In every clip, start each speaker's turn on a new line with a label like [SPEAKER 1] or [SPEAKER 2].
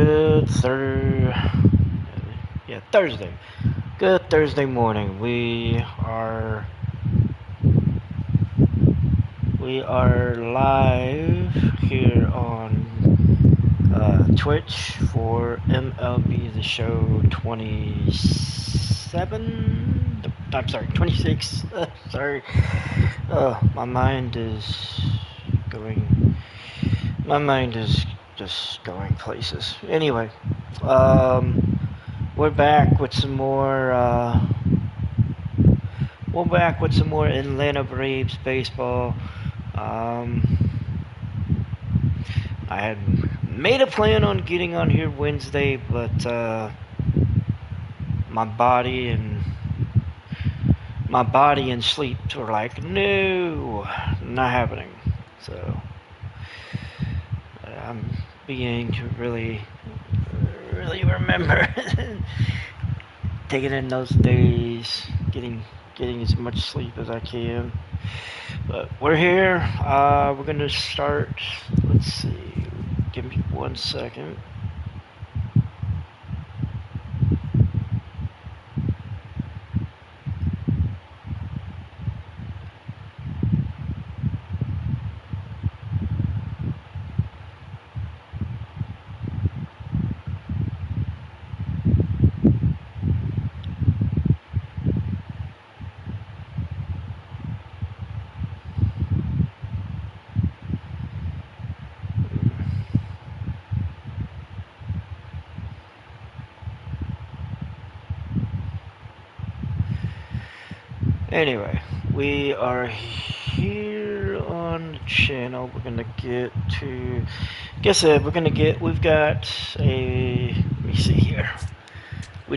[SPEAKER 1] Good Thursday. Good Thursday morning. We are live here on Twitch for MLB The Show 27. I'm sorry, 26. Sorry. My mind is going. My mind is just going places. Anyway, we're back with some more. We're back with some more Atlanta Braves baseball. I had made a plan on getting on here Wednesday, but my body and sleep were like, no, not happening. So I'm beginning to really remember taking in those days, getting as much sleep as I can. But we're here. We're gonna start. Let's see. Give me 1 second. Anyway, we are here on the channel. We're gonna get to. Like I said, we've got a. Let me see here. We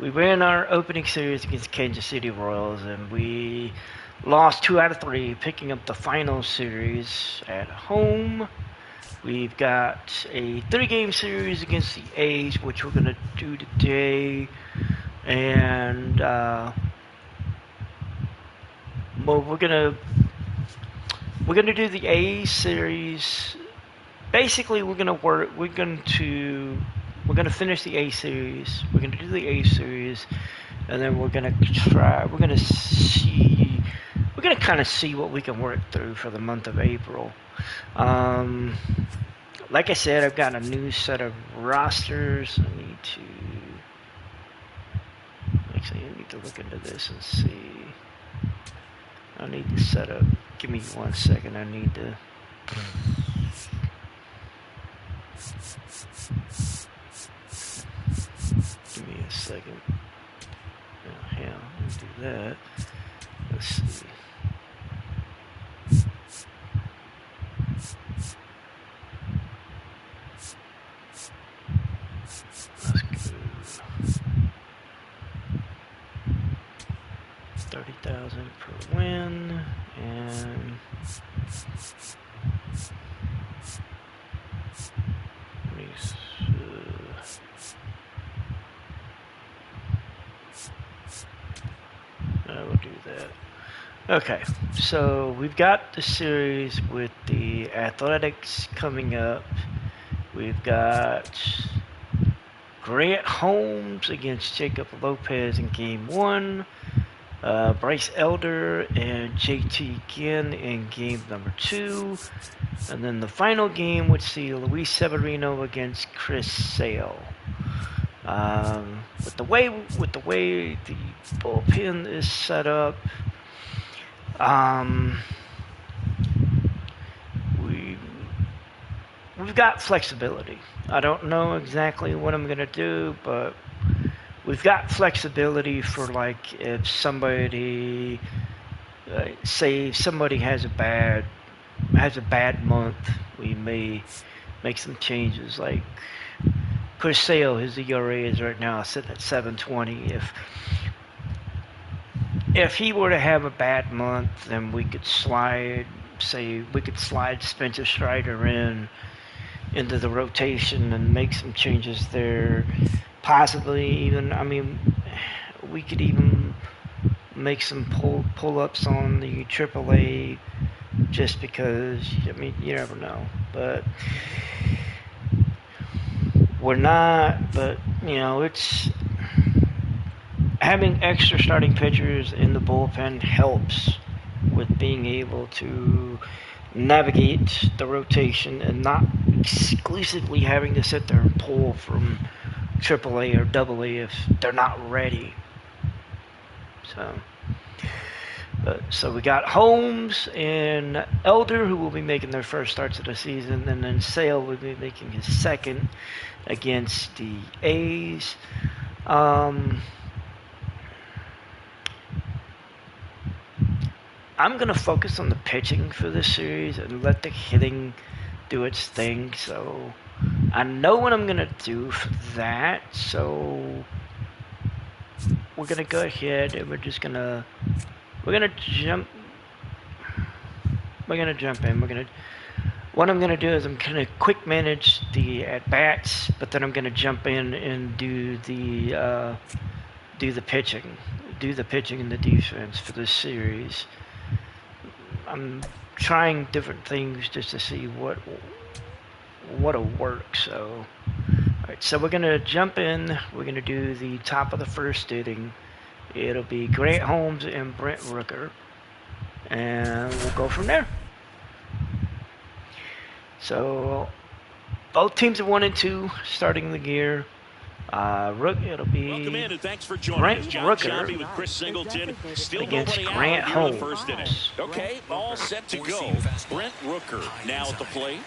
[SPEAKER 1] ran our opening series against Kansas City Royals, and we lost 2 out of 3, picking up the final series at home. We've got a 3-game series against the A's, which we're gonna do today. And well, we're gonna do the A series. Basically, we're gonna finish the A series. We're gonna do the A series, and then we're gonna kind of see what we can work through for the month of April. Like I said, I've got a new set of rosters. I need to look into this and see. I need to set up. Give me 1 second. I need to. Give me a second. Oh, hell, let's do that. Let's see. Let's go. 30,000 per win, and we'll do that. Okay, so we've got the series with the Athletics coming up. We've got Grant Holmes against Jacob Lopez in Game 1. Bryce Elder and JT Ginn in game number 2. And then the final game would see Luis Severino against Chris Sale. With the way the bullpen is set up, we've got flexibility. I don't know exactly what I'm gonna do, but we've got flexibility for, like, if somebody, say if somebody has a bad month, we may make some changes. Like Chris Sale, his ERA is right now sitting at 7.20. If he were to have a bad month, then we could slide Spencer Strider into the rotation and make some changes there. Possibly even, we could even make some pull-ups on the AAA, just because, you never know. But we're not, but you know, it's having extra starting pitchers in the bullpen helps with being able to navigate the rotation and not exclusively having to sit there and pull from AAA or AA if they're not ready. So we got Holmes and Elder, who will be making their first starts of the season, and then Sale will be making his second against the A's. I'm going to focus on the pitching for this series and let the hitting do its thing. So I know what I'm going to do for that. So we're going to go ahead and we're going to jump in. What I'm going to do is I'm going to quick manage the at-bats, but then I'm going to jump in and do the pitching and the defense for this series. I'm trying different things just to see what'll work. So, all right, so we're going to jump in. We're going to do the top of the first inning. It'll be Grant Holmes and Brent Rooker, and we'll go from there. So both teams are 1 and 2 starting the year. It'll be Brent Rooker
[SPEAKER 2] with Chris Singleton. Still
[SPEAKER 1] against Grant Holmes.
[SPEAKER 2] Okay, all set to go. Brent Rooker now at the plate.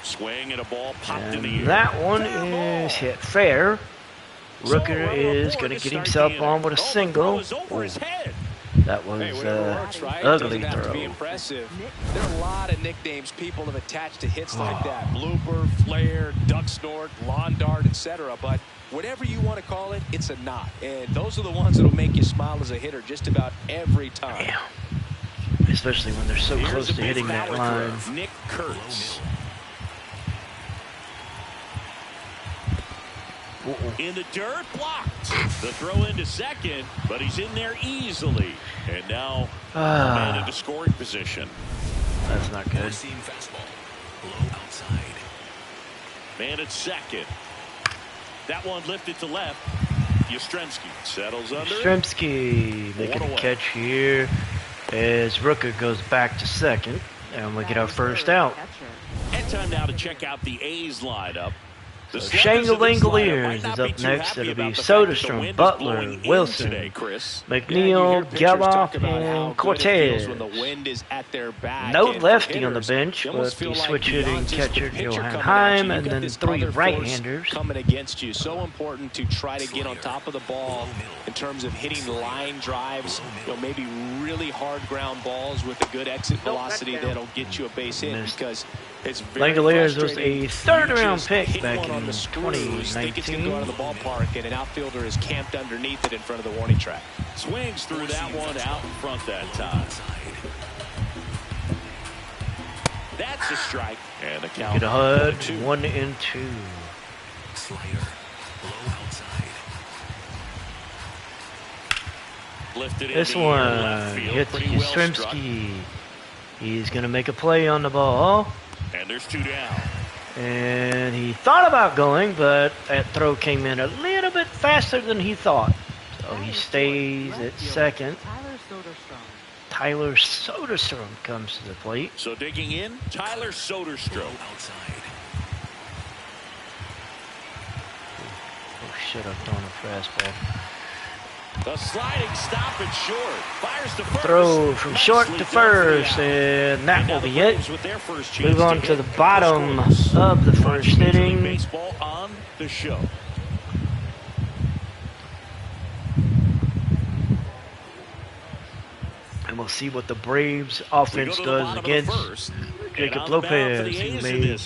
[SPEAKER 2] Swing at a ball popped in the air.
[SPEAKER 1] That one is hit fair. Rooker is going to get himself on with a single. That was ugly throw.
[SPEAKER 3] Impressive. There are a lot of nicknames people have attached to hits like that. Blooper, flare, duck snort, lawn dart, etc. But whatever you want to call it, it's a knot. And those are the ones that will make you smile as a hitter just about every time.
[SPEAKER 1] Yeah. Especially when they're so close to hitting that line.
[SPEAKER 2] Nick Kurtz. In the dirt, blocked. The throw into second, but he's in there easily. And now a man into scoring position.
[SPEAKER 1] That's not good.
[SPEAKER 2] Man at second. That one lifted to left. Yastrzemski settles under.
[SPEAKER 1] Yastrzemski making a catch here as Rooker goes back to second. And we get our first out.
[SPEAKER 2] And time now to check out the A's lineup.
[SPEAKER 1] So Shangalangoliers is up next. It'll be Soderstrom, Butler, Wilson, McNeil, Geloff, and Cortez. No lefty on the bench, but the switch hitting catcher Johan Heim, and then 3 right-handers.
[SPEAKER 3] Coming against you, so important to try to get on top of the ball in terms of hitting line drives. Maybe really hard ground balls with a good exit velocity that'll get you a base hit because it's very
[SPEAKER 1] Langoliers was a third-round pick back in
[SPEAKER 3] the
[SPEAKER 1] 2019.
[SPEAKER 3] It's going to go out of the ballpark, and an outfielder is camped underneath it in front of the warning track.
[SPEAKER 2] Swings through that one out in front that time. That's a strike. And the count.
[SPEAKER 1] Get a HUD, 1 and 2.
[SPEAKER 4] Slider, low outside.
[SPEAKER 1] This one hits Yastrzemski. He's going to make a play on the ball.
[SPEAKER 2] And there's 2 down.
[SPEAKER 1] And he thought about going, but that throw came in a little bit faster than he thought. So he stays at second. Tyler Soderstrom comes to the plate.
[SPEAKER 2] So digging in, Tyler Soderstrom.
[SPEAKER 1] Oh shit, I'm throwing a fastball.
[SPEAKER 2] The sliding stop and short. Fires to first.
[SPEAKER 1] Throw from short to first, and that will be it. Move on to the bottom of the first inning.
[SPEAKER 2] Baseball on the show.
[SPEAKER 1] And we'll see what the Braves offense does against Jacob Lopez, who made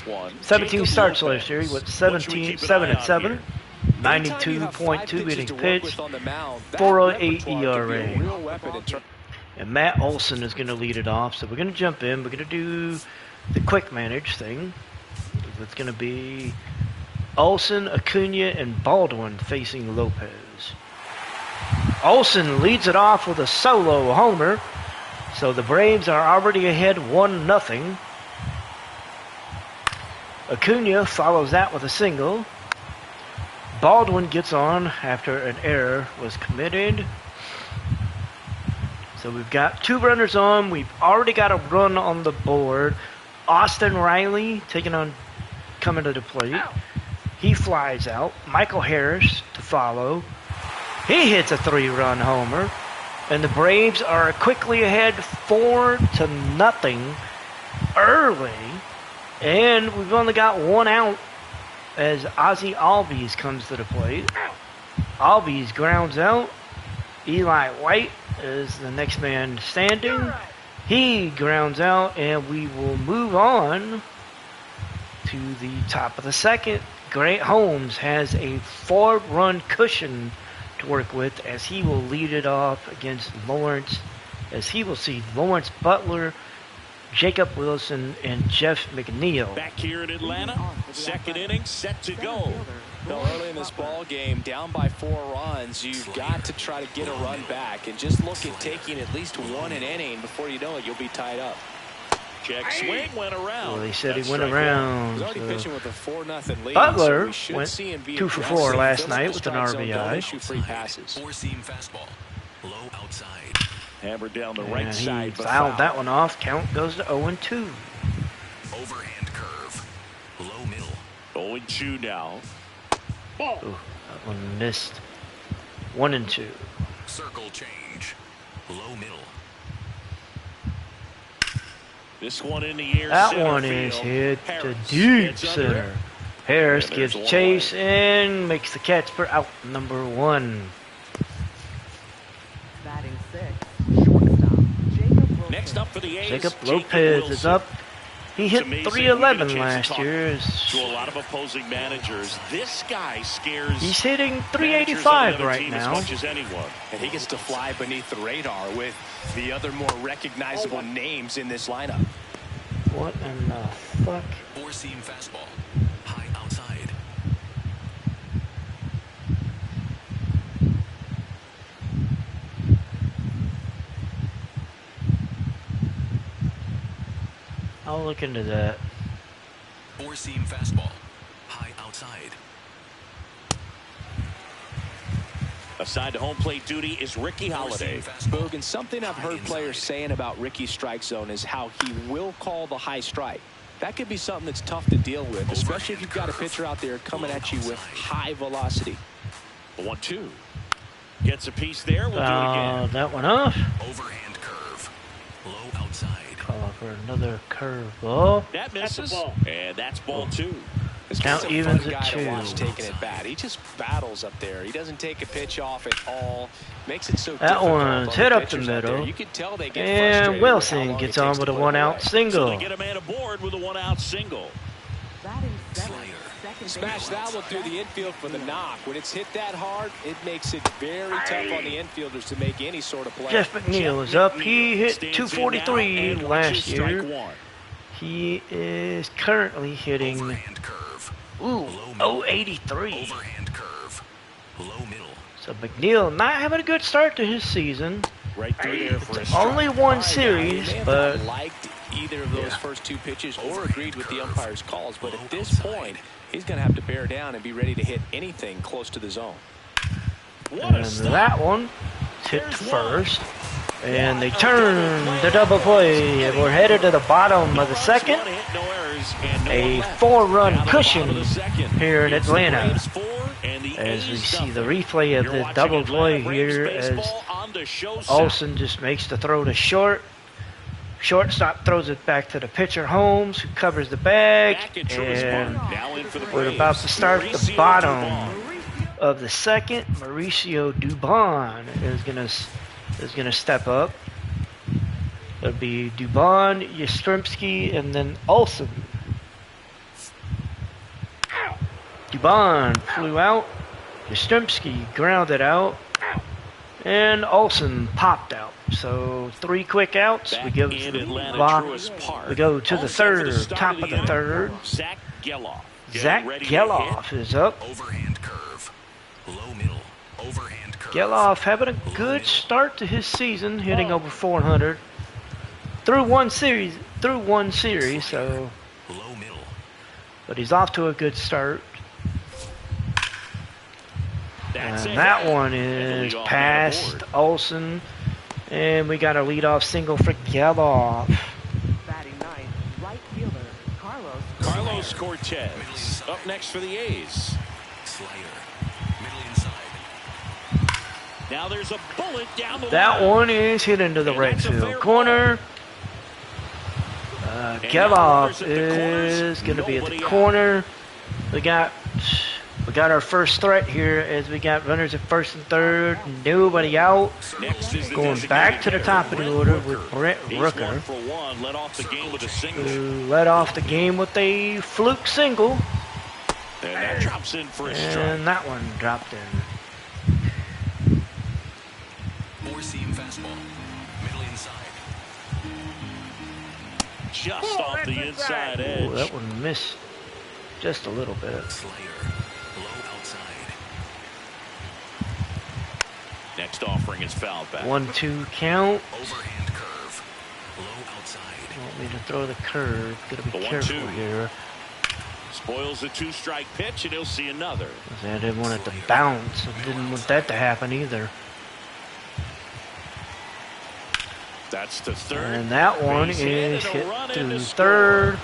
[SPEAKER 1] 17 starts last year. He went 7-7. 92.2 innings pitched, 4.08 ERA. And Matt Olson is going to lead it off. So we're going to jump in. We're going to do the quick manage thing. It's going to be Olson, Acuna, and Baldwin facing Lopez. Olson leads it off with a solo homer. So the Braves are already ahead 1-0. Acuna follows that with a single. Baldwin gets on after an error was committed. So we've got 2 runners on. We've already got a run on the board. Austin Riley coming to the plate. He flies out. Michael Harris to follow. He hits a 3-run homer. And the Braves are quickly ahead 4-0 early. And we've only got 1 out as Ozzie Albies comes to the plate. Albies grounds out. Eli White is the next man standing. He grounds out, and we will move on to the top of the second. Grant Holmes has a 4-run cushion to work with as he will lead it off against Lawrence, as he will see Lawrence Butler, Jacob Wilson, and Jeff McNeil.
[SPEAKER 2] Back here in Atlanta, second inning set to go.
[SPEAKER 3] Well, early in this ball game, down by 4 runs, you've got to try to get a run back and just look at taking at least 1 an inning. Before you know it, you'll be tied up.
[SPEAKER 2] Check swing went around.
[SPEAKER 1] Well, they said he went around.
[SPEAKER 3] He's already pitching with a 4-0 lead.
[SPEAKER 1] Butler
[SPEAKER 3] so
[SPEAKER 1] went
[SPEAKER 3] see him be
[SPEAKER 1] 2 for 4 last night with an
[SPEAKER 3] strike zone, don't
[SPEAKER 1] RBI.
[SPEAKER 3] issue free passes.
[SPEAKER 4] 4-seam fastball. Low outside.
[SPEAKER 2] Hammered down the
[SPEAKER 1] And
[SPEAKER 2] right
[SPEAKER 1] he
[SPEAKER 2] side. but
[SPEAKER 1] fouled
[SPEAKER 2] foul.
[SPEAKER 1] that one off. Count goes to 0-2.
[SPEAKER 4] Overhand curve. Low middle.
[SPEAKER 2] 0-2 now.
[SPEAKER 1] Ooh, that one missed. 1-2.
[SPEAKER 4] Circle change. Low middle.
[SPEAKER 2] This one in the air.
[SPEAKER 1] That
[SPEAKER 2] center
[SPEAKER 1] one
[SPEAKER 2] field.
[SPEAKER 1] is hit to
[SPEAKER 2] Harris
[SPEAKER 1] deep
[SPEAKER 2] gets under it.
[SPEAKER 1] center. Harris
[SPEAKER 2] And there's
[SPEAKER 1] gives
[SPEAKER 2] one
[SPEAKER 1] chase
[SPEAKER 2] away.
[SPEAKER 1] and makes the catch for out number 1.
[SPEAKER 5] Batting 6, shortstop, Jacob Lopez.
[SPEAKER 2] Next up for the A's,
[SPEAKER 1] Jacob Lopez is
[SPEAKER 2] Wilson.
[SPEAKER 1] up. He hit
[SPEAKER 2] It's amazing.
[SPEAKER 1] 311
[SPEAKER 2] We get a chance
[SPEAKER 1] last
[SPEAKER 2] to talk
[SPEAKER 1] year.
[SPEAKER 2] To a lot of opposing managers, this guy scares.
[SPEAKER 1] He's hitting
[SPEAKER 2] managers on
[SPEAKER 1] 385
[SPEAKER 2] another
[SPEAKER 1] right
[SPEAKER 2] team
[SPEAKER 1] now.
[SPEAKER 2] As much as anyone.
[SPEAKER 3] And he gets to fly beneath the radar with the other more recognizable names in this lineup.
[SPEAKER 1] What in the fuck?
[SPEAKER 4] 4-seam fastball. High outside.
[SPEAKER 1] I'll look into that.
[SPEAKER 4] 4-seam fastball. High outside.
[SPEAKER 2] Aside to home plate duty is Ricky Holiday.
[SPEAKER 4] 4-seam fastball.
[SPEAKER 3] Bogan, something I've heard players saying about Ricky's strike zone is how he will call the high strike. That could be something that's tough to deal with, especially if you've got a pitcher out there coming at you with high velocity.
[SPEAKER 2] 1-2. Gets a piece there. We'll do it again.
[SPEAKER 1] That one off.
[SPEAKER 4] Overhand curve. Low outside.
[SPEAKER 1] Call for another curveball.
[SPEAKER 2] That misses. And that's ball 2.
[SPEAKER 3] This
[SPEAKER 1] Count
[SPEAKER 3] guy's a
[SPEAKER 1] evens
[SPEAKER 3] fun
[SPEAKER 1] at
[SPEAKER 3] guy
[SPEAKER 1] 2.
[SPEAKER 3] to watch taking it bat. He just battles up there. He doesn't take a pitch off at all. Makes it so
[SPEAKER 1] That
[SPEAKER 3] difficult
[SPEAKER 1] one's
[SPEAKER 3] on
[SPEAKER 1] hit up the
[SPEAKER 3] pitchers out there.
[SPEAKER 1] middle.
[SPEAKER 3] You can tell they get
[SPEAKER 1] And
[SPEAKER 3] frustrated with how
[SPEAKER 1] Wilson
[SPEAKER 3] long
[SPEAKER 1] gets
[SPEAKER 3] it
[SPEAKER 1] on
[SPEAKER 3] takes
[SPEAKER 1] with
[SPEAKER 3] to
[SPEAKER 1] a
[SPEAKER 3] put it
[SPEAKER 1] 1 out
[SPEAKER 3] away.
[SPEAKER 2] So
[SPEAKER 1] single.
[SPEAKER 2] they get a man aboard with a 1-out single.
[SPEAKER 5] Batting 7,
[SPEAKER 4] Flyer.
[SPEAKER 5] second
[SPEAKER 3] Smash
[SPEAKER 5] base.
[SPEAKER 3] that one through the infield for the knock. When it's hit that hard, it makes it very tough on the infielders to make any sort of play.
[SPEAKER 1] Jeff McNeil is up. He hit
[SPEAKER 2] Stands in
[SPEAKER 1] 243
[SPEAKER 2] now and
[SPEAKER 1] last
[SPEAKER 2] watches strike
[SPEAKER 1] year.
[SPEAKER 2] 1.
[SPEAKER 1] He is currently hitting
[SPEAKER 4] Overhand curve.
[SPEAKER 1] ooh
[SPEAKER 4] Low middle.
[SPEAKER 1] 083.
[SPEAKER 4] Overhand curve. Low middle.
[SPEAKER 1] So McNeil not having a good start to his season.
[SPEAKER 2] Right through there for a
[SPEAKER 1] It's
[SPEAKER 2] strike.
[SPEAKER 1] only one
[SPEAKER 3] All right, now,
[SPEAKER 1] series,
[SPEAKER 3] he may have
[SPEAKER 1] but
[SPEAKER 3] not liked either of those
[SPEAKER 1] Yeah.
[SPEAKER 3] first 2 pitches or agreed with the umpire's calls, but at this point, he's going to have to bear down and be ready to hit anything close to the zone.
[SPEAKER 2] What a
[SPEAKER 1] and
[SPEAKER 2] stop.
[SPEAKER 1] that one hit to first. And they turn the double play. And we're headed to the bottom of the second.
[SPEAKER 2] One hit, no errors, and no
[SPEAKER 1] A
[SPEAKER 2] one left.
[SPEAKER 1] 4-run
[SPEAKER 2] Down to the
[SPEAKER 1] cushion
[SPEAKER 2] bottom of the second.
[SPEAKER 1] here in
[SPEAKER 2] It's the
[SPEAKER 1] Atlanta.
[SPEAKER 2] Braves 4 and the
[SPEAKER 1] As we
[SPEAKER 2] A's
[SPEAKER 1] see the
[SPEAKER 2] nothing.
[SPEAKER 1] replay of
[SPEAKER 2] You're
[SPEAKER 1] the
[SPEAKER 2] watching
[SPEAKER 1] double
[SPEAKER 2] Atlanta
[SPEAKER 1] play
[SPEAKER 2] Braves
[SPEAKER 1] here as
[SPEAKER 2] baseball on the show set.
[SPEAKER 1] Olsen just makes the throw to short. Shortstop throws it back to the pitcher Holmes, who covers the bag.
[SPEAKER 2] Back at Truist
[SPEAKER 1] And
[SPEAKER 2] Park. Now in for the
[SPEAKER 1] we're
[SPEAKER 2] Braves.
[SPEAKER 1] about to start the
[SPEAKER 2] Mauricio
[SPEAKER 1] bottom
[SPEAKER 2] Dubon.
[SPEAKER 1] of the second. Mauricio Dubon is gonna step up. It'll be Dubon, Yastrzemski, and then Olsen. Dubon flew out. Yastrzemski grounded out. And Olsen popped out. So 3 quick outs. We
[SPEAKER 2] Back
[SPEAKER 1] go
[SPEAKER 2] in
[SPEAKER 1] to
[SPEAKER 2] Atlanta,
[SPEAKER 1] the
[SPEAKER 2] Truist Park.
[SPEAKER 1] we go to the
[SPEAKER 2] Also for
[SPEAKER 1] third,
[SPEAKER 2] start
[SPEAKER 1] top of the
[SPEAKER 2] inning,
[SPEAKER 1] third.
[SPEAKER 2] Zach Geloff. Getting
[SPEAKER 1] Zach
[SPEAKER 2] ready to hit.
[SPEAKER 1] Geloff is up.
[SPEAKER 4] Overhand curve. Low middle. Overhand curve.
[SPEAKER 1] Geloff having a good start to his season, hitting over 400 through one series. So
[SPEAKER 4] Low middle.
[SPEAKER 1] but he's off to a good start.
[SPEAKER 2] That's
[SPEAKER 1] And
[SPEAKER 2] it.
[SPEAKER 1] that one
[SPEAKER 2] And the
[SPEAKER 1] is
[SPEAKER 2] leadoff man
[SPEAKER 1] past
[SPEAKER 2] aboard.
[SPEAKER 1] Olsen. And we got a leadoff single for Geloff.
[SPEAKER 5] Batting ninth, right fielder, Carlos.
[SPEAKER 2] Carlos Cortez up next for the A's.
[SPEAKER 4] Slider. Middle inside.
[SPEAKER 2] Now there's a bullet down the
[SPEAKER 1] That
[SPEAKER 2] line.
[SPEAKER 1] one is hit into the
[SPEAKER 2] And
[SPEAKER 1] right
[SPEAKER 2] that's a
[SPEAKER 1] field
[SPEAKER 2] fair
[SPEAKER 1] corner.
[SPEAKER 2] And now
[SPEAKER 1] Geloff
[SPEAKER 2] runners at the corners,
[SPEAKER 1] is going to be at the
[SPEAKER 2] nobody out.
[SPEAKER 1] corner. We got our first threat here as we got runners at first and third. Nobody out.
[SPEAKER 2] Next is the
[SPEAKER 1] Going back to the
[SPEAKER 2] designated
[SPEAKER 1] top of the
[SPEAKER 2] hitter,
[SPEAKER 1] order with Brent
[SPEAKER 2] He's
[SPEAKER 1] Rooker,
[SPEAKER 2] 1 for 1, led off the game with a single.
[SPEAKER 1] who led off the game with a fluke single.
[SPEAKER 2] And that drops in for a strike.
[SPEAKER 1] And that one dropped in.
[SPEAKER 4] Four-seam fastball. Middle inside.
[SPEAKER 2] Just off the inside edge.
[SPEAKER 1] Ooh, that one missed just a little bit.
[SPEAKER 4] Slider. Low outside.
[SPEAKER 2] Next offering is fouled back.
[SPEAKER 1] 1-2 count.
[SPEAKER 4] Overhand curve. Low outside.
[SPEAKER 1] Want me to throw the curve. Gotta be
[SPEAKER 2] The
[SPEAKER 1] careful
[SPEAKER 2] 1-2.
[SPEAKER 1] here.
[SPEAKER 2] Spoils the 2-strike pitch, and he'll see another.
[SPEAKER 1] I didn't want it to bounce. I didn't want that to happen either.
[SPEAKER 2] That's to third.
[SPEAKER 1] And that one
[SPEAKER 2] Base hit
[SPEAKER 1] is
[SPEAKER 2] and a
[SPEAKER 1] hit
[SPEAKER 2] run in
[SPEAKER 1] through
[SPEAKER 2] to score.
[SPEAKER 1] third.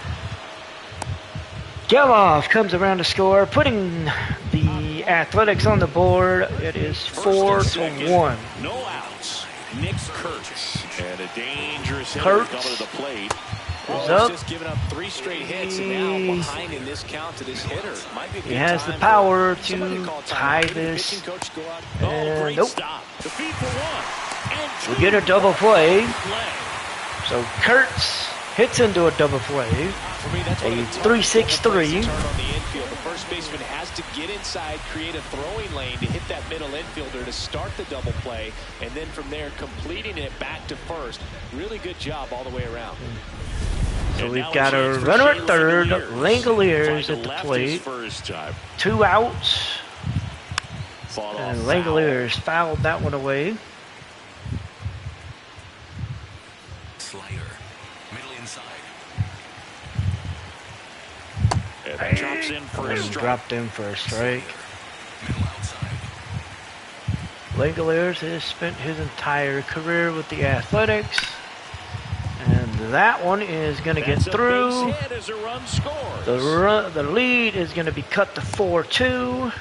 [SPEAKER 1] Geloff comes around to score, putting the Athletics on the board. It is
[SPEAKER 2] First and
[SPEAKER 1] 4-1.
[SPEAKER 2] second, no outs. Nick Kurtz. And a dangerous hitter
[SPEAKER 1] Kurtz
[SPEAKER 2] coming to the plate.
[SPEAKER 1] is
[SPEAKER 3] He's
[SPEAKER 1] up.
[SPEAKER 3] just given up 3 straight hits, and now behind in this count to this hitter. Might be a
[SPEAKER 1] He
[SPEAKER 3] good
[SPEAKER 1] has the
[SPEAKER 3] time
[SPEAKER 1] power
[SPEAKER 3] for somebody
[SPEAKER 1] to
[SPEAKER 3] call
[SPEAKER 1] tie
[SPEAKER 3] timeout. Maybe the
[SPEAKER 1] this.
[SPEAKER 3] pitching coach go out.
[SPEAKER 2] Oh,
[SPEAKER 1] And
[SPEAKER 2] great
[SPEAKER 1] nope.
[SPEAKER 2] stop. The feed for 1. And
[SPEAKER 1] We get a double play.
[SPEAKER 2] play.
[SPEAKER 1] So Kurtz hits into a double play.
[SPEAKER 3] For me, that's one of
[SPEAKER 1] A
[SPEAKER 3] the toughest
[SPEAKER 1] 3-6-3.
[SPEAKER 3] double plays to turn on the infield. The first baseman has to get inside, create a throwing lane to hit that middle infielder to start the double play, and then from there completing it back to first. Really good job all the way around.
[SPEAKER 1] So
[SPEAKER 2] And
[SPEAKER 1] we've
[SPEAKER 2] now
[SPEAKER 1] got
[SPEAKER 2] a
[SPEAKER 1] a
[SPEAKER 2] chance for
[SPEAKER 1] runner
[SPEAKER 2] Shea
[SPEAKER 1] at third,
[SPEAKER 2] Langoliers.
[SPEAKER 1] Langoliers
[SPEAKER 2] Tried
[SPEAKER 1] at
[SPEAKER 2] to
[SPEAKER 1] the
[SPEAKER 2] left his
[SPEAKER 1] plate.
[SPEAKER 2] first time.
[SPEAKER 1] 2 outs.
[SPEAKER 2] Fought
[SPEAKER 1] And
[SPEAKER 2] off
[SPEAKER 1] Langoliers fouled that one away.
[SPEAKER 4] Slider. Middle inside.
[SPEAKER 2] foul. And that drops in for a
[SPEAKER 1] And
[SPEAKER 2] strike.
[SPEAKER 1] dropped in for a strike.
[SPEAKER 4] Middle outside.
[SPEAKER 1] Langoliers has spent his entire career with the Athletics. And that one is going to get
[SPEAKER 2] That's a
[SPEAKER 1] through.
[SPEAKER 2] base hit as a run scores.
[SPEAKER 1] The lead is going to be cut to 4-2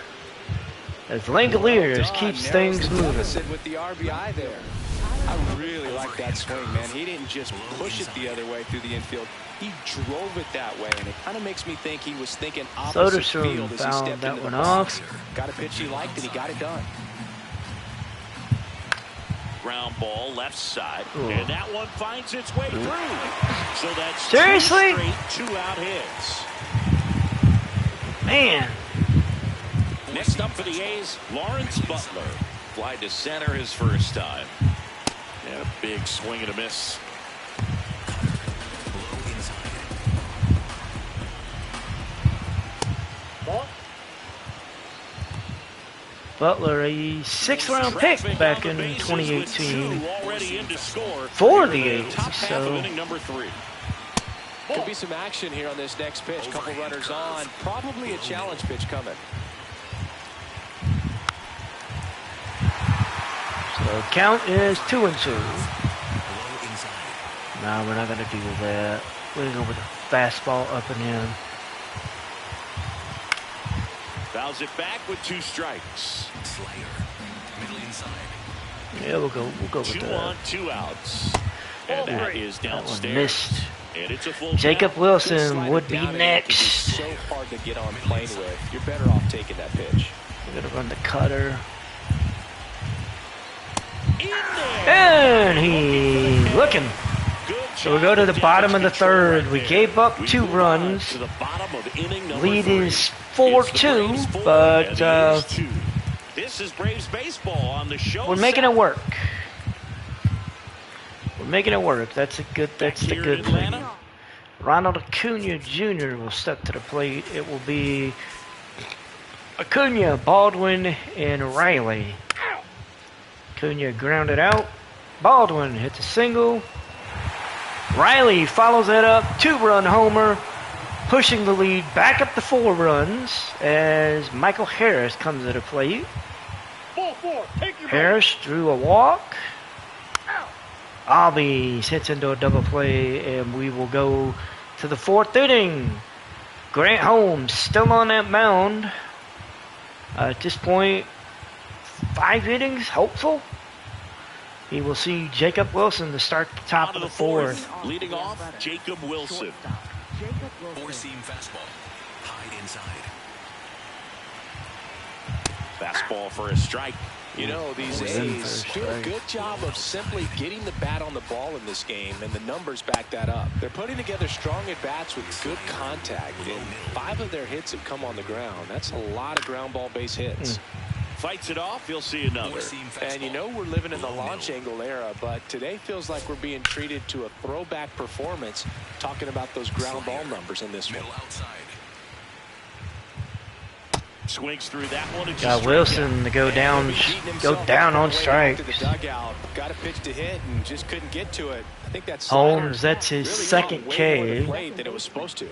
[SPEAKER 1] as Langoliers keeps things moving.
[SPEAKER 3] With the RBI there. I really like that swing, man. He didn't just push it the other way through the infield. He drove it that way, and it kind of makes me think he was thinking opposite
[SPEAKER 1] Soderstrom
[SPEAKER 3] field as he
[SPEAKER 1] fouled
[SPEAKER 3] stepped
[SPEAKER 1] that
[SPEAKER 3] into
[SPEAKER 1] one
[SPEAKER 3] the box.
[SPEAKER 1] off.
[SPEAKER 3] Got a pitch he liked, and he got it done.
[SPEAKER 2] Ground ball left side.
[SPEAKER 1] Ooh.
[SPEAKER 2] And that one finds its way through. So that's
[SPEAKER 1] Seriously?
[SPEAKER 2] 2 straight 2-out hits.
[SPEAKER 1] Man,
[SPEAKER 2] Next up for the A's, Lawrence Butler. Fly to center his first time. And a big swing and a miss.
[SPEAKER 4] Low inside.
[SPEAKER 1] Butler, a 6th-round pick
[SPEAKER 2] Traffic
[SPEAKER 1] back
[SPEAKER 2] on
[SPEAKER 1] in
[SPEAKER 2] the bases with
[SPEAKER 1] 2018
[SPEAKER 2] 2 already in to score
[SPEAKER 1] for the
[SPEAKER 2] here in
[SPEAKER 1] A's.
[SPEAKER 2] top half of
[SPEAKER 1] So
[SPEAKER 2] inning number 3.
[SPEAKER 3] Could be some action here on this next pitch. Couple runners on. Probably a challenge pitch coming.
[SPEAKER 1] So count is 2-2.
[SPEAKER 4] Low inside.
[SPEAKER 1] No, we're not going to do that. We're going to go with a fastball up and in.
[SPEAKER 2] Fouls it back with 2 strikes.
[SPEAKER 4] Slider. Middle inside.
[SPEAKER 1] Yeah, we'll go with
[SPEAKER 2] 2
[SPEAKER 1] that.
[SPEAKER 2] on, 2 outs. And that is
[SPEAKER 1] That one
[SPEAKER 2] downstairs.
[SPEAKER 1] missed.
[SPEAKER 2] And it's a full
[SPEAKER 1] Jacob
[SPEAKER 2] count.
[SPEAKER 1] Wilson
[SPEAKER 3] Slider
[SPEAKER 1] would be
[SPEAKER 3] down and
[SPEAKER 1] next.
[SPEAKER 3] It's so hard to get on plane with. You're better off taking that pitch.
[SPEAKER 1] We're going to run the cutter.
[SPEAKER 2] In there.
[SPEAKER 1] And he looking.
[SPEAKER 2] Good
[SPEAKER 1] So we go to the
[SPEAKER 2] job
[SPEAKER 1] bottom of the
[SPEAKER 2] damage control
[SPEAKER 1] third.
[SPEAKER 2] right
[SPEAKER 1] We
[SPEAKER 2] there.
[SPEAKER 1] gave up
[SPEAKER 2] We
[SPEAKER 1] 2
[SPEAKER 2] move on
[SPEAKER 1] runs.
[SPEAKER 2] to the bottom of inning number
[SPEAKER 1] Lead
[SPEAKER 2] 3.
[SPEAKER 1] is
[SPEAKER 2] It's the
[SPEAKER 1] 4-2,
[SPEAKER 2] Braves 4
[SPEAKER 1] but
[SPEAKER 2] and the A's 2. This is Braves baseball on the show.
[SPEAKER 1] we're making it work. We're making it work. That's the
[SPEAKER 2] Here
[SPEAKER 1] good
[SPEAKER 2] in
[SPEAKER 1] thing.
[SPEAKER 2] Atlanta.
[SPEAKER 1] Ronald Acuna Jr. will step to the plate. It will be Acuna, Baldwin, and Riley. Acuna grounded out. Baldwin hits a single. Riley follows that up. 2-run homer. pushing the lead back up to 4 runs as Michael Harris comes to the plate. Harris drew a walk. Albies hits into a double play, and we will go to the 4th inning. Grant Holmes still on that mound. At this point, 5 innings, hopeful. He will see Jacob Wilson to start the top of the 4th.
[SPEAKER 2] Leading off, Jacob Wilson.
[SPEAKER 4] Four-seam fastball. High inside.
[SPEAKER 2] Fastball for a strike.
[SPEAKER 3] You know, these A's do a good job of simply getting the bat on the ball in this game, and the numbers back that up. They're putting together strong at-bats with good contact, and 5 of their hits have come on the ground. That's a lot of ground ball base hits.
[SPEAKER 2] Fights it off, you'll see another.
[SPEAKER 3] And you know we're living in the launch angle era, but today feels like we're being treated to a throwback performance, talking about those ground ball numbers in this one.
[SPEAKER 2] Swings through that one.
[SPEAKER 1] Got Wilson to go down on strikes.
[SPEAKER 3] Got a pitch to hit and just couldn't get to it. I think that's
[SPEAKER 1] Holmes, that's his second K.
[SPEAKER 3] Than it was supposed to.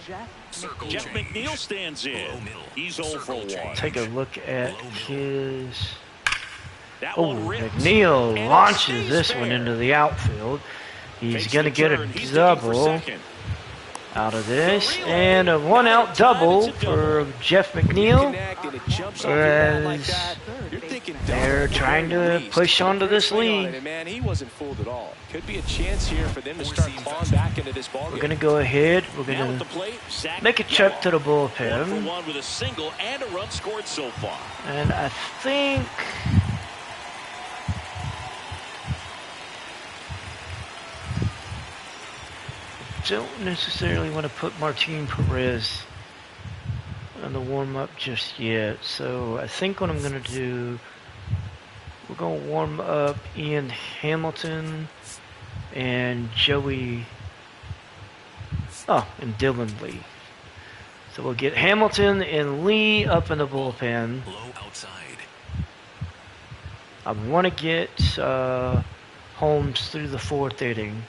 [SPEAKER 2] Jeff McNeil stands in. He's 0 for 1.
[SPEAKER 1] Take a look at his. Oh, McNeil launches this one into the outfield. He's going to get a double out of this, and a 1-out double for Jeff McNeil, as they're trying to push onto this lead.
[SPEAKER 3] Man, he wasn't fooled at all. Could be a chance here for them to start clawing back into this ball game.
[SPEAKER 1] We're going to go ahead. We're going to make a trip to the bullpen.
[SPEAKER 2] 1 with a single and a run scored so far.
[SPEAKER 1] And I think don't necessarily want to put Martin Perez on the warm-up just yet. So I think what I'm going to do, we're going to warm up Ian Hamilton and Joey, and Dylan Lee. So we'll get Hamilton and Lee up in the bullpen. I want to get Holmes through the 4th inning.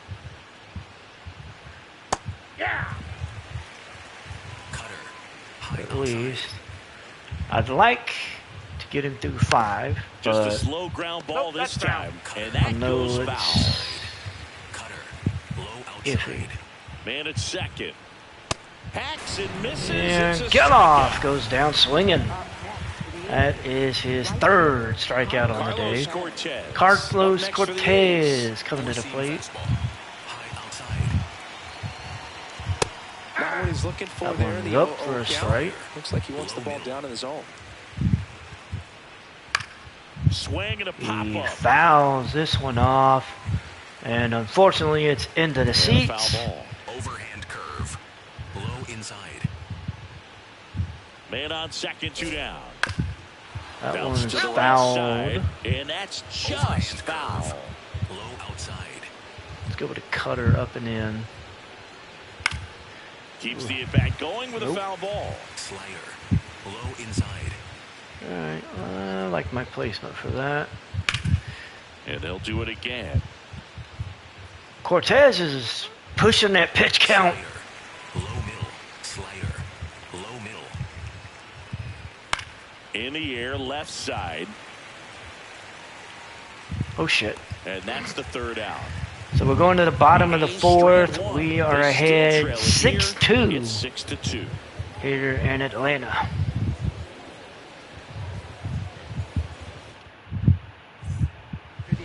[SPEAKER 1] At least. I'd like to get him through 5.
[SPEAKER 2] Just a slow ground ball this time. And that goes foul.
[SPEAKER 1] Iffy.
[SPEAKER 2] Man at second. Hacks and misses.
[SPEAKER 1] And Geloff goes down swinging. That is his 3rd strikeout on the day. Carlos Cortez coming to the plate.
[SPEAKER 3] Not what he's looking for
[SPEAKER 1] That
[SPEAKER 3] there.
[SPEAKER 1] one's up for a strike.
[SPEAKER 3] Looks like he wants the ball down in the zone.
[SPEAKER 2] Swing and a pop
[SPEAKER 1] He
[SPEAKER 2] up.
[SPEAKER 1] fouls this one off, and unfortunately, it's into the seats.
[SPEAKER 2] Foul ball.
[SPEAKER 4] Overhand curve. Low inside.
[SPEAKER 2] Man on second, 2 down.
[SPEAKER 1] That
[SPEAKER 2] Bounce
[SPEAKER 1] one's
[SPEAKER 2] to the right
[SPEAKER 1] fouled.
[SPEAKER 2] side, and that's just foul.
[SPEAKER 4] Low outside.
[SPEAKER 1] Let's go with a cutter up and in.
[SPEAKER 2] Keeps the at-bat going with a foul ball.
[SPEAKER 4] Slider. Low inside.
[SPEAKER 1] All right, I like my placement for that.
[SPEAKER 2] And they'll do it again.
[SPEAKER 1] Cortez is pushing that pitch count.
[SPEAKER 4] Slider. Low middle. Slider. Low middle.
[SPEAKER 2] In the air, left side.
[SPEAKER 1] Oh shit.
[SPEAKER 2] And that's the 3rd out.
[SPEAKER 1] So we're going to the bottom of the 4th. We are
[SPEAKER 2] They still
[SPEAKER 1] ahead
[SPEAKER 2] trail it
[SPEAKER 1] 6-2
[SPEAKER 2] It's 6-2.
[SPEAKER 1] here in Atlanta.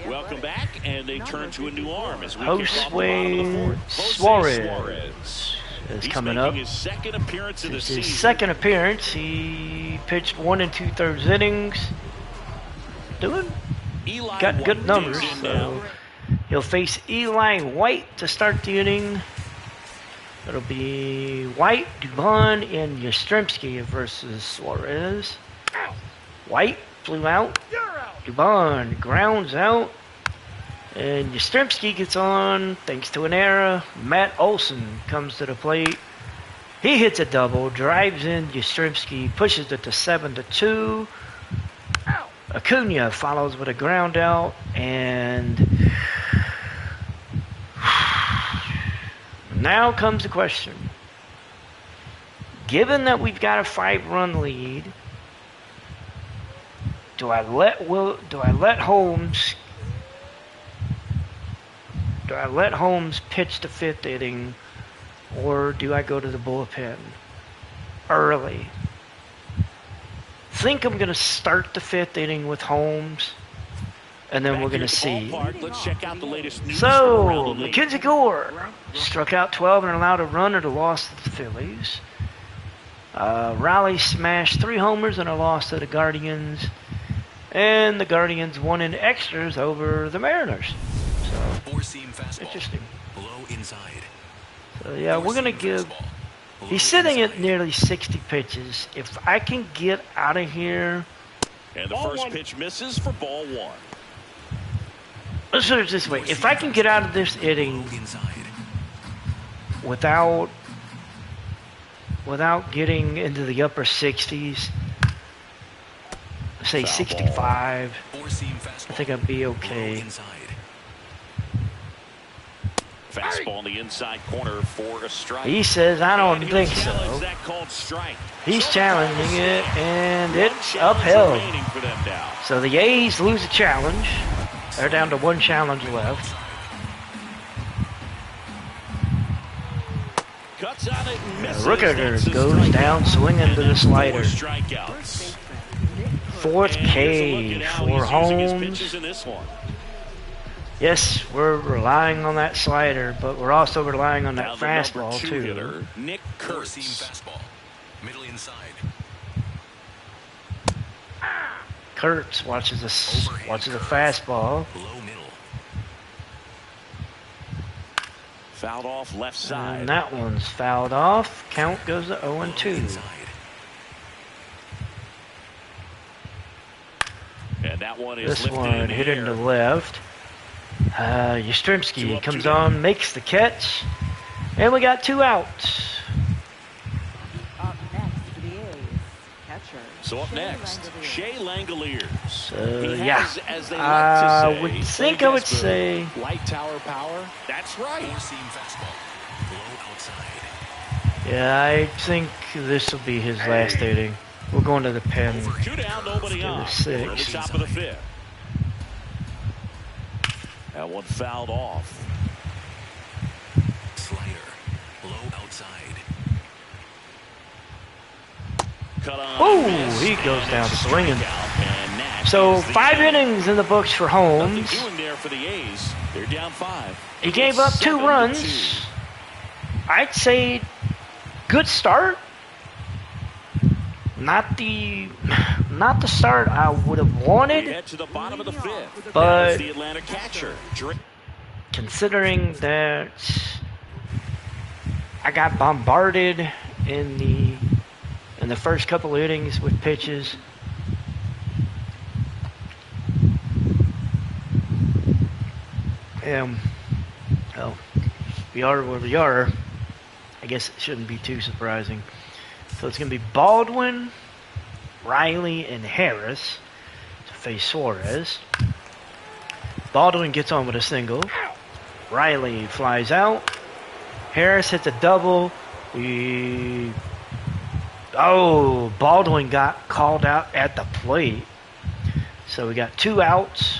[SPEAKER 2] Welcome back, and they turn to a new arm as we kick off the bottom of the
[SPEAKER 1] Josue
[SPEAKER 2] 4th. Jose
[SPEAKER 1] Suarez is
[SPEAKER 2] He's
[SPEAKER 1] coming
[SPEAKER 2] making
[SPEAKER 1] up.
[SPEAKER 2] his second appearance of the
[SPEAKER 1] It's
[SPEAKER 2] season.
[SPEAKER 1] his second appearance. He pitched 1 2/3 innings.
[SPEAKER 2] Eli
[SPEAKER 1] Got
[SPEAKER 2] White
[SPEAKER 1] good numbers.
[SPEAKER 2] digs in
[SPEAKER 1] So
[SPEAKER 2] now.
[SPEAKER 1] he'll face Eli White to start the inning. It'll be White, Dubon, and Yastrzemski versus Suarez. White flew out. Dubon grounds out. And Yastrzemski gets on thanks to an error. Matt Olson comes to the plate. He hits a double, drives in Yastrzemski, pushes it to 7-2. Acuna follows with a ground out, and now comes the question. Given that we've got a 5-run lead, do I let Holmes pitch the 5th inning, or do I go to the bullpen early? Think I'm going to start the 5th inning with Holmes, and then we're going to see.
[SPEAKER 2] Let's check out the latest news
[SPEAKER 1] So, Mackenzie Gore struck out 12 and allowed a run at a loss to the Phillies. Riley smashed 3 homers in a loss to the Guardians. And the Guardians won in extras over the Mariners. So,
[SPEAKER 4] Four-seam fastball.
[SPEAKER 1] interesting.
[SPEAKER 4] Low inside.
[SPEAKER 1] So, yeah, we're going to give... He's sitting at nearly 60 pitches. If I can get out of here...
[SPEAKER 2] And the first pitch misses for ball 1.
[SPEAKER 1] Let's put it this way. If I can get out of this inning without getting into the upper 60s, say 65, I think I'd be okay.
[SPEAKER 2] Fastball in the inside corner for a strike.
[SPEAKER 1] He says, I don't think so.
[SPEAKER 2] That called strike.
[SPEAKER 1] He's challenging it, and it's upheld.
[SPEAKER 2] For them now.
[SPEAKER 1] So the A's lose a challenge. They're down to 1 challenge left.
[SPEAKER 2] Cuts on it and misses.
[SPEAKER 1] Rooker goes down swinging to the slider. 4th K for Holmes. Yes, we're relying on that slider, but we're also relying on that fastball too.
[SPEAKER 2] Hitter, Nick Kurtz.
[SPEAKER 4] Fastball. Middle inside.
[SPEAKER 1] Kurtz watches a fastball.
[SPEAKER 4] Low middle.
[SPEAKER 2] Fouled off left side.
[SPEAKER 1] And that one's fouled off. Count goes to 0-2.
[SPEAKER 2] And that one is
[SPEAKER 1] This
[SPEAKER 2] lifted
[SPEAKER 1] one hit into left. Yastrzemski comes on, makes the catch, and we got 2 outs.
[SPEAKER 5] Up next for the A's, catcher.
[SPEAKER 2] So up next, Shea Langoliers.
[SPEAKER 1] So
[SPEAKER 2] He
[SPEAKER 1] yeah,
[SPEAKER 2] has, as they like to say,
[SPEAKER 1] would think I would say
[SPEAKER 3] Light tower power.
[SPEAKER 2] That's right.
[SPEAKER 4] Four-seam fastball. Low outside.
[SPEAKER 1] yeah, I think this will be his last inning. We're going to the pen.
[SPEAKER 2] 2 down, nobody
[SPEAKER 1] to the
[SPEAKER 2] on.
[SPEAKER 1] 6th.
[SPEAKER 2] We're at the top of the 5th. That one fouled off.
[SPEAKER 4] Slider. Low outside.
[SPEAKER 2] Cut on.
[SPEAKER 1] Oh,
[SPEAKER 2] miss,
[SPEAKER 1] he goes
[SPEAKER 2] and
[SPEAKER 1] down
[SPEAKER 2] it's
[SPEAKER 1] swinging.
[SPEAKER 2] strikeout, and that
[SPEAKER 1] So
[SPEAKER 2] is the
[SPEAKER 1] 5
[SPEAKER 2] end.
[SPEAKER 1] innings in the books for
[SPEAKER 2] Nothing
[SPEAKER 1] Holmes.
[SPEAKER 2] doing there for the A's. They're down 5.
[SPEAKER 1] He gave up 2
[SPEAKER 2] 7-2.
[SPEAKER 1] runs. I'd say good start. Not the start I would have
[SPEAKER 2] We
[SPEAKER 1] wanted,
[SPEAKER 2] head to the bottom of the 5th.
[SPEAKER 1] but
[SPEAKER 2] That's the Atlanta catcher.
[SPEAKER 1] considering that I got bombarded in the first couple innings with pitches, well, we are where we are. I guess it shouldn't be too surprising. So it's going to be Baldwin, Riley, and Harris to face Suarez. Baldwin gets on with a single. Riley flies out. Harris hits a double. Baldwin got called out at the plate. So we got 2 outs.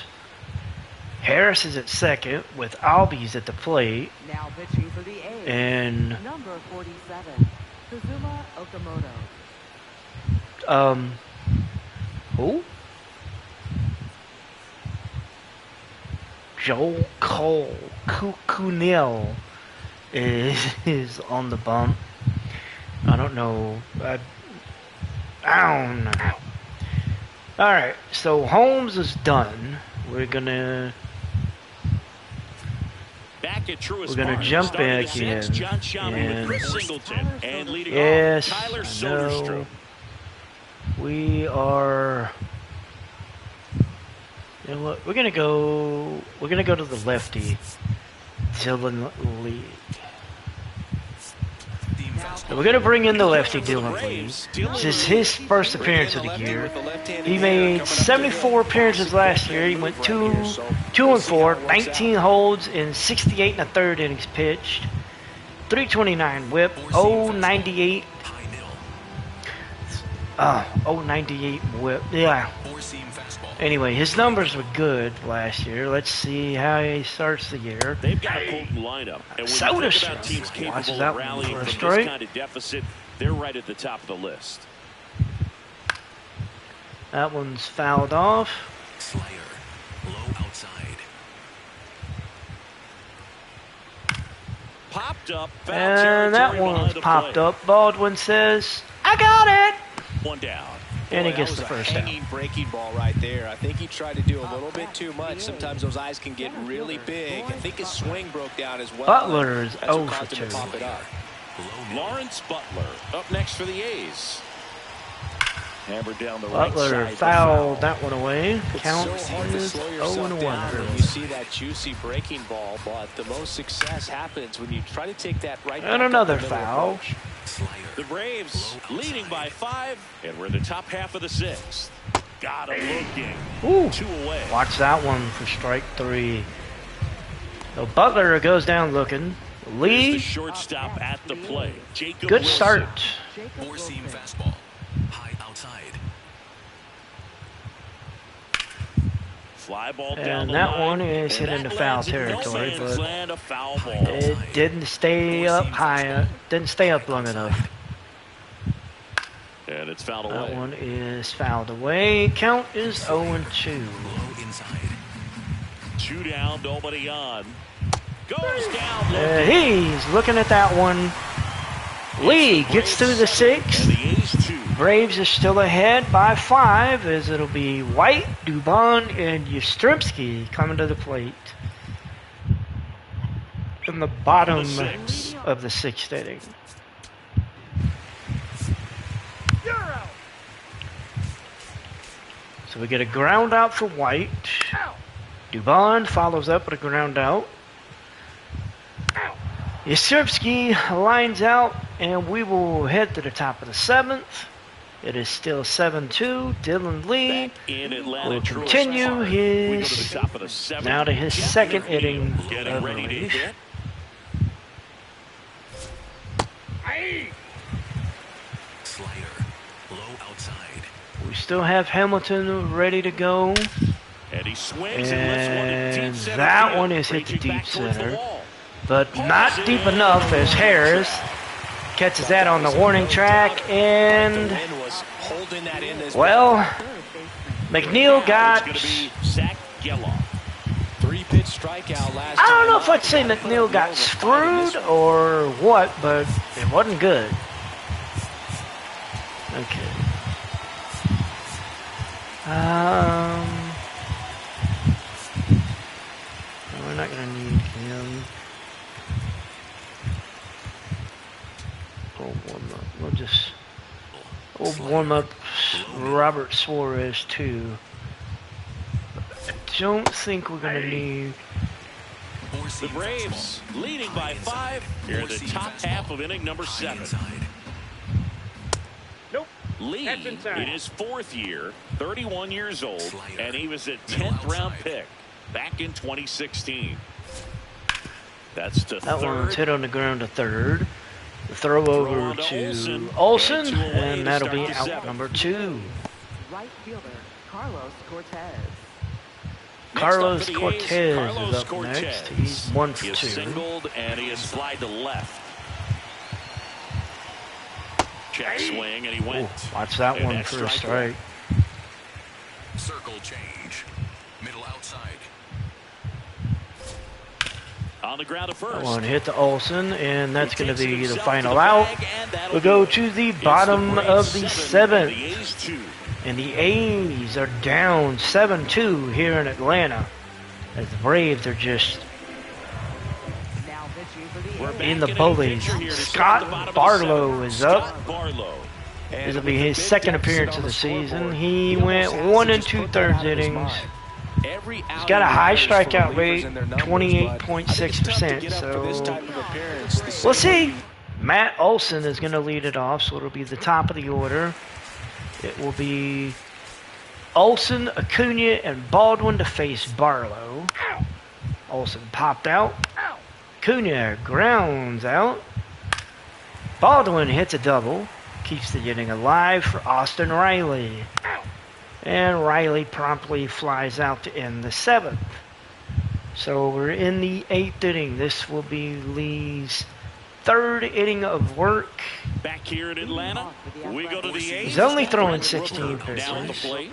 [SPEAKER 1] Harris is at second with Albies at the plate.
[SPEAKER 5] Now pitching for the A's.
[SPEAKER 1] And
[SPEAKER 5] Number 47, Kazuma Okamoto.
[SPEAKER 1] Who? Joel Cole Kukunil is on the bump. I don't know. I don't know. All right, so Holmes is done. We're gonna jump back in. And yes, no, we are. You know what? We're gonna go to the lefty, Dylan Lee. So we're gonna bring in the lefty Dylan Lee. This is his first appearance of the year. He made 74 appearances last year. He went 2-4, 19 holds in 68 1/3 innings pitched, 329 WHIP, 098 Oh, 98 whip. Yeah.
[SPEAKER 4] Four-seam fastball.
[SPEAKER 1] Anyway, his numbers were good last year. Let's see how he starts the year.
[SPEAKER 2] They've got a potent lineup. And when
[SPEAKER 1] Soda
[SPEAKER 2] you think about
[SPEAKER 1] Stream
[SPEAKER 2] teams
[SPEAKER 1] watches
[SPEAKER 2] capable
[SPEAKER 1] that
[SPEAKER 2] of
[SPEAKER 1] one
[SPEAKER 2] rallying
[SPEAKER 1] for a
[SPEAKER 2] from
[SPEAKER 1] strike.
[SPEAKER 2] this kind of deficit, they're right at the top of the list.
[SPEAKER 1] That one's fouled off.
[SPEAKER 4] Slayer. Low outside.
[SPEAKER 2] Popped up. Foul
[SPEAKER 1] And that
[SPEAKER 2] territory
[SPEAKER 1] one's
[SPEAKER 2] behind the
[SPEAKER 1] popped
[SPEAKER 2] plate.
[SPEAKER 1] up. Baldwin says, I got it!
[SPEAKER 2] One down.
[SPEAKER 1] And he
[SPEAKER 3] Boy,
[SPEAKER 1] gets
[SPEAKER 3] that
[SPEAKER 1] the
[SPEAKER 3] was
[SPEAKER 1] first
[SPEAKER 3] a
[SPEAKER 1] down.
[SPEAKER 3] hanging breaking ball right there. I think he tried to do a little bit too much. Sometimes those eyes can get really big. I think his swing broke down as well.
[SPEAKER 1] Butler is
[SPEAKER 3] That's what
[SPEAKER 1] 0 for
[SPEAKER 3] caused him
[SPEAKER 1] 2.
[SPEAKER 3] to pop it up.
[SPEAKER 2] Lawrence Butler up next for the A's. Hammered down the
[SPEAKER 1] Butler
[SPEAKER 2] right side.
[SPEAKER 1] fouled that one away.
[SPEAKER 3] It's
[SPEAKER 1] Count
[SPEAKER 3] so hard to
[SPEAKER 1] is
[SPEAKER 3] slow
[SPEAKER 1] 0
[SPEAKER 3] yourself
[SPEAKER 1] and
[SPEAKER 3] down
[SPEAKER 1] 1.
[SPEAKER 3] when you see that juicy breaking ball, but the most success happens when you try to take that right
[SPEAKER 1] And
[SPEAKER 3] back up
[SPEAKER 1] another
[SPEAKER 3] the middle
[SPEAKER 1] foul.
[SPEAKER 3] approach.
[SPEAKER 4] Slayer.
[SPEAKER 2] The Braves
[SPEAKER 4] Low
[SPEAKER 2] leading
[SPEAKER 4] outside.
[SPEAKER 2] by 5, and we're in the top half of the 6th. Got him looking.
[SPEAKER 1] Ooh.
[SPEAKER 2] 2 away.
[SPEAKER 1] Watch that one for strike 3. So Butler goes down looking.
[SPEAKER 2] Here's the
[SPEAKER 1] Lee,
[SPEAKER 2] shortstop at the plate. Jacob
[SPEAKER 1] good
[SPEAKER 2] Wilson.
[SPEAKER 1] start.
[SPEAKER 4] Four-seam fastball. High outside.
[SPEAKER 2] Fly ball down
[SPEAKER 1] And
[SPEAKER 2] the
[SPEAKER 1] that
[SPEAKER 2] line,
[SPEAKER 1] one is
[SPEAKER 2] and
[SPEAKER 1] hit into
[SPEAKER 2] that
[SPEAKER 1] foul
[SPEAKER 2] lands in no
[SPEAKER 1] territory,
[SPEAKER 2] man's
[SPEAKER 1] but
[SPEAKER 2] land, a foul ball.
[SPEAKER 1] it didn't stay up high. Didn't stay up long enough.
[SPEAKER 2] And it's fouled
[SPEAKER 1] That
[SPEAKER 2] away.
[SPEAKER 1] one is fouled away. Count is 0 and 2.
[SPEAKER 4] Low inside.
[SPEAKER 2] 2 down, nobody on. Goes down. Looking.
[SPEAKER 1] He's looking at that one. Lee gets through the
[SPEAKER 2] And
[SPEAKER 1] 6th.
[SPEAKER 2] the A's 2.
[SPEAKER 1] Braves are still ahead by 5 as it'll be White, Dubon, and Yastrzemski coming to the plate in the bottom
[SPEAKER 2] The 6th.
[SPEAKER 1] of the 6th inning. So we get a ground out for White. Dubon follows up with a ground out. Yastrzemski lines out, and we will head to the top of the 7th. It is still 7-2. Dylan Lee
[SPEAKER 2] Back in Atlanta,
[SPEAKER 1] will
[SPEAKER 2] Truist
[SPEAKER 1] continue
[SPEAKER 2] Park. We go to
[SPEAKER 1] his
[SPEAKER 2] the top of the 7th.
[SPEAKER 1] now to his
[SPEAKER 2] Jeff
[SPEAKER 1] second
[SPEAKER 2] McNeil
[SPEAKER 1] inning
[SPEAKER 2] getting
[SPEAKER 1] of
[SPEAKER 2] ready to
[SPEAKER 1] relief.
[SPEAKER 2] hit.
[SPEAKER 4] Slayer. Low outside.
[SPEAKER 1] We still have Hamilton ready to go.
[SPEAKER 2] And he swings and lifts one to deep
[SPEAKER 1] And
[SPEAKER 2] center
[SPEAKER 1] that
[SPEAKER 2] field,
[SPEAKER 1] one is hit to
[SPEAKER 2] reaching
[SPEAKER 1] deep
[SPEAKER 2] back towards the
[SPEAKER 1] center.
[SPEAKER 2] wall.
[SPEAKER 1] But not deep enough as Harris catches that on the warning track.
[SPEAKER 3] The
[SPEAKER 1] And,
[SPEAKER 3] wind was holding that in as
[SPEAKER 1] well,
[SPEAKER 2] Now
[SPEAKER 1] McNeil
[SPEAKER 2] it's
[SPEAKER 1] got...
[SPEAKER 2] going to be Zach Geloff.
[SPEAKER 3] 3-pitch strikeout last
[SPEAKER 1] I don't know
[SPEAKER 3] time
[SPEAKER 1] if I'd say
[SPEAKER 3] out.
[SPEAKER 1] McNeil got screwed or what, but it wasn't good. Okay. We're not gonna need him. We'll warm up Robert Suarez too. I don't think we're gonna need.
[SPEAKER 2] The
[SPEAKER 4] Four-seam
[SPEAKER 2] Braves
[SPEAKER 4] fastball.
[SPEAKER 2] leading
[SPEAKER 4] High
[SPEAKER 2] by
[SPEAKER 4] inside.
[SPEAKER 2] 5 here in the
[SPEAKER 4] Four-seam
[SPEAKER 2] top
[SPEAKER 4] fastball.
[SPEAKER 2] half of inning number
[SPEAKER 4] High
[SPEAKER 2] 7.
[SPEAKER 4] inside.
[SPEAKER 2] Lee
[SPEAKER 6] That's inside.
[SPEAKER 2] in his 4th year, 31 years old,
[SPEAKER 4] Slider.
[SPEAKER 2] and he was a
[SPEAKER 4] Middle
[SPEAKER 2] 10th round
[SPEAKER 4] outside.
[SPEAKER 2] pick back in 2016. That's to
[SPEAKER 1] That
[SPEAKER 2] third.
[SPEAKER 1] one's hit on the ground to third. The throw over
[SPEAKER 2] on to
[SPEAKER 1] to
[SPEAKER 2] Olsen.
[SPEAKER 1] Olsen,
[SPEAKER 2] And two away to
[SPEAKER 1] and that'll
[SPEAKER 2] start
[SPEAKER 1] be
[SPEAKER 2] the
[SPEAKER 1] out
[SPEAKER 2] 7th.
[SPEAKER 1] number 2.
[SPEAKER 5] Right fielder, Carlos Cortez.
[SPEAKER 2] Next
[SPEAKER 1] Carlos
[SPEAKER 2] up for the A's,
[SPEAKER 1] Cortez
[SPEAKER 2] Carlos
[SPEAKER 1] is up
[SPEAKER 2] Cortez.
[SPEAKER 1] next. He's 1 for
[SPEAKER 2] He is
[SPEAKER 1] 2.
[SPEAKER 2] singled and he is slide to left. Check swing and he went.
[SPEAKER 1] Ooh, watch that
[SPEAKER 2] And
[SPEAKER 1] one
[SPEAKER 2] that's
[SPEAKER 1] for a
[SPEAKER 2] strike
[SPEAKER 1] strike.
[SPEAKER 4] Circle change. Middle outside.
[SPEAKER 2] On the ground at
[SPEAKER 1] That
[SPEAKER 2] first.
[SPEAKER 1] one hit to Olsen, and that's going to
[SPEAKER 2] Takes it
[SPEAKER 1] be the
[SPEAKER 2] himself
[SPEAKER 1] final
[SPEAKER 2] to the
[SPEAKER 1] out.
[SPEAKER 2] bag, and that'll
[SPEAKER 1] We'll
[SPEAKER 2] do
[SPEAKER 1] go
[SPEAKER 2] it.
[SPEAKER 1] to the
[SPEAKER 2] It's
[SPEAKER 1] bottom
[SPEAKER 2] Braves
[SPEAKER 1] of the
[SPEAKER 2] 7 and
[SPEAKER 1] 7th.
[SPEAKER 2] The A's 2.
[SPEAKER 1] And the A's are down 7-2 here in Atlanta. As the Braves are just
[SPEAKER 5] Now pitching for the
[SPEAKER 2] We're
[SPEAKER 5] A's.
[SPEAKER 2] back
[SPEAKER 1] in the
[SPEAKER 2] a
[SPEAKER 1] bullies.
[SPEAKER 2] pitcher here to start
[SPEAKER 1] Scott
[SPEAKER 2] the bottom of the
[SPEAKER 1] Barlow
[SPEAKER 2] 7th.
[SPEAKER 1] is up.
[SPEAKER 2] Scott Barlow.
[SPEAKER 3] And
[SPEAKER 1] This will
[SPEAKER 3] with
[SPEAKER 1] be
[SPEAKER 3] the
[SPEAKER 1] his
[SPEAKER 3] big
[SPEAKER 1] second
[SPEAKER 3] deficit
[SPEAKER 1] appearance
[SPEAKER 3] on
[SPEAKER 1] of the
[SPEAKER 3] scoreboard,
[SPEAKER 1] season. He
[SPEAKER 3] almost
[SPEAKER 1] went
[SPEAKER 3] has to
[SPEAKER 1] 1
[SPEAKER 3] just put that
[SPEAKER 1] 2/3
[SPEAKER 3] out of his
[SPEAKER 1] innings.
[SPEAKER 3] mind. Every
[SPEAKER 1] He's
[SPEAKER 3] outing
[SPEAKER 1] got a high
[SPEAKER 3] matters for
[SPEAKER 1] strikeout
[SPEAKER 3] relievers
[SPEAKER 1] rate,
[SPEAKER 3] and their numbers, but
[SPEAKER 1] 28.6%.
[SPEAKER 3] I think it's tough to get up for this
[SPEAKER 1] So
[SPEAKER 3] type of appearance. The
[SPEAKER 1] we'll
[SPEAKER 3] same
[SPEAKER 1] see. Matt Olson is going to lead it off, so it'll be the top of the order. It will be Olson, Acuna, and Baldwin to face Barlow. Olson popped out. Acuna grounds out. Baldwin hits a double. keeps the inning alive for Austin Riley. And Riley promptly flies out to end the 7th. So we're in the 8th inning. This will be Lee's 3rd inning of work.
[SPEAKER 2] Back here in Atlanta, we go to the 8th.
[SPEAKER 1] He's only throwing 16
[SPEAKER 2] Down the
[SPEAKER 1] pitches.
[SPEAKER 2] plate.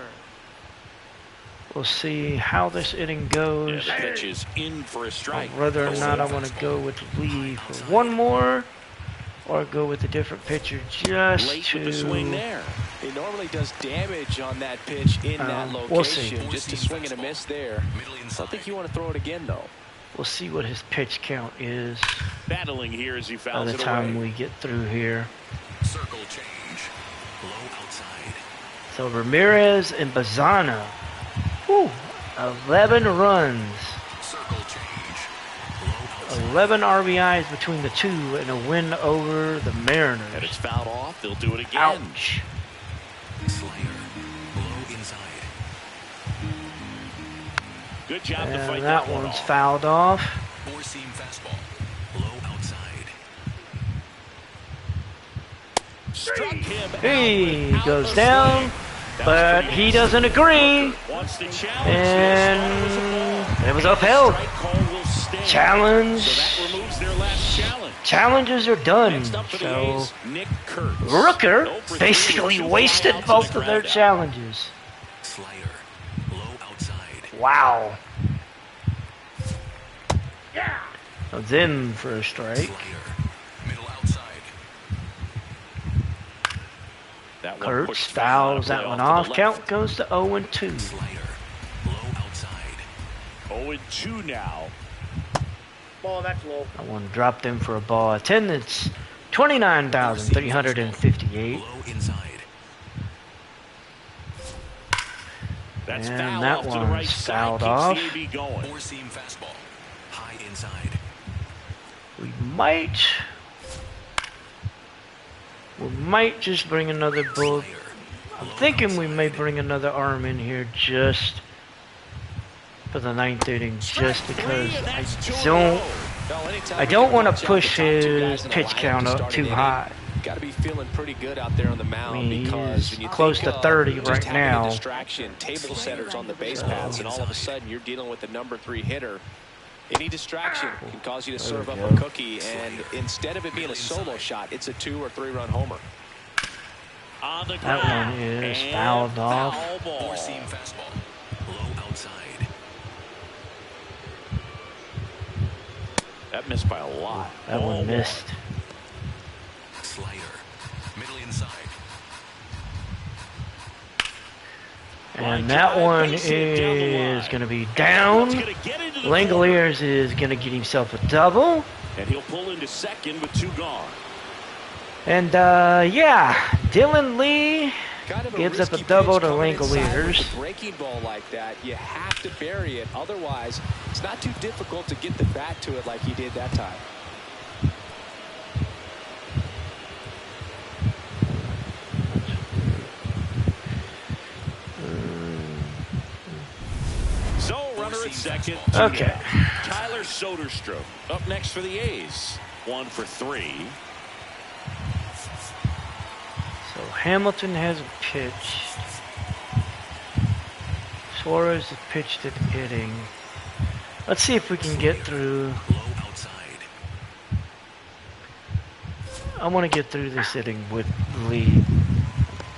[SPEAKER 1] We'll see how this inning goes.
[SPEAKER 2] Yeah, the pitch is in for a strike.
[SPEAKER 1] Whether or not I want to go with Lee for one more, or go with a different pitcher just
[SPEAKER 2] Late
[SPEAKER 1] to.
[SPEAKER 2] with the swing there.
[SPEAKER 3] It normally does damage on that pitch in that location.
[SPEAKER 1] We'll see.
[SPEAKER 3] Just a swing and a miss there. I don't think you want to throw it again, though.
[SPEAKER 1] We'll see what his pitch count is
[SPEAKER 2] Battling here as he
[SPEAKER 1] by
[SPEAKER 2] fouls
[SPEAKER 1] the
[SPEAKER 2] it
[SPEAKER 1] time
[SPEAKER 2] away.
[SPEAKER 1] we get through here.
[SPEAKER 4] Circle change. Low outside.
[SPEAKER 1] So Ramirez and Bazana. Whew, 11 runs.
[SPEAKER 4] Circle change. Low outside.
[SPEAKER 1] 11 RBIs between the two and a win over the
[SPEAKER 2] And
[SPEAKER 1] Mariners.
[SPEAKER 2] it's fouled off. They'll do it again.
[SPEAKER 1] Ouch.
[SPEAKER 4] Slider. Low inside.
[SPEAKER 2] Good job to fight
[SPEAKER 1] And
[SPEAKER 2] that
[SPEAKER 1] that
[SPEAKER 2] one
[SPEAKER 1] one's
[SPEAKER 2] off.
[SPEAKER 1] fouled off.
[SPEAKER 4] Four seam fastball. Low outside.
[SPEAKER 2] Struck him
[SPEAKER 1] He
[SPEAKER 2] out
[SPEAKER 1] goes
[SPEAKER 2] the
[SPEAKER 1] down,
[SPEAKER 2] swing. That was
[SPEAKER 1] but
[SPEAKER 2] pretty
[SPEAKER 1] he
[SPEAKER 2] easy.
[SPEAKER 1] doesn't agree.
[SPEAKER 2] Wants to challenge
[SPEAKER 1] And
[SPEAKER 2] this. Thought
[SPEAKER 1] it was
[SPEAKER 2] a ball.
[SPEAKER 1] upheld.
[SPEAKER 2] Strike call will stand.
[SPEAKER 1] Challenge.
[SPEAKER 2] So that removes their last challenge.
[SPEAKER 1] Challenges are done.
[SPEAKER 2] Next up for the
[SPEAKER 1] So
[SPEAKER 2] A's, Nick Kurtz.
[SPEAKER 1] Rooker
[SPEAKER 2] 0 for 3
[SPEAKER 1] basically
[SPEAKER 2] with 2
[SPEAKER 1] wasted
[SPEAKER 2] flyouts
[SPEAKER 1] both
[SPEAKER 2] and a
[SPEAKER 1] of their
[SPEAKER 2] ground out.
[SPEAKER 1] challenges.
[SPEAKER 4] Slider. Low outside.
[SPEAKER 1] Wow. Then for a strike.
[SPEAKER 4] Slider. Middle outside.
[SPEAKER 2] That one
[SPEAKER 1] Kurtz
[SPEAKER 2] pushed foul
[SPEAKER 1] fouls that
[SPEAKER 2] play
[SPEAKER 1] one
[SPEAKER 2] to
[SPEAKER 1] off.
[SPEAKER 2] the
[SPEAKER 1] Count
[SPEAKER 2] left.
[SPEAKER 1] goes to 0-2.
[SPEAKER 4] Slider. Low outside.
[SPEAKER 2] 0-2 now.
[SPEAKER 1] I want to drop them for a ball. Attendance 29,358.
[SPEAKER 4] Low inside.
[SPEAKER 2] That's
[SPEAKER 1] And
[SPEAKER 2] foul
[SPEAKER 1] that
[SPEAKER 2] off to the
[SPEAKER 1] one's
[SPEAKER 2] right side.
[SPEAKER 1] fouled
[SPEAKER 2] Keeps
[SPEAKER 1] off.
[SPEAKER 2] the AB going.
[SPEAKER 4] Four seam fastball. High inside.
[SPEAKER 1] We might just bring another bull.
[SPEAKER 4] Slider.
[SPEAKER 1] I'm
[SPEAKER 4] Low
[SPEAKER 1] thinking we may
[SPEAKER 4] outside.
[SPEAKER 1] bring another arm in here just for the 9th inning, just because I don't want to push his pitch count up too high.
[SPEAKER 3] Got to be feeling pretty good out there on the mound,
[SPEAKER 1] I mean,
[SPEAKER 3] because
[SPEAKER 1] he's
[SPEAKER 3] when you
[SPEAKER 1] close
[SPEAKER 3] think
[SPEAKER 1] to
[SPEAKER 3] of
[SPEAKER 1] 30
[SPEAKER 3] just
[SPEAKER 1] right
[SPEAKER 3] having
[SPEAKER 1] now.
[SPEAKER 3] a distraction, table setters on the base paths, and all of a sudden you're dealing with the number 3 hitter. Any distraction can cause you to serve
[SPEAKER 1] we
[SPEAKER 3] up
[SPEAKER 1] go.
[SPEAKER 3] a cookie, and instead of it being a solo shot, it's a 2 or 3 run homer.
[SPEAKER 2] On the
[SPEAKER 1] That
[SPEAKER 2] ground.
[SPEAKER 1] one is
[SPEAKER 2] And
[SPEAKER 1] fouled off.
[SPEAKER 2] foul ball.
[SPEAKER 4] Four seam fastball. Low outside.
[SPEAKER 2] That missed by a lot.
[SPEAKER 1] That
[SPEAKER 2] Ball
[SPEAKER 1] one missed.
[SPEAKER 4] Slider. Middle inside.
[SPEAKER 1] And that one is going to be down. Langoliers is going to get himself a double.
[SPEAKER 2] And he'll pull into second with 2 gone.
[SPEAKER 1] And yeah, Dylan Lee
[SPEAKER 3] Kind of
[SPEAKER 1] gives up a
[SPEAKER 3] risky
[SPEAKER 1] double
[SPEAKER 3] pitch
[SPEAKER 1] to
[SPEAKER 3] coming inside
[SPEAKER 1] Langoliers.
[SPEAKER 3] with a breaking ball like that. You have to bury it. Otherwise, it's not too difficult to get the bat to it like he did that time.
[SPEAKER 2] So, runner at second.
[SPEAKER 1] Okay.
[SPEAKER 2] Tyler Soderstrom up next for the A's. 1 for 3.
[SPEAKER 1] So Hamilton hasn't pitched. Suarez has pitched at the inning. Let's see if we can get through.
[SPEAKER 4] Low outside.
[SPEAKER 1] I want to get through this inning with Lee.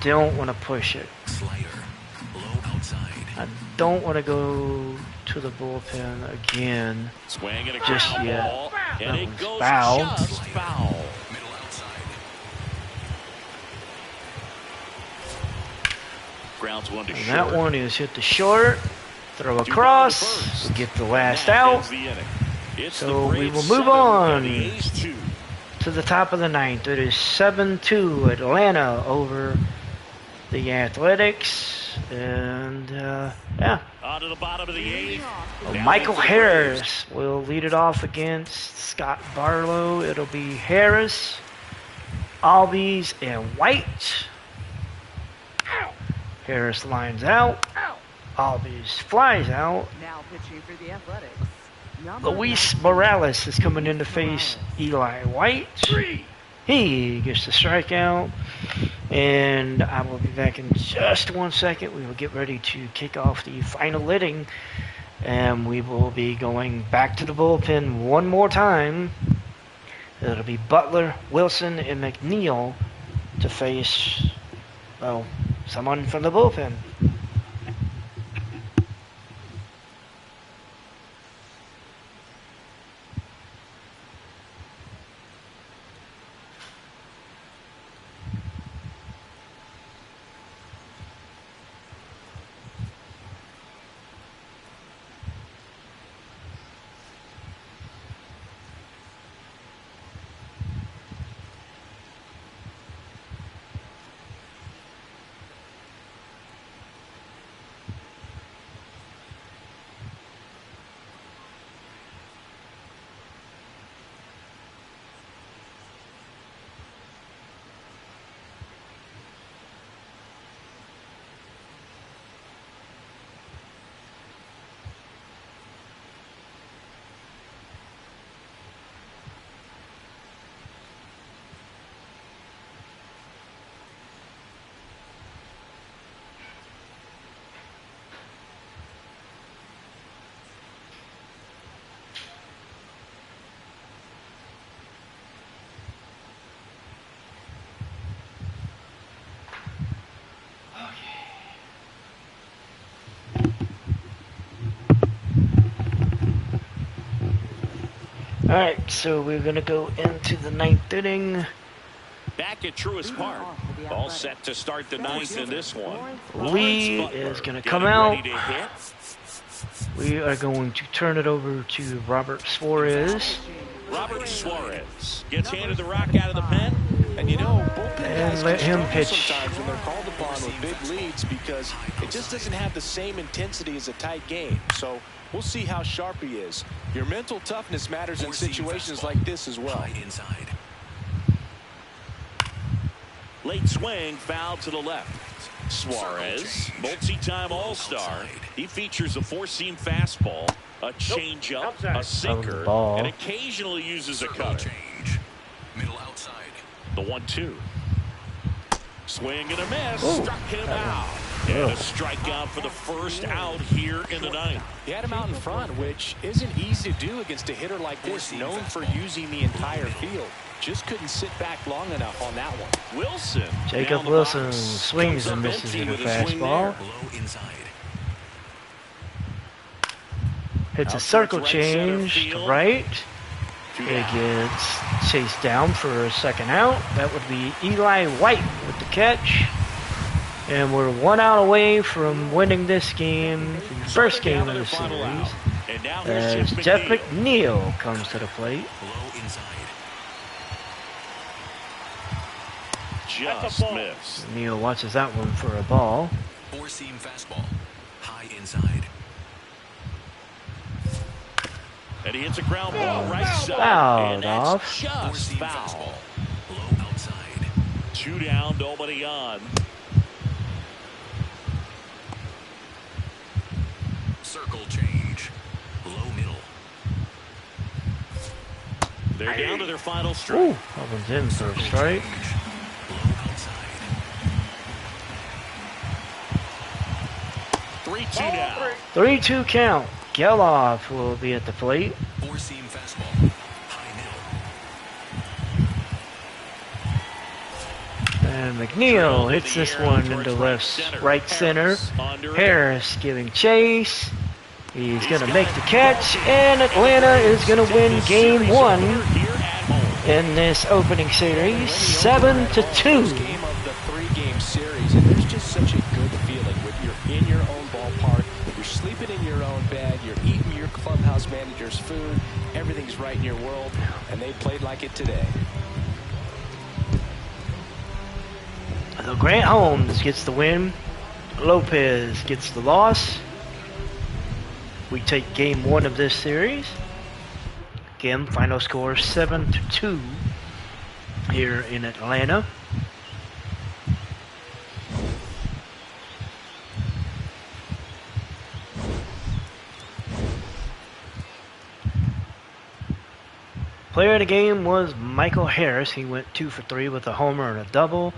[SPEAKER 1] Don't want to push it.
[SPEAKER 4] Slider. Low outside.
[SPEAKER 1] I don't want to go to the bullpen again.
[SPEAKER 2] Swing and a
[SPEAKER 1] Just
[SPEAKER 2] ground
[SPEAKER 1] yet.
[SPEAKER 2] ball.
[SPEAKER 1] That
[SPEAKER 2] And it
[SPEAKER 1] was
[SPEAKER 2] goes
[SPEAKER 1] foul.
[SPEAKER 2] just foul.
[SPEAKER 4] Middle outside.
[SPEAKER 2] Grounds 1 to
[SPEAKER 1] And
[SPEAKER 2] short.
[SPEAKER 1] that one is hit the short. Throw
[SPEAKER 2] 2 down to
[SPEAKER 1] across.
[SPEAKER 2] first.
[SPEAKER 1] We get the
[SPEAKER 2] And
[SPEAKER 1] last
[SPEAKER 2] that
[SPEAKER 1] out
[SPEAKER 2] ends the inning. It's
[SPEAKER 1] So
[SPEAKER 2] the
[SPEAKER 1] we
[SPEAKER 2] Braves
[SPEAKER 1] will move
[SPEAKER 2] 7
[SPEAKER 1] on.
[SPEAKER 2] and the A's 2.
[SPEAKER 1] to the top of the 9th. It is 7-2 Atlanta over the Athletics. And yeah,
[SPEAKER 2] On to the bottom of the 8th. Down
[SPEAKER 1] Michael
[SPEAKER 2] to the
[SPEAKER 1] Harris will lead it off against Scott Barlow. It'll be Harris, Albies, and White. Harris lines out. Albies flies out.
[SPEAKER 5] Now pitching for the Athletics. Number
[SPEAKER 1] Luis
[SPEAKER 5] 19,
[SPEAKER 1] Morales is coming in to face Eli White. He gets the strikeout. And I will be back in just 1 second. We will get ready to kick off the final inning. And we will be going back to the bullpen one more time. It'll be Butler, Wilson, and McNeil to face, well, someone from the bullpen. Alright, so we're going to go into the 9th inning.
[SPEAKER 2] Back at Truist Park. All set to start the 9th in this one.
[SPEAKER 1] Lee is going to come out. We are going to turn it over to Robert Suarez.
[SPEAKER 2] Robert Suarez gets handed the rock out of the pen.
[SPEAKER 3] And you know, bullpen
[SPEAKER 1] And
[SPEAKER 3] guys
[SPEAKER 1] let
[SPEAKER 3] can
[SPEAKER 1] him
[SPEAKER 3] struggle
[SPEAKER 1] pitch.
[SPEAKER 3] sometimes when they're called upon with big leads because it just doesn't have the same intensity as a tight game. So we'll see how sharp he is. Your mental toughness matters in situations like this as well.
[SPEAKER 4] Inside.
[SPEAKER 2] Late swing, foul to the left. Suarez, multi-time All-Star. He features a four-seam fastball, a changeup, a sinker,
[SPEAKER 1] Ball.
[SPEAKER 2] and occasionally uses a
[SPEAKER 4] Circle
[SPEAKER 2] cutter.
[SPEAKER 4] change. Middle outside.
[SPEAKER 2] The 1-2. Swing and a miss.
[SPEAKER 1] Ooh.
[SPEAKER 2] Struck him out. And a strikeout for the first out here in the 9th.
[SPEAKER 3] He had him out in front, which isn't easy to do against a hitter like this, known for using the entire field. Just couldn't sit back long enough on that one.
[SPEAKER 2] Wilson.
[SPEAKER 1] Jacob
[SPEAKER 2] down the
[SPEAKER 1] Wilson
[SPEAKER 2] box.
[SPEAKER 1] swings
[SPEAKER 2] Comes
[SPEAKER 1] and
[SPEAKER 2] up
[SPEAKER 1] misses
[SPEAKER 2] empty
[SPEAKER 1] with a
[SPEAKER 2] with a swing
[SPEAKER 1] fastball.
[SPEAKER 2] there.
[SPEAKER 4] Low inside.
[SPEAKER 1] Hits a
[SPEAKER 2] Out
[SPEAKER 1] circle
[SPEAKER 2] towards right center
[SPEAKER 1] change to
[SPEAKER 2] field.
[SPEAKER 1] right.
[SPEAKER 2] Two
[SPEAKER 1] It
[SPEAKER 2] down.
[SPEAKER 1] gets chased down for a second out. That would be Eli White with the catch. And we're 1 out away from winning this game, the first game of the series,
[SPEAKER 2] And now here's
[SPEAKER 1] as Jeff McNeil comes to the plate.
[SPEAKER 4] Low inside.
[SPEAKER 2] Just missed.
[SPEAKER 1] McNeil watches that one for a ball.
[SPEAKER 4] Four-seam fastball. High inside.
[SPEAKER 2] And he hits a ground ball right side.
[SPEAKER 1] Fouled
[SPEAKER 2] And that's
[SPEAKER 1] off.
[SPEAKER 2] just
[SPEAKER 4] Four-seam
[SPEAKER 2] foul.
[SPEAKER 4] fastball. Low outside.
[SPEAKER 2] 2 down, nobody on.
[SPEAKER 4] Circle change. Low middle.
[SPEAKER 2] They're down to their final strike.
[SPEAKER 1] Ooh, that one's in for a strike.
[SPEAKER 4] Change. Low outside.
[SPEAKER 2] 3-2 now.
[SPEAKER 1] 3-2 count. Geloff will be at the plate.
[SPEAKER 4] Four-seam fastball. High middle.
[SPEAKER 1] And McNeil hits this one into right center. Harris giving chase. He's going to make the catch, and Atlanta is going to win game 1 in this opening series, 7-2.
[SPEAKER 3] Game of the 3-game series, and there's just such a good feeling when you're in your own ballpark, you're sleeping in your own bed, you're eating your clubhouse manager's food, everything's right in your world, and they played like it today.
[SPEAKER 1] So Grant Holmes gets the win. Lopez gets the loss. We take game 1 of this series. Again, final score 7-2 here in Atlanta. Player of the game was Michael Harris. He went 2 for 3 with a homer and a double.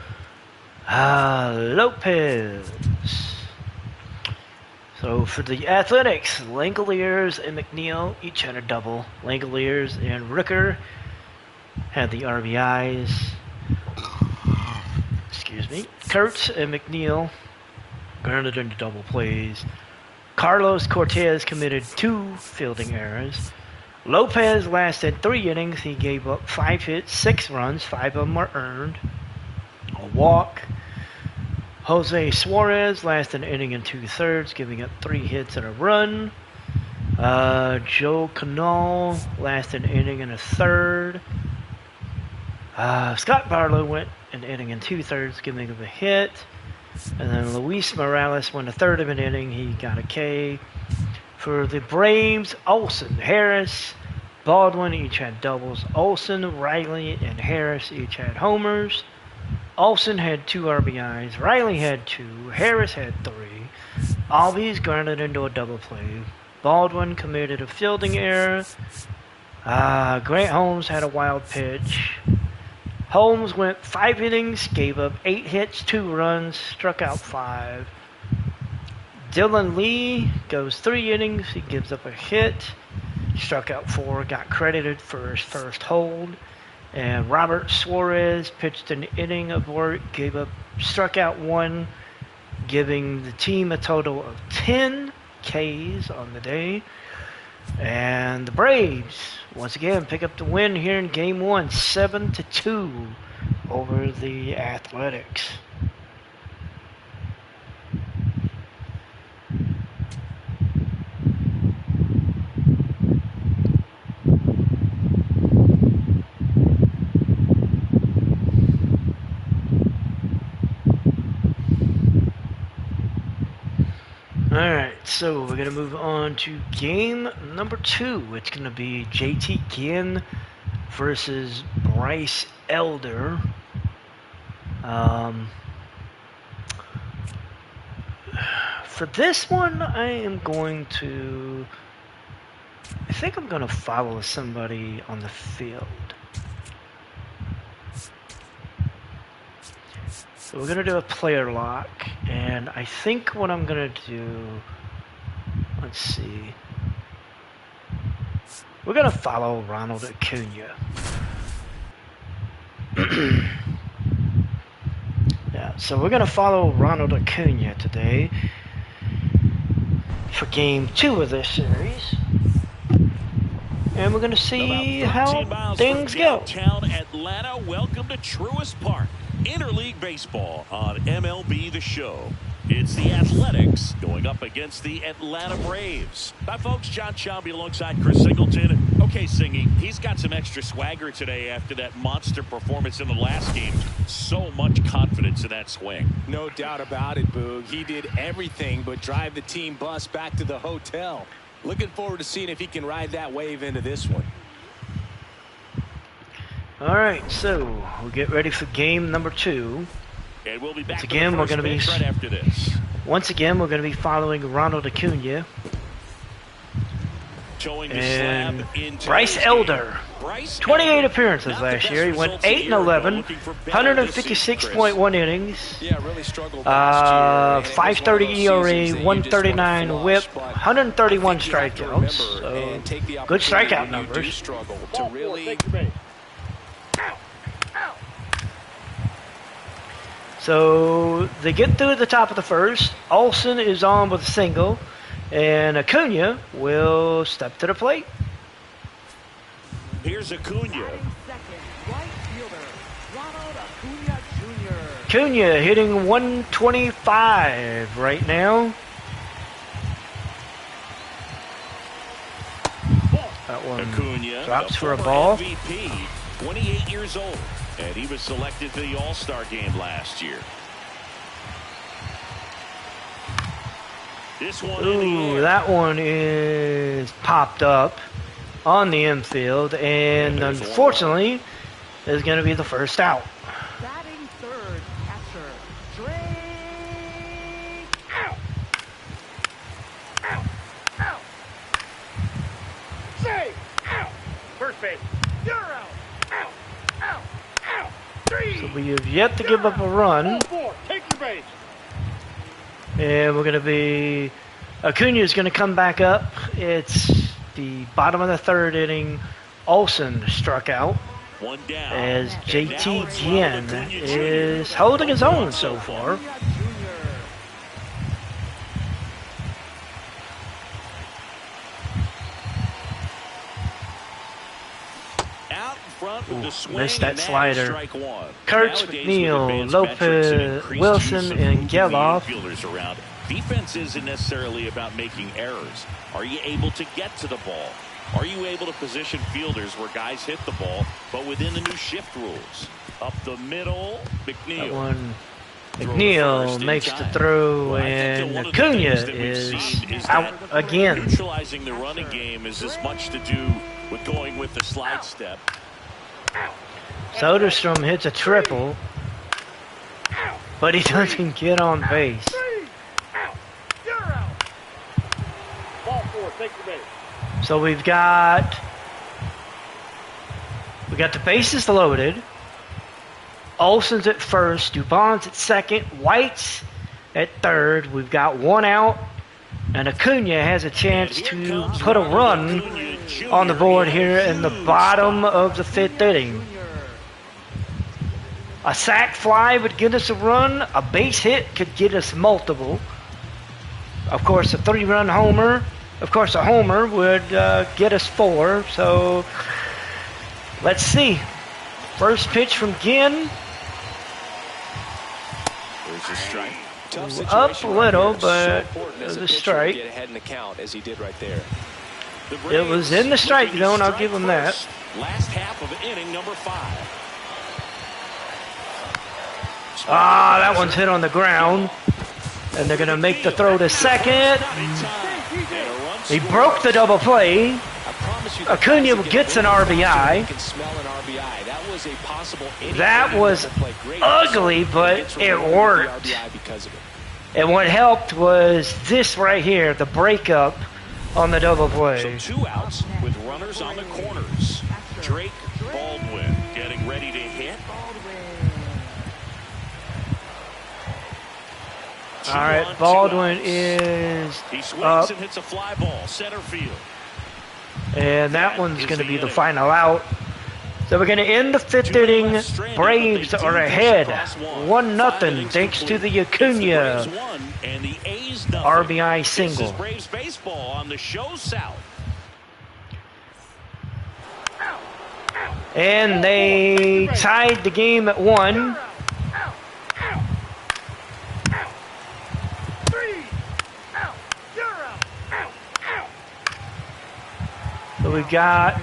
[SPEAKER 1] Lopez. So for the Athletics, Langoliers and McNeil each had a double. Langoliers and Rooker had the RBIs. Excuse me. Kurtz and McNeil grounded into double plays. Carlos Cortez committed 2 fielding errors. Lopez lasted 3 innings. He gave up 5 hits, 6 runs. 5 of them were earned. A walk. Jose Suarez lasted an inning and 2/3, giving up 3 hits and a run. Joe Canal lasted an inning and a third. Scott Barlow went an inning and 2/3, giving up a hit. And then Luis Morales went a third of an inning. He got a K. For the Braves, Olsen, Harris, Baldwin each had doubles. Olsen, Riley, and Harris each had homers. Olsen had 2 RBIs. Riley had 2. Harris had 3. Albies grounded into a double play. Baldwin committed a fielding error. Grant Holmes had a wild pitch. Holmes went 5 innings, gave up 8 hits, 2 runs, struck out 5. Dylan Lee goes 3 innings. He gives up a hit, struck out 4, got credited for his first hold. And Robert Suarez pitched an inning of work, struck out 1, giving the team a total of 10 Ks on the day. And the Braves, once again, pick up the win here in Game 1, 7-2 over the Athletics. Alright, so we're going to move on to game number 2. It's going to be JT Ginn versus Bryce Elder. For this one, I think I'm going to follow somebody on the field. So we're going to do a player lock, and I think what I'm going to do, let's see, we're going to follow Ronald Acuna. Yeah, so we're going to follow Ronald Acuna today for game 2 of this series. And we're going to see how things go.
[SPEAKER 2] Downtown Atlanta, welcome to Truist Park. Interleague baseball on MLB The Show. It's the Athletics going up against the Atlanta Braves. Hi, folks. John Shelby alongside Chris Singleton. Okay, Singy, he's got some extra swagger today after that monster performance in the last game. So much confidence in that swing.
[SPEAKER 3] No doubt about it, Boog. He did everything but drive the team bus back to the hotel. Looking forward to seeing if he can ride that wave into this one.
[SPEAKER 1] Alright, so we'll get ready for game number 2.
[SPEAKER 2] And we'll be back
[SPEAKER 1] again, we're going to be
[SPEAKER 2] right after this.
[SPEAKER 1] Once again, we're going to be following Ronald Acuna and Bryce Elder. 28 appearances last year. He went 8-11, 156.1 innings,
[SPEAKER 3] Yeah, really struggled last year.
[SPEAKER 1] 5.30 ERA, 139 WHIP, 131 strikeouts. So good strikeout numbers.
[SPEAKER 3] Struggle to really.
[SPEAKER 1] So they get through the top of the first. Olsen is on with a single, and Acuna will step to the plate.
[SPEAKER 2] Here's Acuna.
[SPEAKER 5] Second, right fielder, Ronald Acuna Jr.
[SPEAKER 1] Acuna hitting 125 right now. That one
[SPEAKER 2] Acuna
[SPEAKER 1] drops for a ball.
[SPEAKER 2] MVP, 28 years old, and he was selected to the All-Star game last year. This one in the air.
[SPEAKER 1] That one is popped up on the infield, and unfortunately is going to be the first out.
[SPEAKER 5] Batting third, catcher, Drake.
[SPEAKER 6] Out. Out. Out. Save. Out. First base. You're out.
[SPEAKER 1] We have yet to give up a run.
[SPEAKER 6] Take your base.
[SPEAKER 1] And we're going to be... Acuna is going to come back up. It's the bottom of the third inning. Olsen struck out.
[SPEAKER 2] One down.
[SPEAKER 1] As JT Gien is holding his own so far. Missed that slider. Kurtz, McNeil, Lopez, Wilson, and Geloff.
[SPEAKER 2] Defense isn't necessarily about making errors. Are you able to get to the ball? Are you able to position fielders where guys hit the ball, but within the new shift rules? Up the middle, McNeil.
[SPEAKER 1] That one, McNeil makes the throw, and Acuna is out again.
[SPEAKER 2] Neutralizing the running game is as much to do with going with the slide step.
[SPEAKER 1] Soderstrom hits a triple, but he doesn't get on base. So we've got the bases loaded. Olsen's at first, Dubon's at second, White's at third. We've got one out, and Acuna has a chance to put a run on the board here in the bottom of the fifth inning. A sac fly would get us a run. A base hit could get us multiple. Of course, a 3-run homer. Of course, a homer would get us 4. So, let's see. First pitch from Ginn.
[SPEAKER 2] There's a strike.
[SPEAKER 1] Up a little, but it was a strike.
[SPEAKER 3] Get ahead in the count as he did right there.
[SPEAKER 1] It was in the strike zone, I'll give him that.
[SPEAKER 2] Last half of inning number 5.
[SPEAKER 1] Ah, that one's hit on the ground. And they're going to make the throw to second. He broke the double play. Acuna gets an RBI. That was ugly, but it worked. And what helped was this right here, the breakup on the double play.
[SPEAKER 2] So 2 outs with runners on the corners. Drake Baldwin getting ready to hit.
[SPEAKER 1] All right, Baldwin is
[SPEAKER 2] he swings
[SPEAKER 1] up.
[SPEAKER 2] and hits a fly ball center field.
[SPEAKER 1] And that one's going to be the final out. So we're going to end the fifth inning. Braves are ahead 1-0 thanks to the Acuna RBI single.
[SPEAKER 2] Braves baseball on the show South.
[SPEAKER 1] And they tied the game at 1. So we got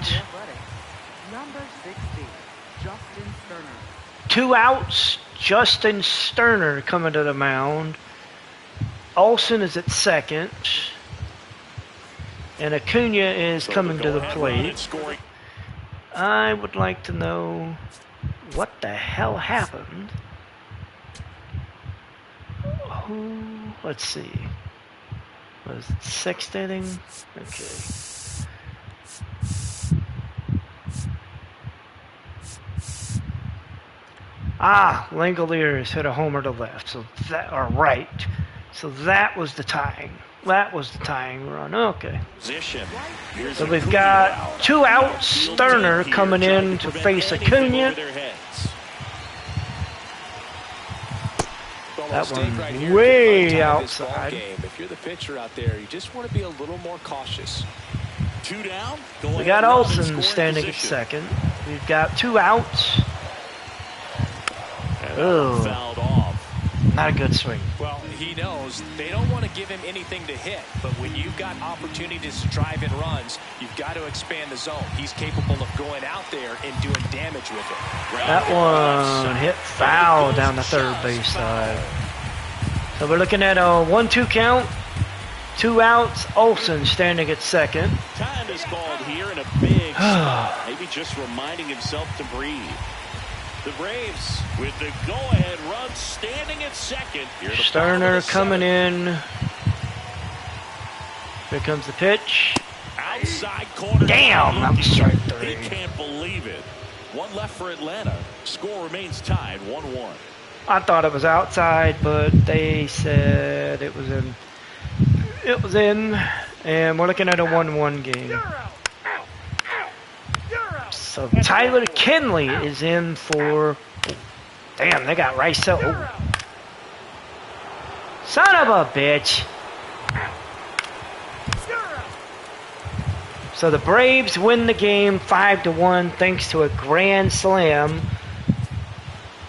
[SPEAKER 5] Number 60, Justin Sterner.
[SPEAKER 1] 2 outs. Justin Sterner coming to the mound. Olsen is at second. And Acuna is coming to the plate. I would like to know what the hell happened. Let's see. Was it 6th inning? Okay. Langoliers hit a homer to left, so that right. So that was the tying. That was the tying run. Okay. So we've got 2 outs. Sterner coming in to face Acuna. That one way outside.
[SPEAKER 3] If you're the pitcher out there, you just want to be a little more cautious.
[SPEAKER 2] 2 down.
[SPEAKER 1] We got Olsen standing at second. We've got 2 outs.
[SPEAKER 2] Fouled off.
[SPEAKER 1] Not a good swing.
[SPEAKER 3] Well, he knows they don't want to give him anything to hit, but when you've got opportunities to drive in runs, you've got to expand the zone. He's capable of going out there and doing damage with it.
[SPEAKER 1] That one hit foul down the third base side. So we're looking at a 1-2 count. 2 outs. Olsen standing at second.
[SPEAKER 2] Time is called here in a big spot. Maybe just reminding himself to breathe. The Braves with the go-ahead run standing at second.
[SPEAKER 1] Sterner coming in. Here comes the pitch.
[SPEAKER 2] Outside corner.
[SPEAKER 1] Damn, that was strike 3.
[SPEAKER 2] He can't believe it. One left for Atlanta. Score remains tied 1-1.
[SPEAKER 1] I thought it was outside, but they said it was in. It was in, and we're looking at a 1-1 game. So Tyler Kinley is in for. Oh, damn, they got Rice. Oh. Son of a bitch. So the Braves win the game 5-1 thanks to a grand slam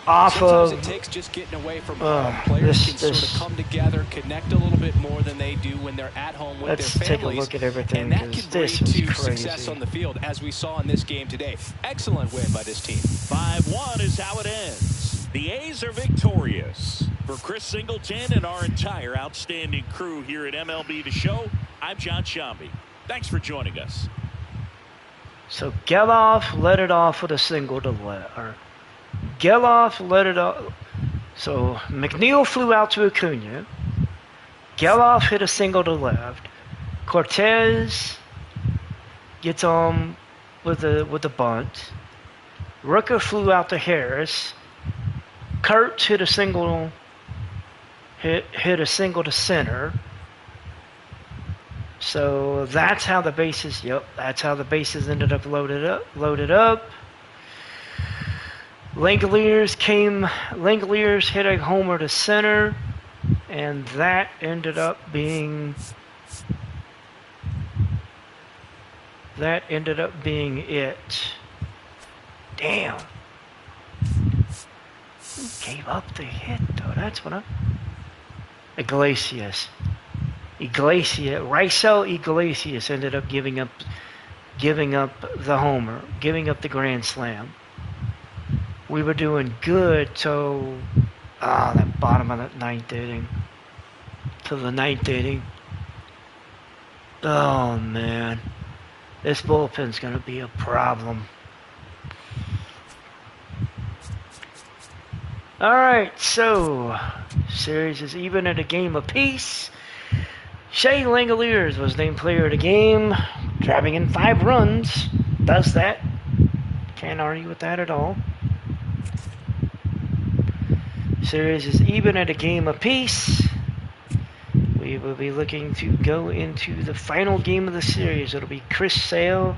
[SPEAKER 1] off
[SPEAKER 3] Sometimes
[SPEAKER 1] of.
[SPEAKER 3] it takes just getting away from home. Players can sort of come together, connect a little bit more than they do when they're at home with their families.
[SPEAKER 1] Let's take a look at everything,
[SPEAKER 3] and that can
[SPEAKER 1] because
[SPEAKER 3] lead
[SPEAKER 1] this was
[SPEAKER 3] to
[SPEAKER 1] crazy.
[SPEAKER 3] success on the field, as we saw in this game today. Excellent win by this team.
[SPEAKER 2] 5-1 is how it ends. The A's are victorious. For Chris Singleton and our entire outstanding crew here at MLB The Show, I'm John Shambi. Thanks for joining us.
[SPEAKER 1] So Geloff led it off with a single to left. Geloff led it off. So McNeil flew out to Acuna. Geloff hit a single to left. Cortez gets on with a bunt. Rooker flew out to Harris. Kurtz hit a single. Hit a single to center. So that's how the bases. Yep, that's how the bases ended up loaded up. Langoliers hit a homer to center, and that ended up being it. Damn. Who gave up the hit though? That's what Iglesias, Raisel Iglesias ended up giving up the homer, giving up the grand slam. We were doing good till that bottom of that ninth inning. To the ninth inning. Oh man, this bullpen's gonna be a problem. All right, so series is even at a game apiece. Shea Langoliers was named player of the game, driving in 5 runs. Does that? Can't argue with that at all. Series is even at a game apiece. We will be looking to go into the final game of the series. It'll be Chris Sale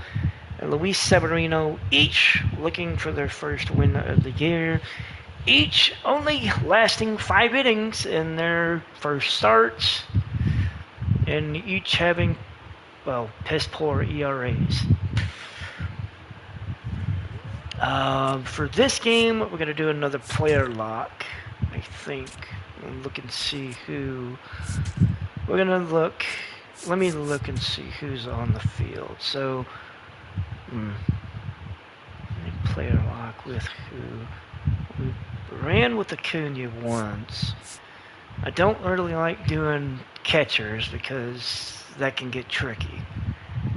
[SPEAKER 1] and Luis Severino, each looking for their first win of the year. Each only lasting 5 innings in their first starts, and each having, well, piss poor ERAs. For this game, we're going to do another player lock, I think. And look and see who. We're going to look. Let me look and see who's on the field. So, player lock with who? We ran with Acuna once. I don't really like doing catchers because that can get tricky,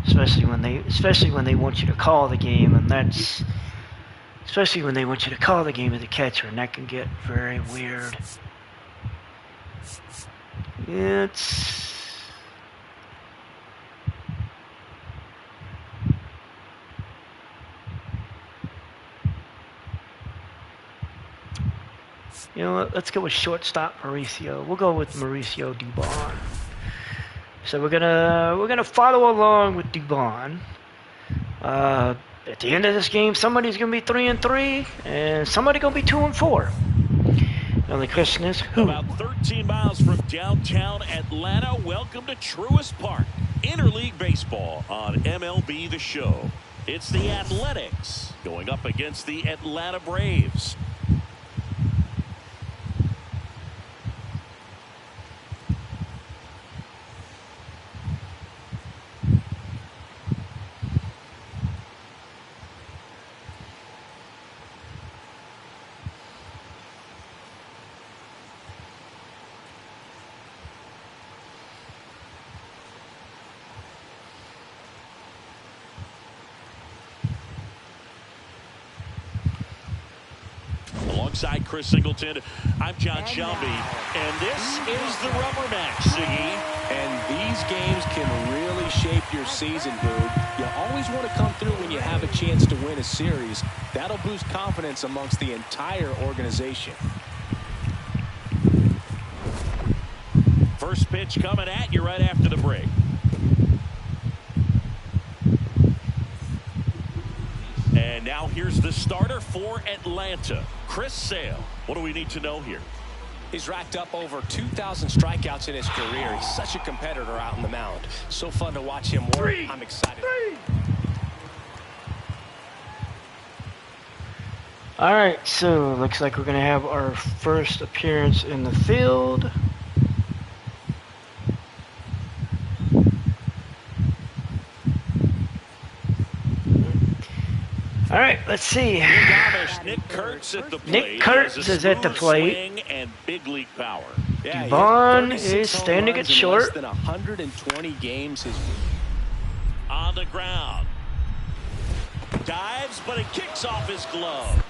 [SPEAKER 1] especially when they want you to call the game, and that's especially when they want you to call the game as a catcher, and that can get very weird. It's you know what? Let's go with shortstop Mauricio. We'll go with Mauricio Dubon. So we're gonna follow along with Dubon. At the end of this game, somebody's gonna be 3-3, and somebody's gonna be 2-4. The only question is who.
[SPEAKER 2] About 13 miles from downtown Atlanta, welcome to Truist Park. Interleague baseball on MLB The Show. It's the Athletics going up against the Atlanta Braves. Alongside Chris Singleton, I'm John Shelby, and this is the Rubber Match, Siggy.
[SPEAKER 3] And these games can really shape your season, Boog. You always want to come through when you have a chance to win a series. That'll boost confidence amongst the entire organization.
[SPEAKER 2] First pitch coming at you right after the break. And now here's the starter for Atlanta, Chris Sale. What do we need to know here?
[SPEAKER 3] He's racked up over 2,000 strikeouts in his career. He's such a competitor out on the mound. So fun to watch him work. I'm excited.
[SPEAKER 1] All right, so looks like we're going to have our first appearance in the field. All right, let's see.
[SPEAKER 2] Nick Kurtz at the plate.
[SPEAKER 1] Nick Kurtz is at the plate.
[SPEAKER 2] Swing and big league power.
[SPEAKER 3] Yeah,
[SPEAKER 1] Dubon is standing at short.
[SPEAKER 3] Less than 120 games.
[SPEAKER 2] On the ground. Dives, but it kicks off his glove.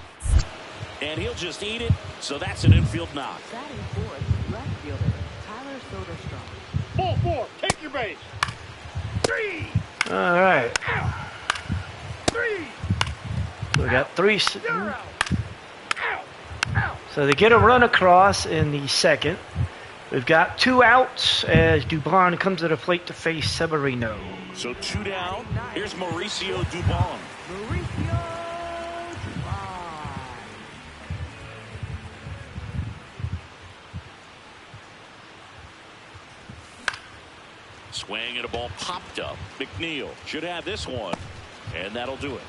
[SPEAKER 2] And he'll just eat it, so that's an infield knock.
[SPEAKER 5] Batting fourth, left fielder, Tyler Soderstrom.
[SPEAKER 6] Ball four. Take your base. 3.
[SPEAKER 1] All right.
[SPEAKER 6] 3.
[SPEAKER 1] So we got 3.
[SPEAKER 6] You're out. Out.
[SPEAKER 1] So they get a run across in the second. We've got 2 outs as Dubon comes to the plate to face Severino.
[SPEAKER 2] So 2 down. Here's Mauricio Dubon.
[SPEAKER 5] Mauricio Dubon.
[SPEAKER 2] Swing and a ball popped up. McNeil should have this one, and that'll do it.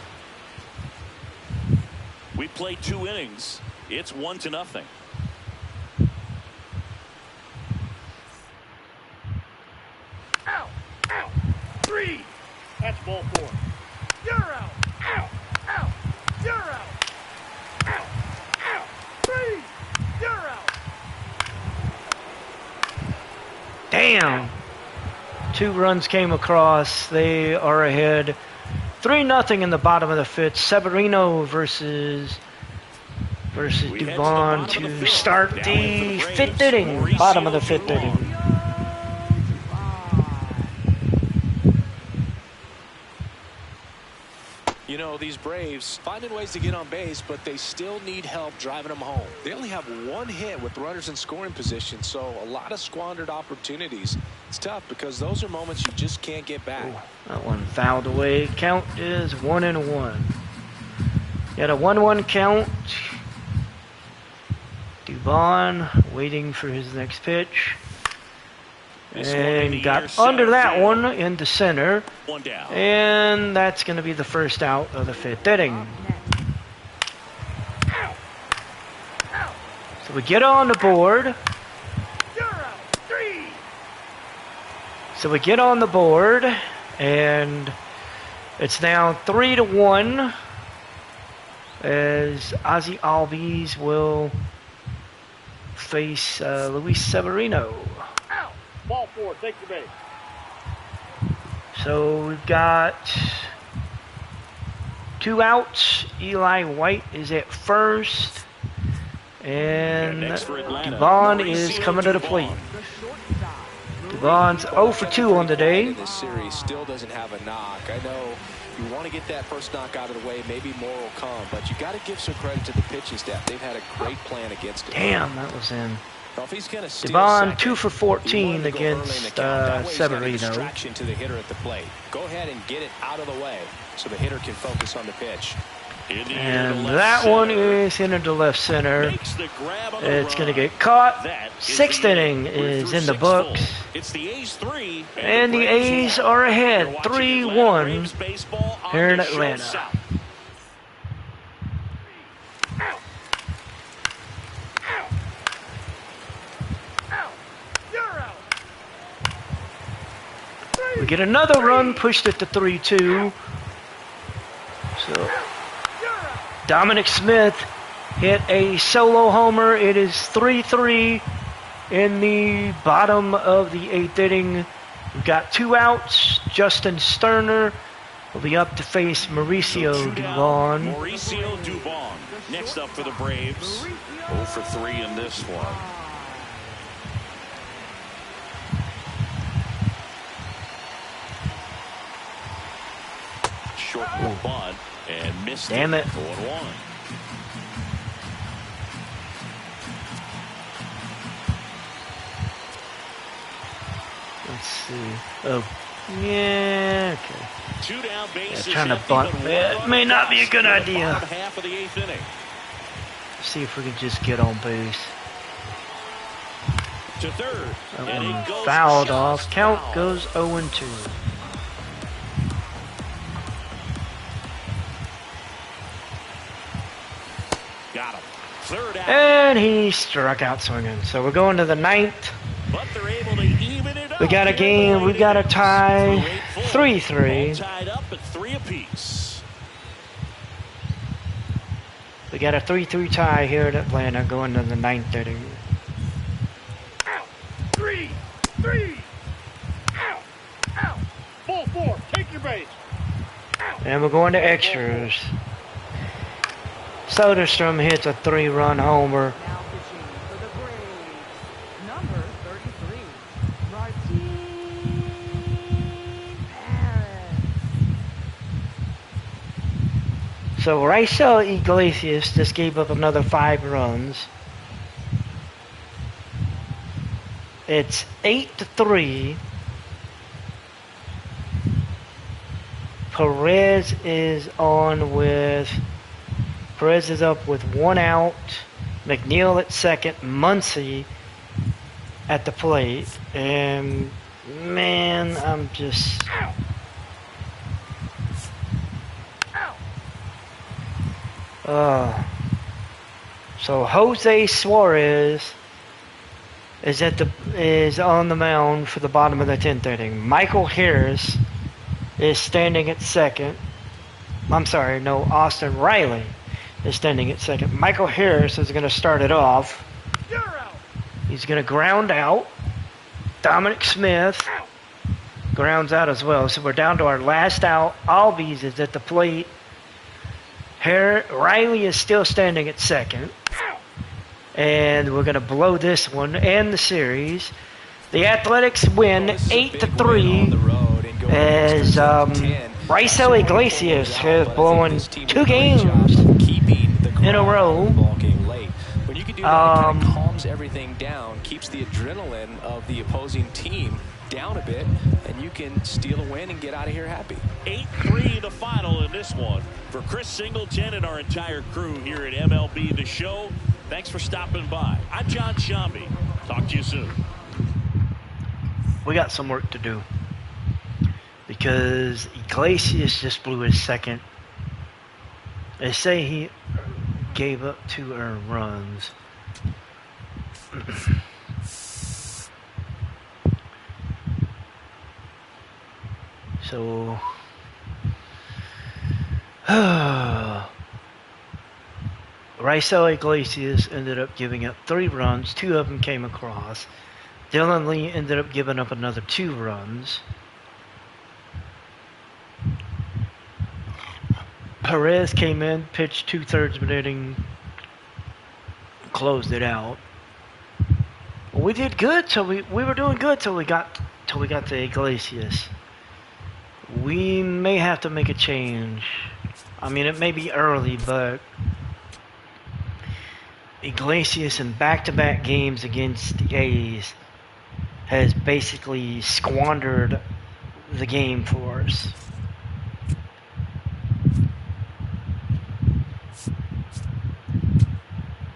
[SPEAKER 2] We played 2 innings. It's 1-0.
[SPEAKER 6] Out. Out. 3. That's ball 4. You're out. Out. Out. You're out. Out. Out. 3. You're out.
[SPEAKER 1] Damn. 2 runs came across. They are ahead 3-0 in the bottom of the 5th. Severino versus Dubon to start the 5th inning. Bottom of the 5th inning.
[SPEAKER 3] You know, these Braves finding ways to get on base, but they still need help driving them home. They only have 1 hit with runners in scoring position, so a lot of squandered opportunities. It's tough because those are moments you just can't get back.
[SPEAKER 1] Ooh, that one fouled away. Count is 1-1. Got a 1-1 count. Dubon waiting for his next pitch. And got under that one into center.
[SPEAKER 2] 1 down.
[SPEAKER 1] And that's going to be the first out of the 5th inning. So we get on the board.
[SPEAKER 6] You're out. 3.
[SPEAKER 1] So we get on the board. And it's now 3-1. As Ozzy Albies will face Luis Severino.
[SPEAKER 6] Out. Ball 4. Take your base.
[SPEAKER 1] So we've got 2 outs. Eli White is at first. And
[SPEAKER 2] next for Atlanta,
[SPEAKER 1] Dubon is
[SPEAKER 2] Mauricio
[SPEAKER 1] coming to the
[SPEAKER 2] Dubon.
[SPEAKER 1] plate. Dubon's 0 for 2 on the day.
[SPEAKER 3] This series still doesn't have a knock. I know you want to get that first knock out of the way. Maybe more will come, but you got to give some credit to the pitching staff. They've had a great plan against it.
[SPEAKER 1] Damn, that was in.
[SPEAKER 3] Well, if he's gonna steal
[SPEAKER 1] Dubon
[SPEAKER 3] second,
[SPEAKER 1] 2 for
[SPEAKER 3] he
[SPEAKER 1] 14
[SPEAKER 3] wanted to go early in the
[SPEAKER 1] against
[SPEAKER 3] count. That way he's got a
[SPEAKER 1] Severino.
[SPEAKER 3] distraction to the hitter at the plate. Go ahead and get it out of the way so the hitter can focus on the pitch.
[SPEAKER 1] And that one is into left center. It's going to get caught. 6th inning is in the books.
[SPEAKER 2] It's the A's 3,
[SPEAKER 1] And the A's are ahead 3-1 here in Atlanta. We get another run, pushed it to 3-2. So Dominic Smith hit a solo homer. It is 3-3 in the bottom of the 8th inning. We've got 2 outs. Justin Sterner will be up to face Mauricio Dubon.
[SPEAKER 2] Mauricio Dubon next up for the Braves. 0 for 3 in this one. for a bunt and missed
[SPEAKER 1] Damn it.
[SPEAKER 2] 0-1.
[SPEAKER 1] Let's see. Oh, yeah, okay.
[SPEAKER 2] 2 down bases.
[SPEAKER 1] Trying to bunt. It may not be a good idea.
[SPEAKER 2] Half of the 8th inning.
[SPEAKER 1] See if we can just get on base.
[SPEAKER 2] To third.
[SPEAKER 1] That one fouled off. Count goes 0-2.
[SPEAKER 2] Got him. Third out.
[SPEAKER 1] And he struck out swinging. So we're going to the 9th.
[SPEAKER 2] But they're able to even it up.
[SPEAKER 1] We got a game. We got a tie. 3-3.
[SPEAKER 2] Tied up at 3 apiece.
[SPEAKER 1] We got a 3-3 tie here at Atlanta going to the 9th inning.
[SPEAKER 6] Out. 3. Out. Out. Ball 4. Take your base. Out.
[SPEAKER 1] And we're going to extras. Soderstrom hits a 3-run homer.
[SPEAKER 5] Now pitching for the Braves, number 33, Martin Parris.
[SPEAKER 1] So Raisel Iglesias just gave up another 5 runs. It's 8-3. Perez is up with 1 out. McNeil at second. Muncy at the plate. And man, I'm just. So Jose Suarez is on the mound for the bottom of the 10th inning. Michael Harris is standing at second. I'm sorry, no, Austin Riley is standing at second. Michael Harris is going to start it off.
[SPEAKER 6] You're out.
[SPEAKER 1] He's going to ground out. Dominic Smith grounds out as well. So we're down to our last out. Albies is at the plate. Riley is still standing at second. And we're going to blow this one and the series. The Athletics win 8-3 as Raisel Iglesias has blown 2 games in a row.
[SPEAKER 3] When you can do that, it kind of calms everything down, keeps the adrenaline of the opposing team down a bit, and you can steal a win and get out of here happy.
[SPEAKER 2] 8-3 the final in this one. For Chris Singleton and our entire crew here at MLB The Show, thanks for stopping by. I'm John Shambi. Talk to you soon.
[SPEAKER 1] We got some work to do because Iglesias just blew his second. They say he gave up 2 earned runs. So Raisel Iglesias ended up giving up 3 runs. 2 of them came across. Dylan Lee ended up giving up another 2 runs. Perez came in, pitched 2/3 of an inning, closed it out. Well, we did good till we were doing good till we got to Iglesias. We may have to make a change. I mean, it may be early, but Iglesias in back-to-back games against the A's has basically squandered the game for us.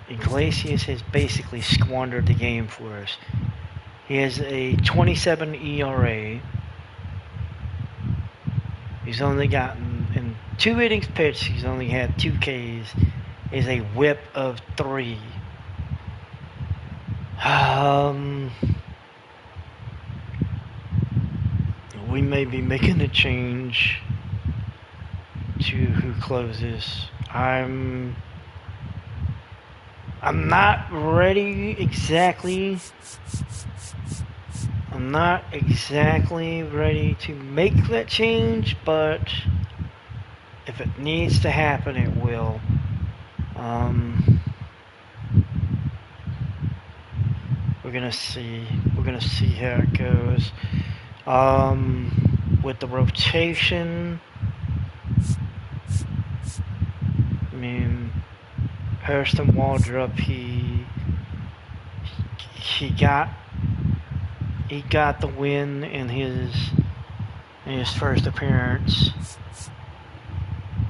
[SPEAKER 1] Iglesias has basically squandered the game for us. He has a 27 ERA. He's only gotten, in 2 innings pitched, he's only had 2 Ks. Is a whip of 3. We may be making a change to who closes. I'm not ready exactly. I'm not exactly ready to make that change, but if it needs to happen, it will. We're gonna see. We're gonna see how it goes. With the rotation, I mean, Hairston Waldrop, he got the win in his first appearance.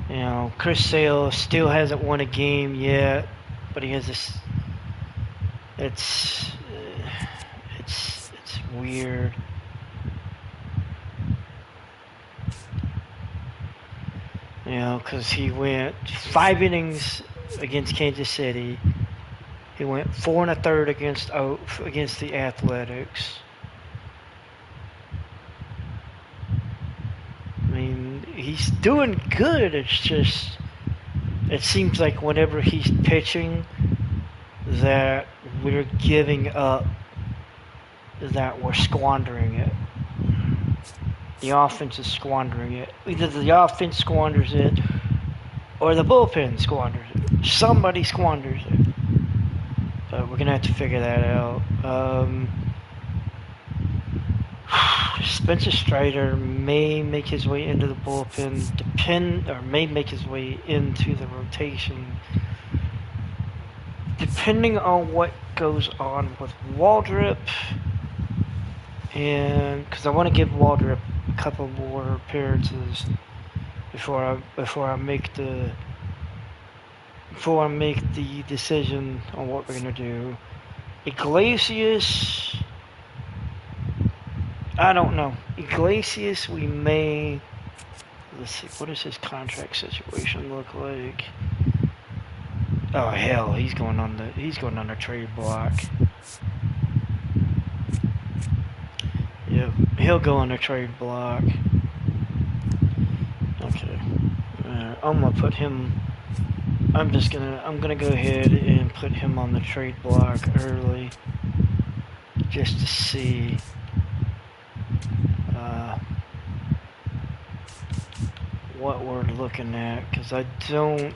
[SPEAKER 1] You know, Chris Sale still hasn't won a game yet, but he has this. It's weird. You know, because he went 5 innings against Kansas City. He went 4 1/3 against the Athletics. I mean, he's doing good. It's just, it seems like whenever he's pitching, that we're giving up, that we're squandering it. The offense is squandering it. Either the offense squanders it, or the bullpen squanders it. Somebody squanders it. But we're gonna have to figure that out. Spencer Strider may make his way into the bullpen, may make his way into the rotation, depending on what goes on with Waldrop, and because I want to give Waldrop a couple more appearances before I make the decision on what we're gonna do. Iglesias, I don't know. Iglesias, we may. Let's see. What does his contract situation look like? Oh hell, he's going on the trade block. Yep, he'll go on the trade block. Okay, I'm gonna put him. I'm gonna go ahead and put him on the trade block early, just to see. What we're looking at, because I don't.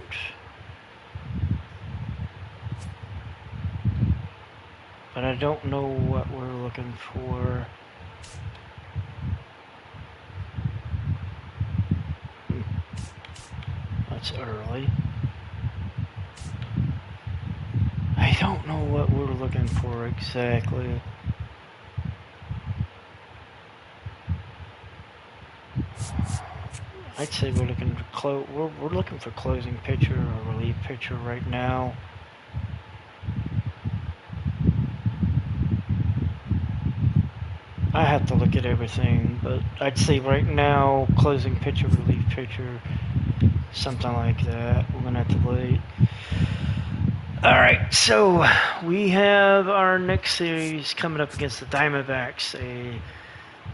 [SPEAKER 1] But I don't know what we're looking for. That's early. I don't know what we're looking for exactly. I'd say we're looking for we're looking for closing pitcher or relief pitcher right now. I have to look at everything, but I'd say right now closing pitcher, relief pitcher, something like that. We're gonna have to wait. All right, so we have our next series coming up against the Diamondbacks.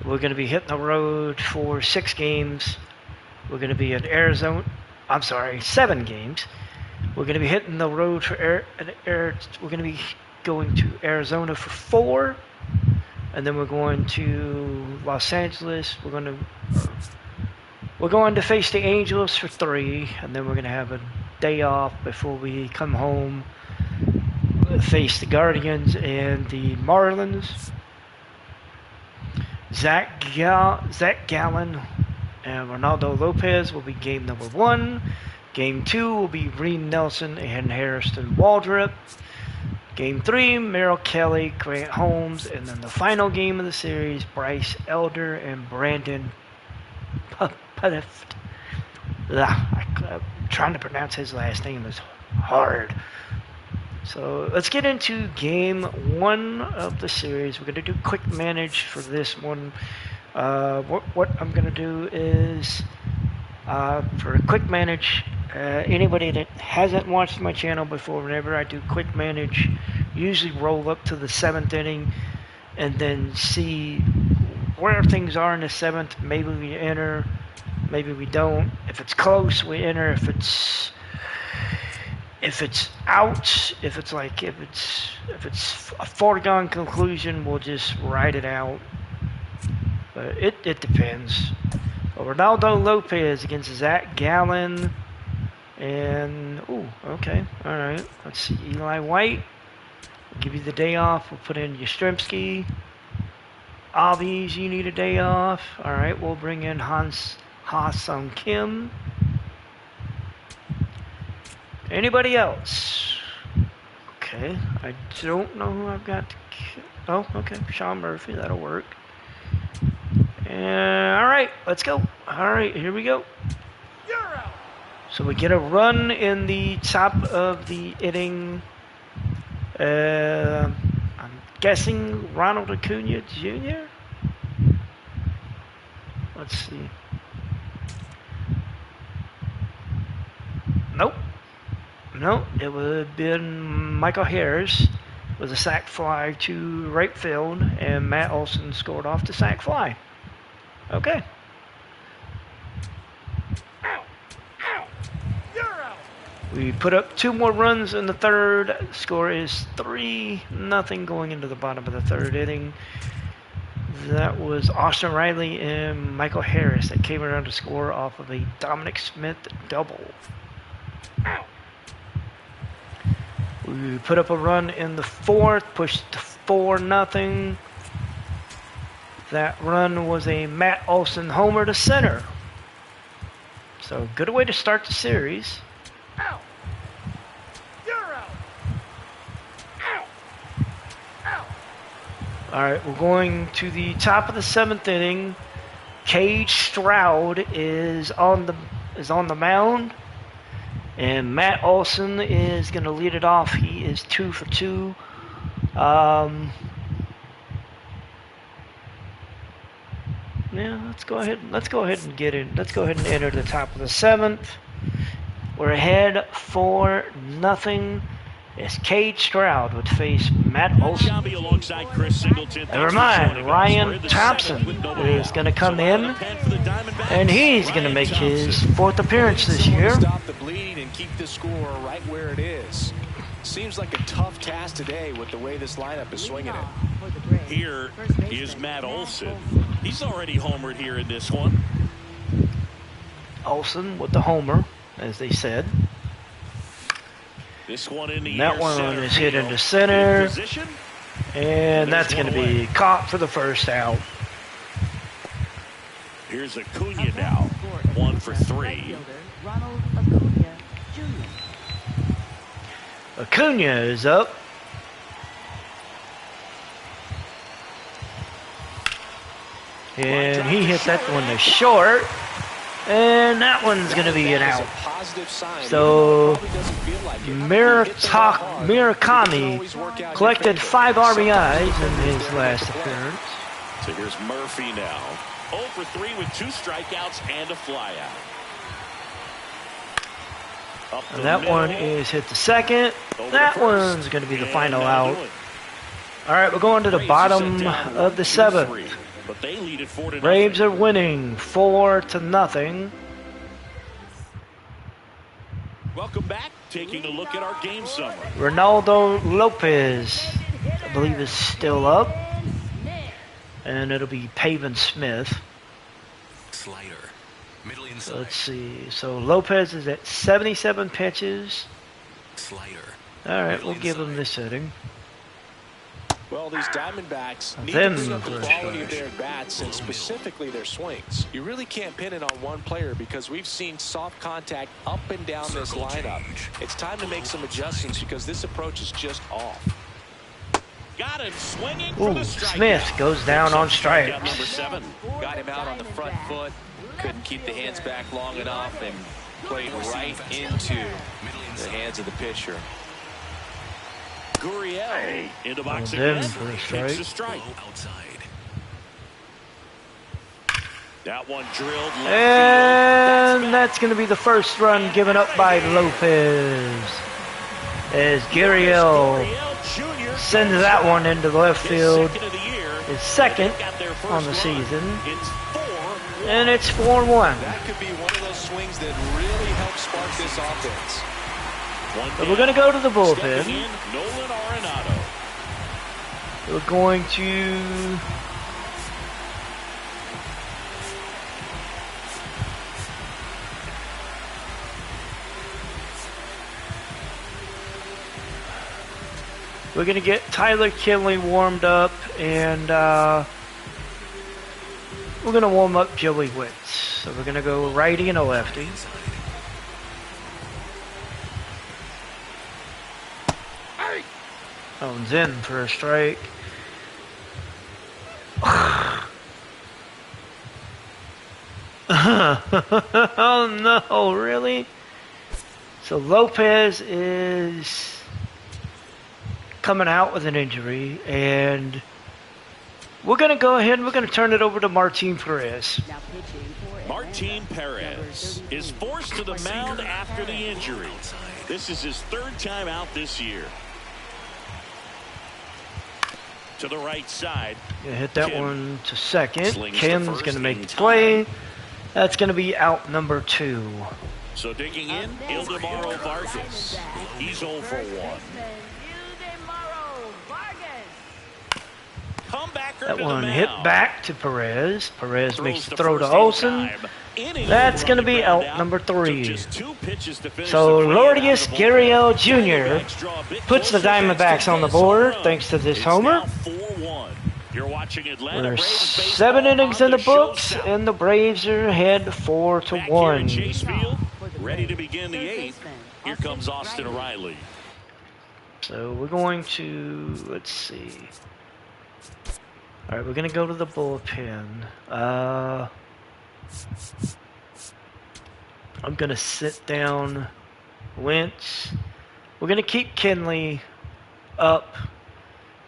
[SPEAKER 1] We're going to be hitting the road for 6 games. We're going to be in Arizona. I'm sorry, 7 games. We're going to be hitting the road for we're going to be going to Arizona for 4, and then we're going to Los Angeles. We're going to face the Angels for 3, and then we're going to have a day off before we come home, face the Guardians and the Marlins. Zach Gallen and Ronaldo Lopez will be game number 1. Game 2 will be Reed Nelson and Hairston Waldrop. Game 3, Merrill Kelly, Grant Holmes, and then the final game of the series, Bryce Elder and Brandon Puttift. Trying to pronounce his last name is hard. So let's get into game 1 of the series. We're going to do quick manage for this one. What I'm going to do is, for a quick manage, anybody that hasn't watched my channel before, whenever I do quick manage, usually roll up to the 7th inning and then see where things are in the 7th. Maybe we enter, maybe we don't. If it's close, we enter. If it's out, if it's a foregone conclusion, we'll just ride it out. But it depends. Ronaldo Lopez against Zach Gallen, and okay, all right. Let's see, Eli White. We'll give you the day off. We'll put in Yastrzemski. Albies, you need a day off. All right, we'll bring in Ha-Sung Kim. Anybody else? Okay, I don't know who I've got to kill. Oh, okay, Sean Murphy, that'll work. And, all right, let's go. All right, here we go.
[SPEAKER 6] You're out.
[SPEAKER 1] So we get a run in the top of the inning. I'm guessing Ronald Acuna Jr.? Let's see. Nope. Nope. It would have been Michael Harris with a sac fly to right field, and Matt Olson scored off the sac fly. Okay. We put up 2 more runs in the third. Score is 3-0 going into the bottom of the third inning. That was Austin Riley and Michael Harris that came around to score off of a Dominic Smith double. We put up a run in the fourth, pushed to 4-0. That run was a Matt Olson homer to center. So good way to start the series.
[SPEAKER 6] Out. You're out. Out. Out.
[SPEAKER 1] All right, we're going to the top of the 7th inning. Cage Stroud is on the mound, and Matt Olson is going to lead it off. He is 2 for 2. Yeah, let's go ahead and get in. Let's go ahead and enter the top of the 7th. We're ahead 4-0. As Cage Stroud would face Matt Olson.
[SPEAKER 2] Alongside Chris Singleton.
[SPEAKER 1] Never mind, Ryan Thompson is going to come in, and he's going to make his 4th appearance this year.
[SPEAKER 3] Stop the bleeding and keep the score right where it is. Seems like a tough task today with the way this lineup is swinging it.
[SPEAKER 2] Here is Matt Olson. He's already homered here in this one.
[SPEAKER 1] Olson with the homer, as they said.
[SPEAKER 2] This one in the
[SPEAKER 1] that one is hit into center, and that's going to be caught for the first out.
[SPEAKER 2] Here's Acuna now, 1 for 3.
[SPEAKER 5] Ronald Acuna Jr.
[SPEAKER 1] Acuna is up. And he hit that one to short. And that one's going to be an out. So Murakami collected 5 RBIs in his last appearance.
[SPEAKER 2] So here's Murphy now. 0 for 3 with 2 strikeouts and a flyout.
[SPEAKER 1] And that one is hit to second. That one's going to be the final out. All right, we're going to the bottom of the 7th.
[SPEAKER 2] But they lead it 4-0.
[SPEAKER 1] Braves are winning 4-0.
[SPEAKER 2] Welcome back. Taking a look at our game summary.
[SPEAKER 1] Ronaldo Lopez, I believe, is still up. And it'll be Pavin Smith.
[SPEAKER 4] Slider. Middle inside.
[SPEAKER 1] Let's see. So Lopez is at 77 pitches.
[SPEAKER 4] Slider.
[SPEAKER 1] All right, we'll give him this inning.
[SPEAKER 3] Well, these Diamondbacks need
[SPEAKER 1] Then
[SPEAKER 3] to bring up the
[SPEAKER 1] first
[SPEAKER 3] quality of
[SPEAKER 1] strike.
[SPEAKER 3] their bats and specifically their swings. You really can't pin it on one player because we've seen soft contact up and down this lineup. It's time to make some adjustments because this approach is just off.
[SPEAKER 2] Got him swinging for the strike.
[SPEAKER 1] Smith goes down on strikes.
[SPEAKER 2] Number 7.
[SPEAKER 3] Got him out on the front foot. Couldn't keep the hands back long enough and played right into the hands of the pitcher.
[SPEAKER 2] Gurriel in the box
[SPEAKER 1] then
[SPEAKER 2] again.
[SPEAKER 1] for a
[SPEAKER 2] Takes a
[SPEAKER 1] strike.
[SPEAKER 2] strike.
[SPEAKER 4] Outside.
[SPEAKER 2] That one drilled left
[SPEAKER 1] And that's going to be the first run given up by Lopez. As Gurriel sends that one into left field. His second on the season. And it's 4-1.
[SPEAKER 3] That could be one of those swings that really helps spark this offense.
[SPEAKER 1] So we're going to go to the bullpen.
[SPEAKER 2] Stepping in, Nolan Arenado.
[SPEAKER 1] We're going to... We're going to get Tyler Kinley warmed up, and we're going to warm up Joey Wicks. So we're going to go righty and a lefty. Owns in for a strike. Oh no, really? So Lopez is coming out with an injury, and we're going to go ahead and we're going to turn it over to Martin Perez.
[SPEAKER 5] Now pitching for
[SPEAKER 2] Martin
[SPEAKER 5] Atlanta,
[SPEAKER 2] Perez
[SPEAKER 5] number
[SPEAKER 2] is
[SPEAKER 5] 32.
[SPEAKER 2] forced to the mound after the injury. This is his third time out this year. To the right side.
[SPEAKER 1] Gonna hit that
[SPEAKER 2] Kim
[SPEAKER 1] one to second.
[SPEAKER 2] slings to
[SPEAKER 1] Kim's
[SPEAKER 2] first
[SPEAKER 1] going to make
[SPEAKER 2] in
[SPEAKER 1] the
[SPEAKER 2] time.
[SPEAKER 1] play. That's going to be out number 2.
[SPEAKER 2] So digging in, Ildemaro Vargas. He's 0 for 1. Comebacker
[SPEAKER 1] That
[SPEAKER 2] to
[SPEAKER 1] one
[SPEAKER 2] the
[SPEAKER 1] hit
[SPEAKER 2] mound.
[SPEAKER 1] back to Perez. Perez
[SPEAKER 2] Throws
[SPEAKER 1] makes the
[SPEAKER 2] to
[SPEAKER 1] throw to
[SPEAKER 2] first in
[SPEAKER 1] Olsen.
[SPEAKER 2] time. Inning
[SPEAKER 1] That's
[SPEAKER 2] over
[SPEAKER 1] going to
[SPEAKER 2] on the
[SPEAKER 1] be
[SPEAKER 2] ground
[SPEAKER 1] out number
[SPEAKER 2] Took
[SPEAKER 1] 3.
[SPEAKER 2] just 2 pitches to finish
[SPEAKER 1] So
[SPEAKER 2] the play
[SPEAKER 1] Lourdes
[SPEAKER 2] out of the
[SPEAKER 1] Gurriel
[SPEAKER 2] bullpen.
[SPEAKER 1] Jr.
[SPEAKER 2] Diamondbacks draw a bit
[SPEAKER 1] puts the
[SPEAKER 2] closer thanks to
[SPEAKER 1] Diamondbacks on the
[SPEAKER 2] this
[SPEAKER 1] board
[SPEAKER 2] home run.
[SPEAKER 1] thanks to this
[SPEAKER 2] It's
[SPEAKER 1] homer.
[SPEAKER 2] now 4-1. You're watching Atlanta
[SPEAKER 1] There's
[SPEAKER 2] Braves baseball
[SPEAKER 1] 7 innings
[SPEAKER 2] on
[SPEAKER 1] in the
[SPEAKER 2] Show
[SPEAKER 1] books,
[SPEAKER 2] South.
[SPEAKER 1] and the Braves are ahead
[SPEAKER 2] Back
[SPEAKER 1] 4-1.
[SPEAKER 2] here at Chase Field, ready to begin the 8th. Here comes Austin Riley.
[SPEAKER 1] So we're going to, let's see. All right, we're going to go to the bullpen. I'm going to sit down Wentz. We're going to keep Kenley up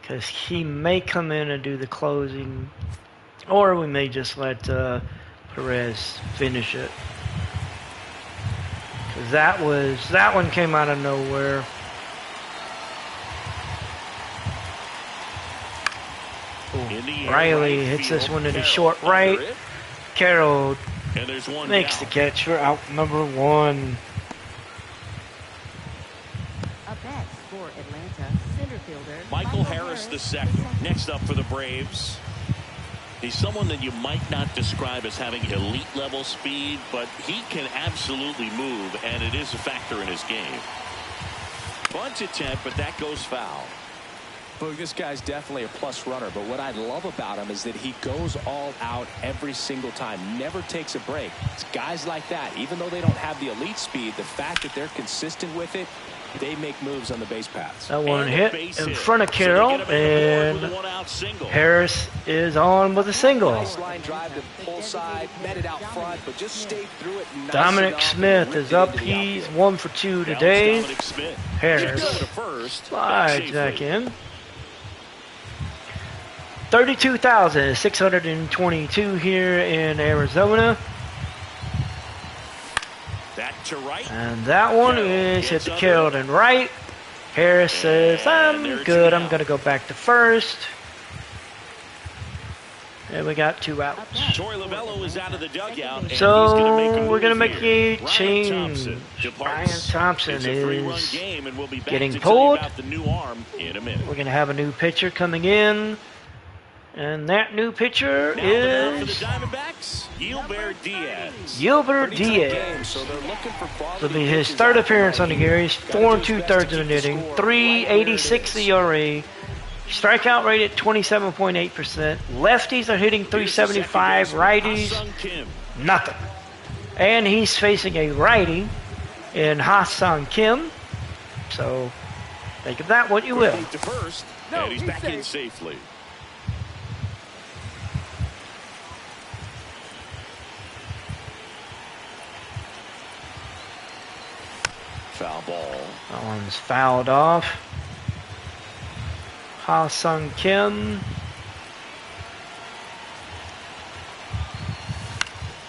[SPEAKER 1] because he may come in and do the closing, or we may just let Perez finish it. Because that one came out of nowhere.
[SPEAKER 2] In the air,
[SPEAKER 1] Riley
[SPEAKER 2] right
[SPEAKER 1] hits this
[SPEAKER 2] field.
[SPEAKER 1] one to the
[SPEAKER 2] Carroll
[SPEAKER 1] short
[SPEAKER 2] under
[SPEAKER 1] right.
[SPEAKER 2] it.
[SPEAKER 1] Carroll
[SPEAKER 2] And there's one
[SPEAKER 1] makes the
[SPEAKER 2] down.
[SPEAKER 1] catch for out number 1.
[SPEAKER 5] Up next for Atlanta, center fielder
[SPEAKER 2] Michael Harris II. Next up for the Braves. He's someone that you might not describe as having elite level speed, but he can absolutely move, and it is a factor in his game. Bunt attempt, but that goes foul.
[SPEAKER 3] Look, this guy's definitely a plus runner, but what I love about him is that he goes all out every single time, never takes a break. It's guys like that, even though they don't have the elite speed, the fact that they're consistent with it, they make moves on the base paths.
[SPEAKER 1] That one
[SPEAKER 2] And a
[SPEAKER 1] hit
[SPEAKER 2] base
[SPEAKER 1] in
[SPEAKER 2] hit.
[SPEAKER 1] front of
[SPEAKER 2] So they
[SPEAKER 1] Carroll,
[SPEAKER 2] get him on the board with
[SPEAKER 1] and
[SPEAKER 2] a one-out single.
[SPEAKER 1] Harris is on with a single.
[SPEAKER 3] Nice line drive to the pull side, met it out front, but just stayed through it. Nice
[SPEAKER 1] Dominic
[SPEAKER 3] enough
[SPEAKER 1] Smith
[SPEAKER 3] and
[SPEAKER 1] is
[SPEAKER 3] ripped it
[SPEAKER 1] up.
[SPEAKER 3] into the
[SPEAKER 1] He's
[SPEAKER 3] outfield.
[SPEAKER 1] 1 for 2
[SPEAKER 2] Now it's
[SPEAKER 1] today.
[SPEAKER 2] Dominic Smith.
[SPEAKER 1] Harris
[SPEAKER 2] Should go to first.
[SPEAKER 1] slides back
[SPEAKER 2] safely.
[SPEAKER 1] in. 32,622 here in Arizona.
[SPEAKER 2] That to right.
[SPEAKER 1] And that one is hit to Carroll and right. Harris says, I'm good. I'm going to go back to first. And we got 2 outs.
[SPEAKER 2] Troy Lavello is out of the dugout. And
[SPEAKER 1] So,
[SPEAKER 2] he's gonna make a
[SPEAKER 1] we're gonna
[SPEAKER 2] move
[SPEAKER 1] make
[SPEAKER 2] here.
[SPEAKER 1] a
[SPEAKER 2] Ryan
[SPEAKER 1] change.
[SPEAKER 2] Thompson departs.
[SPEAKER 1] Ryan Thompson
[SPEAKER 2] It's a 3-run
[SPEAKER 1] is
[SPEAKER 2] game, and we'll be back
[SPEAKER 1] getting
[SPEAKER 2] to tell you
[SPEAKER 1] pulled.
[SPEAKER 2] about the new arm in a minute.
[SPEAKER 1] We're going to have a new pitcher coming in. And that new pitcher
[SPEAKER 2] Now the man for
[SPEAKER 1] is
[SPEAKER 2] the Diamondbacks, Gilbert Diaz.
[SPEAKER 1] Gilbert
[SPEAKER 3] Pretty tough
[SPEAKER 1] Diaz.
[SPEAKER 3] game, so they're looking for quality
[SPEAKER 1] This will be his
[SPEAKER 3] pitches
[SPEAKER 1] third
[SPEAKER 3] out
[SPEAKER 1] appearance
[SPEAKER 3] there.
[SPEAKER 1] on the year. He's 4 2/3 of an inning, 3.86 ERA, strikeout rate at 27.8%. Lefties are hitting 375, righties
[SPEAKER 2] Ha-Sung Kim.
[SPEAKER 1] nothing. And he's facing a righty in Ha-Sung Kim. So think of that what you will.
[SPEAKER 2] Deep to first, and he's back in safely. Foul ball.
[SPEAKER 1] That one's fouled off. Ha-Sung Kim.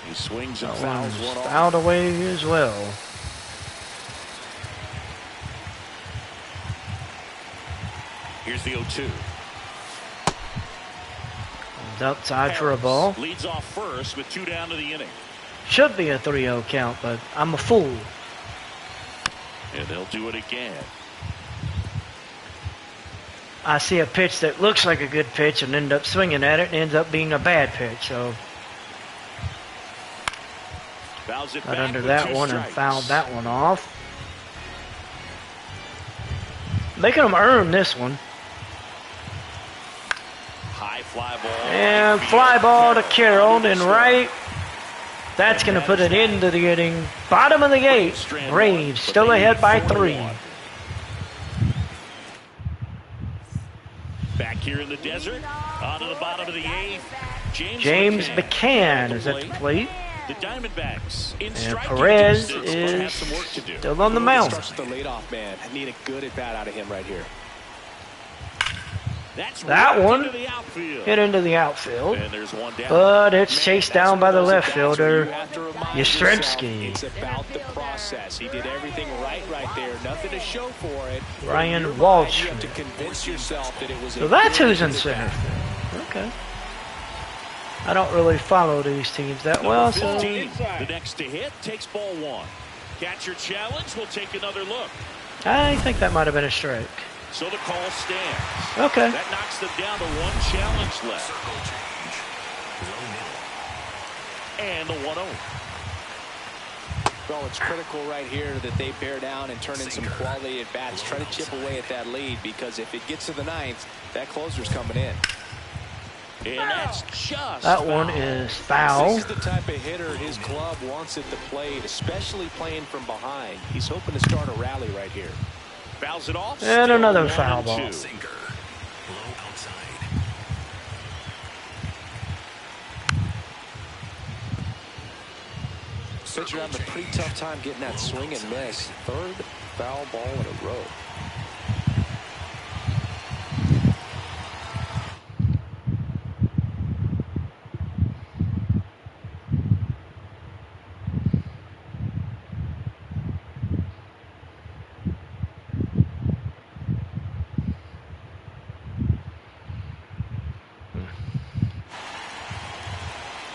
[SPEAKER 2] He swings and
[SPEAKER 1] That
[SPEAKER 2] fouls
[SPEAKER 1] one's
[SPEAKER 2] one off.
[SPEAKER 1] fouled away as well.
[SPEAKER 2] Here's the 0-2.
[SPEAKER 1] Comes outside for a ball.
[SPEAKER 2] Leads off first with 2 down to the inning.
[SPEAKER 1] Should be a 3-0 count, but I'm a fool.
[SPEAKER 2] And they'll do it again.
[SPEAKER 1] I see a pitch that looks like a good pitch and end up swinging at it and ends up being a bad pitch. So
[SPEAKER 2] Fouls it
[SPEAKER 1] got
[SPEAKER 2] back
[SPEAKER 1] under
[SPEAKER 2] with
[SPEAKER 1] that
[SPEAKER 2] 2
[SPEAKER 1] one and
[SPEAKER 2] strikes.
[SPEAKER 1] fouled that one off. Making them earn this one.
[SPEAKER 2] High fly ball.
[SPEAKER 1] And
[SPEAKER 2] Right
[SPEAKER 1] fly
[SPEAKER 2] field.
[SPEAKER 1] ball to Carroll
[SPEAKER 2] Under the
[SPEAKER 1] and
[SPEAKER 2] slope.
[SPEAKER 1] right. That's going to put it into the inning. Bottom of the 8th. Braves still ahead by 3.
[SPEAKER 2] here in the desert. On to the bottom of the 8th.
[SPEAKER 1] James McCann is at the plate.
[SPEAKER 2] The Diamondbacks in
[SPEAKER 1] And Perez is still on the mound.
[SPEAKER 3] Starts with the leadoff man. I need a good at bat out of him right here.
[SPEAKER 1] That one hit into the outfield, but it's chased down by the left fielder, Yastrzemski.
[SPEAKER 3] It's about the process. He did everything right there. Nothing to show for it.
[SPEAKER 1] Ryan Walsh.
[SPEAKER 3] You have to convince yourself that it was.
[SPEAKER 1] So that's who's in center field. Okay. I don't really follow these teams that well, so.
[SPEAKER 2] 15, the next to hit takes ball 1. Catcher challenge will take another look.
[SPEAKER 1] I think that might have been a strike.
[SPEAKER 2] So the call stands.
[SPEAKER 1] Okay.
[SPEAKER 2] That knocks them down to 1 challenge left.
[SPEAKER 4] Circle change. Low middle.
[SPEAKER 2] And the 1-0.
[SPEAKER 3] Well, it's critical right here that they bear down and turn in some quality at bats. Try to chip away at that lead, because if it gets to the 9th, that closer's coming in.
[SPEAKER 2] And that's just
[SPEAKER 1] that one is foul.
[SPEAKER 3] This is the type of hitter his club wants at the plate, especially playing from behind. He's hoping to start a rally right here.
[SPEAKER 2] Fouls it off.
[SPEAKER 1] And another foul ball.
[SPEAKER 4] Sinker. Low outside.
[SPEAKER 3] Pitcher having a pretty tough time getting that swing and miss. 3rd foul ball in a row.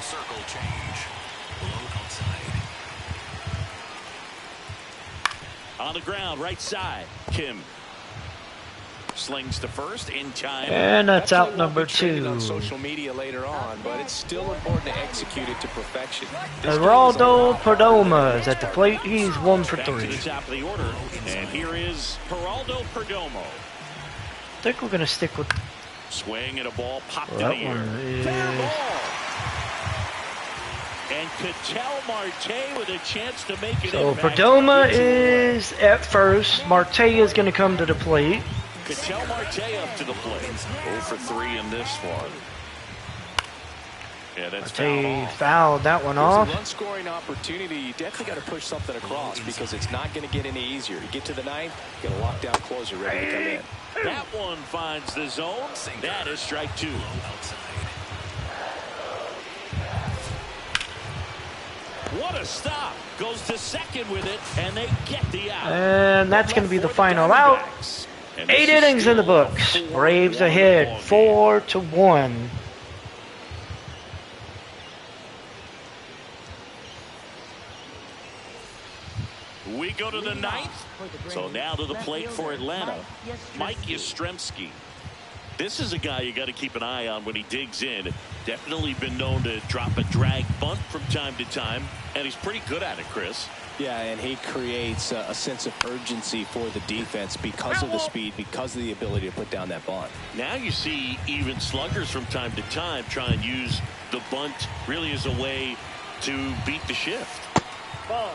[SPEAKER 4] Circle change. Low outside.
[SPEAKER 2] On the ground, right side. Kim slings to first in time.
[SPEAKER 1] And that's out number 2.
[SPEAKER 3] On social media later on, but it's still important to execute it to perfection.
[SPEAKER 1] Geraldo Perdomo is at the plate. He's 1 for 3.
[SPEAKER 2] Back to the top of the order, and here is Geraldo Perdomo.
[SPEAKER 1] I think we're going to stick with
[SPEAKER 2] Swing and a ball popped in the
[SPEAKER 1] that
[SPEAKER 2] air.
[SPEAKER 1] one.
[SPEAKER 2] Fair
[SPEAKER 1] Is
[SPEAKER 2] ball. And Ketel Marte with a chance to make it.
[SPEAKER 1] so Perdomo is at first. Marte is going to come to the plate.
[SPEAKER 2] Ketel Marte up to the plate. 0 for 3 in this one. Yeah, that's
[SPEAKER 1] Marte fouled that one
[SPEAKER 3] There's
[SPEAKER 1] off.
[SPEAKER 3] a run-scoring opportunity. You definitely got to push something across, because it's not going to get any easier. You get to the 9th, you got a lockdown closer ready to come in.
[SPEAKER 2] That one finds the zone. That is strike 2.
[SPEAKER 4] Low outside.
[SPEAKER 2] What a stop. Goes to second with it, and they get the out.
[SPEAKER 1] And that's going to be the final out.
[SPEAKER 2] And
[SPEAKER 1] 8
[SPEAKER 2] this is
[SPEAKER 1] innings in the
[SPEAKER 2] still
[SPEAKER 1] books.
[SPEAKER 2] 4-1
[SPEAKER 1] Braves ahead,
[SPEAKER 2] ball game.
[SPEAKER 1] 4-1.
[SPEAKER 2] We go to the 9th. So now to the plate for Atlanta. Mike Yastrzemski. This is a guy you got to keep an eye on when he digs in. Definitely been known to drop a drag bunt from time to time, and he's pretty good at it, Chris.
[SPEAKER 3] Yeah, and he creates a sense of urgency for the defense because of the speed, because of the ability to put down that bunt.
[SPEAKER 2] Now you see even sluggers from time to time try and use the bunt really as a way to beat the shift.
[SPEAKER 6] Ball.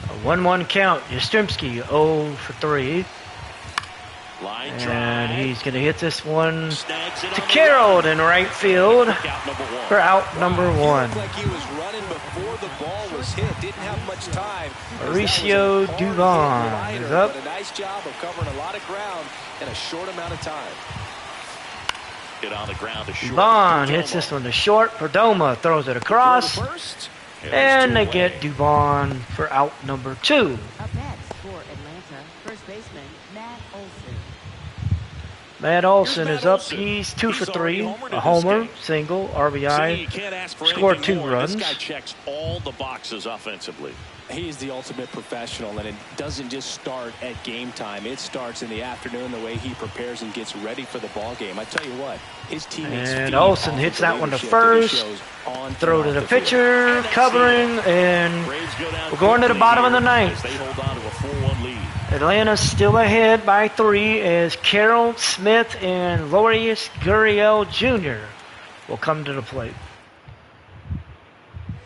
[SPEAKER 1] A 1-1 count. Yastrzemski 0 for 3.
[SPEAKER 2] Line
[SPEAKER 1] And
[SPEAKER 2] drive.
[SPEAKER 1] he's going to hit this one
[SPEAKER 2] Snags it
[SPEAKER 1] to
[SPEAKER 2] on the
[SPEAKER 1] Carroll
[SPEAKER 2] right.
[SPEAKER 1] in right field
[SPEAKER 2] Out number 1.
[SPEAKER 1] for out number 1.
[SPEAKER 3] Looked like he was running before the ball was hit. Didn't have much time.
[SPEAKER 1] Mauricio Dubon is up.
[SPEAKER 3] But a nice job of covering a lot of ground in a short amount of time.
[SPEAKER 2] Hit on the ground to short.
[SPEAKER 1] Dubon hits this one to short. Perdomo throws it across.
[SPEAKER 2] First.
[SPEAKER 1] And they get Dubon for out number 2.
[SPEAKER 5] Up next for Atlanta, first baseman Matt Olson.
[SPEAKER 1] Matt Olson
[SPEAKER 2] Here's
[SPEAKER 1] is
[SPEAKER 2] Matt
[SPEAKER 1] up.
[SPEAKER 2] Olson.
[SPEAKER 1] He's 2 for
[SPEAKER 2] He's
[SPEAKER 1] 3.
[SPEAKER 2] already homered in
[SPEAKER 1] A
[SPEAKER 2] this
[SPEAKER 1] homer,
[SPEAKER 2] game.
[SPEAKER 1] single,
[SPEAKER 2] See,
[SPEAKER 1] RBI.
[SPEAKER 2] you can't ask for
[SPEAKER 1] Scored
[SPEAKER 2] anything
[SPEAKER 1] 2
[SPEAKER 2] more.
[SPEAKER 1] runs.
[SPEAKER 2] This guy checks all the boxes offensively.
[SPEAKER 3] He's the ultimate professional, and it doesn't just start at game time. It starts in the afternoon, the way he prepares and gets ready for the ball game. I tell you what, his teammates
[SPEAKER 1] And
[SPEAKER 3] feed
[SPEAKER 1] Olsen
[SPEAKER 3] off
[SPEAKER 1] hits
[SPEAKER 3] of the
[SPEAKER 1] that one to
[SPEAKER 3] leadership that he
[SPEAKER 1] first.
[SPEAKER 3] shows on and
[SPEAKER 1] Throw to
[SPEAKER 3] off
[SPEAKER 1] the
[SPEAKER 3] the field.
[SPEAKER 1] pitcher, covering, and
[SPEAKER 2] Braves go down
[SPEAKER 1] we're going to the
[SPEAKER 2] quickly
[SPEAKER 1] bottom of
[SPEAKER 2] here
[SPEAKER 1] the 9th.
[SPEAKER 2] as They hold on to a 4-1 lead.
[SPEAKER 1] Atlanta's still ahead by 3 as Carroll, Smith, and Lourdes Gurriel Jr. will come to the plate.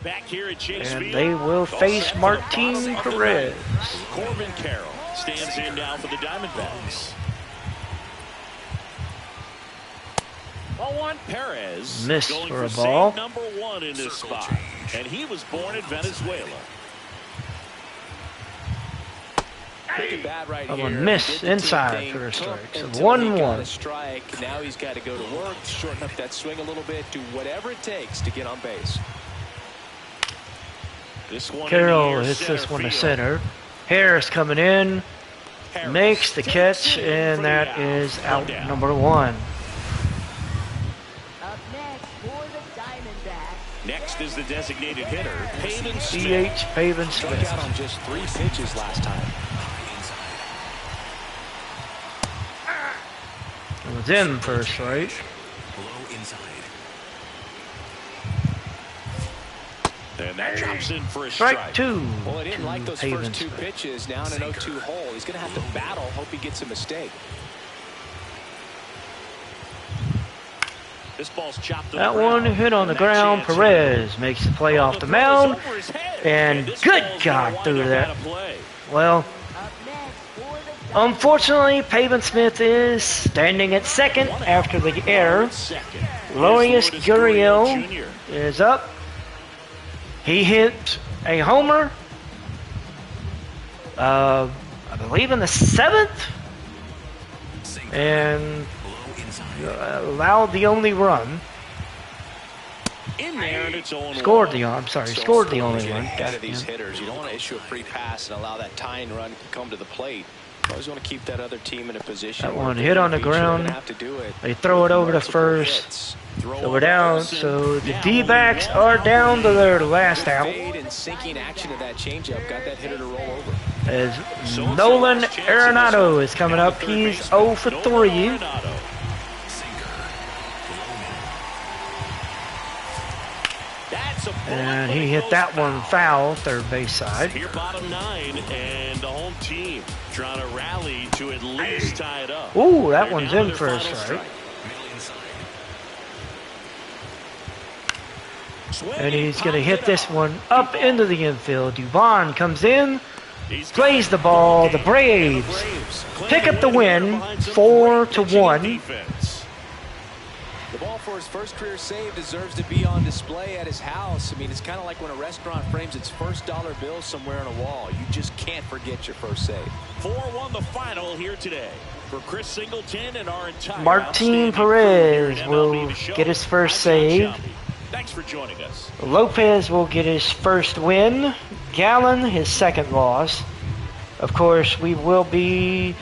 [SPEAKER 2] Back here at Chase
[SPEAKER 1] And
[SPEAKER 2] Field,
[SPEAKER 1] they will
[SPEAKER 2] all
[SPEAKER 1] face
[SPEAKER 2] set for the
[SPEAKER 1] Martin
[SPEAKER 2] bottom of the
[SPEAKER 1] Perez.
[SPEAKER 2] ninth. Corbin Carroll stands in now for the Diamondbacks.
[SPEAKER 6] Ball one.
[SPEAKER 2] Perez
[SPEAKER 1] Missed
[SPEAKER 2] going
[SPEAKER 1] for a
[SPEAKER 2] for
[SPEAKER 1] ball.
[SPEAKER 2] save number 1 in this spot. And he was born in Venezuela.
[SPEAKER 3] Picking bad right
[SPEAKER 1] That
[SPEAKER 3] here.
[SPEAKER 1] one
[SPEAKER 3] He
[SPEAKER 1] missed
[SPEAKER 3] did the team
[SPEAKER 1] inside
[SPEAKER 3] thing,
[SPEAKER 1] for a
[SPEAKER 3] took
[SPEAKER 1] strike. So
[SPEAKER 3] until he got
[SPEAKER 1] 1-1.
[SPEAKER 3] a strike. Now he's got to go to work, shorten up that swing a little bit, do whatever it takes to get on base.
[SPEAKER 2] This one
[SPEAKER 1] Carroll hits this one to center. Harris coming in, makes the catch, and that is out number 1.
[SPEAKER 5] Up next for the Diamondbacks.
[SPEAKER 2] Next is the designated hitter, Pavin Smith.
[SPEAKER 1] DH Pavin
[SPEAKER 3] Struck
[SPEAKER 1] Smith.
[SPEAKER 3] out on just 3 pitches last time.
[SPEAKER 1] It was in first, right?
[SPEAKER 4] Low inside.
[SPEAKER 2] And that drops in for a
[SPEAKER 1] Strike
[SPEAKER 2] strike.
[SPEAKER 1] 2
[SPEAKER 3] Well, I didn't like
[SPEAKER 1] to
[SPEAKER 3] those
[SPEAKER 1] Pavin
[SPEAKER 3] first 2
[SPEAKER 1] Smith.
[SPEAKER 3] pitches. Now in an 0-2 hole. He's going to have to battle. Hope he gets a mistake.
[SPEAKER 2] This ball's chopped to
[SPEAKER 1] That
[SPEAKER 2] the
[SPEAKER 1] one
[SPEAKER 2] ground.
[SPEAKER 1] hit on the
[SPEAKER 2] And that
[SPEAKER 1] ground.
[SPEAKER 2] chance
[SPEAKER 1] Perez makes the play
[SPEAKER 2] here.
[SPEAKER 1] off the
[SPEAKER 2] throw is
[SPEAKER 1] mound.
[SPEAKER 2] over his head.
[SPEAKER 1] And
[SPEAKER 2] this
[SPEAKER 1] good
[SPEAKER 2] ball's
[SPEAKER 1] God,
[SPEAKER 2] gonna
[SPEAKER 1] through
[SPEAKER 2] wind up
[SPEAKER 1] that.
[SPEAKER 2] out of play.
[SPEAKER 1] Well,
[SPEAKER 5] Up next for the Diamondbacks.
[SPEAKER 1] unfortunately, Pavin Smith is standing at second after the error.
[SPEAKER 2] Second.
[SPEAKER 1] Lourdes
[SPEAKER 2] Lourdes
[SPEAKER 1] Gurriel
[SPEAKER 2] Jr.
[SPEAKER 1] is up. He hit a homer, I believe in the 7th, and
[SPEAKER 4] Low inside.
[SPEAKER 1] allowed the only run.
[SPEAKER 2] In there, and it's 0-1.
[SPEAKER 1] Scored the only
[SPEAKER 3] Get
[SPEAKER 1] run.
[SPEAKER 3] ahead of these hitters. You don't want to issue a free pass and allow that tying run to come to the plate. You always want to keep that other team in a position.
[SPEAKER 1] That
[SPEAKER 3] where
[SPEAKER 1] one
[SPEAKER 3] if
[SPEAKER 1] hit
[SPEAKER 3] they're
[SPEAKER 1] on the
[SPEAKER 3] gonna beat you, they're
[SPEAKER 1] ground.
[SPEAKER 3] gonna have to do it.
[SPEAKER 1] They throw it over to
[SPEAKER 3] Multiple
[SPEAKER 1] first.
[SPEAKER 3] hits.
[SPEAKER 1] So we're down. So the D-backs are down to their last out.
[SPEAKER 3] Fade and sinking action of that changeup got that hitter to roll over.
[SPEAKER 1] As Nolan Arenado is coming up. He's 0 for 3. And he hit that one foul, third base side.
[SPEAKER 2] Here, bottom 9, and the home team trying to rally to at least tie it up.
[SPEAKER 1] Ooh, that
[SPEAKER 2] They're
[SPEAKER 1] one's
[SPEAKER 2] down
[SPEAKER 1] in
[SPEAKER 2] to
[SPEAKER 1] for
[SPEAKER 2] their
[SPEAKER 1] a
[SPEAKER 2] final
[SPEAKER 1] strike.
[SPEAKER 4] Middle inside.
[SPEAKER 1] And he's going to hit this one up into the infield. Dubon comes in, plays the ball. The Braves pick up the win, 4-1.
[SPEAKER 3] The ball for his first career save deserves to be on display at his house. I mean, it's kind of like when a restaurant frames its first dollar bill somewhere on a wall. You just can't forget your first save.
[SPEAKER 2] 4-1 the final here today. For Chris Singleton and our entire
[SPEAKER 1] Martin
[SPEAKER 2] outstanding
[SPEAKER 1] Perez
[SPEAKER 2] crew here at
[SPEAKER 1] will
[SPEAKER 2] MLB The Show,
[SPEAKER 1] get his first
[SPEAKER 2] I'm John
[SPEAKER 1] save.
[SPEAKER 2] Shelby. Thanks for joining us.
[SPEAKER 1] Lopez will get his first win. Gallen, his second loss. Of course, we will be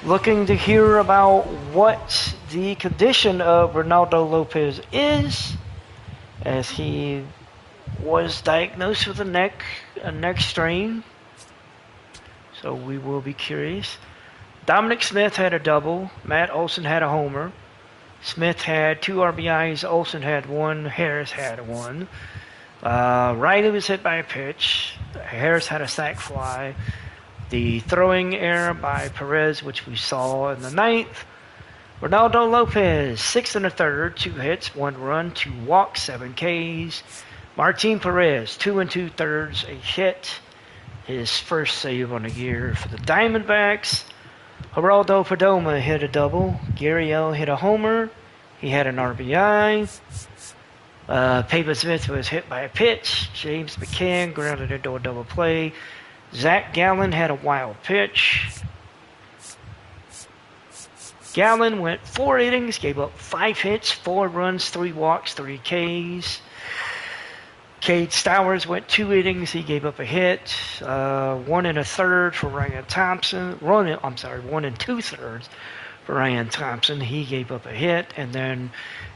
[SPEAKER 1] looking to hear about what the condition of Ronaldo Lopez is, as he was diagnosed with a neck strain. So we will be curious. Dominic Smith had a double. Matt Olson had a homer. Smith had 2 RBIs. Olson had 1. Harris had 1. Riley was hit by a pitch. Harris had a sac fly. The throwing error by Perez, which we saw in the 9th. Ronaldo Lopez, 6 1/3, 2 hits, 1 run, 2 walks, 7 Ks. Martin Perez, 2 2/3, a hit. His first save on the year for the Diamondbacks. Geraldo Perdomo hit a double. Gurriel hit a homer. He had an RBI. Pavin Smith was hit by a pitch. James McCann grounded into a double play. Zach Gallen had a wild pitch. Gallen went 4 innings, gave up 5 hits, 4 runs, 3 walks, 3 Ks. Cade Stowers went 2 innings. He gave up a hit, 1 1/3 for Ryan Thompson. 1 2/3 for Ryan Thompson. He gave up a hit, and then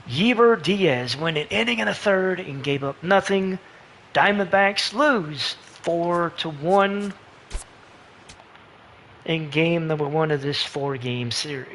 [SPEAKER 1] Yever Diaz went an inning and a third and gave up nothing. Diamondbacks lose 4-1 in game number 1 of this 4-game series.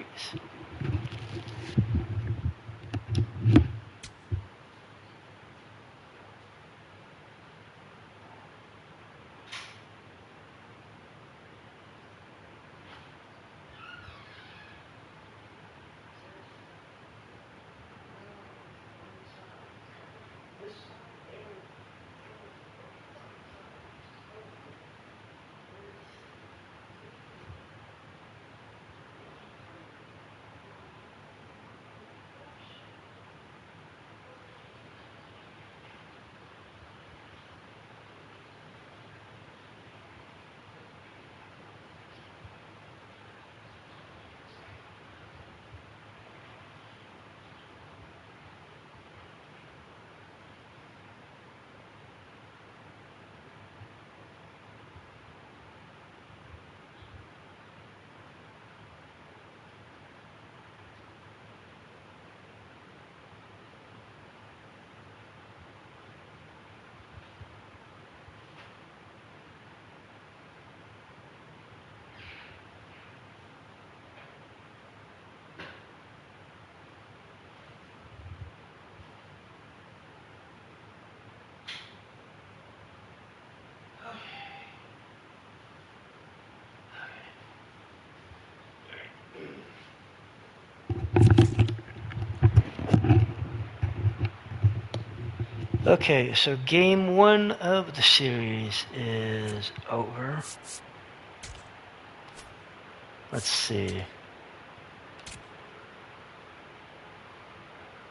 [SPEAKER 1] Okay, so game 1 of the series is over. Let's see.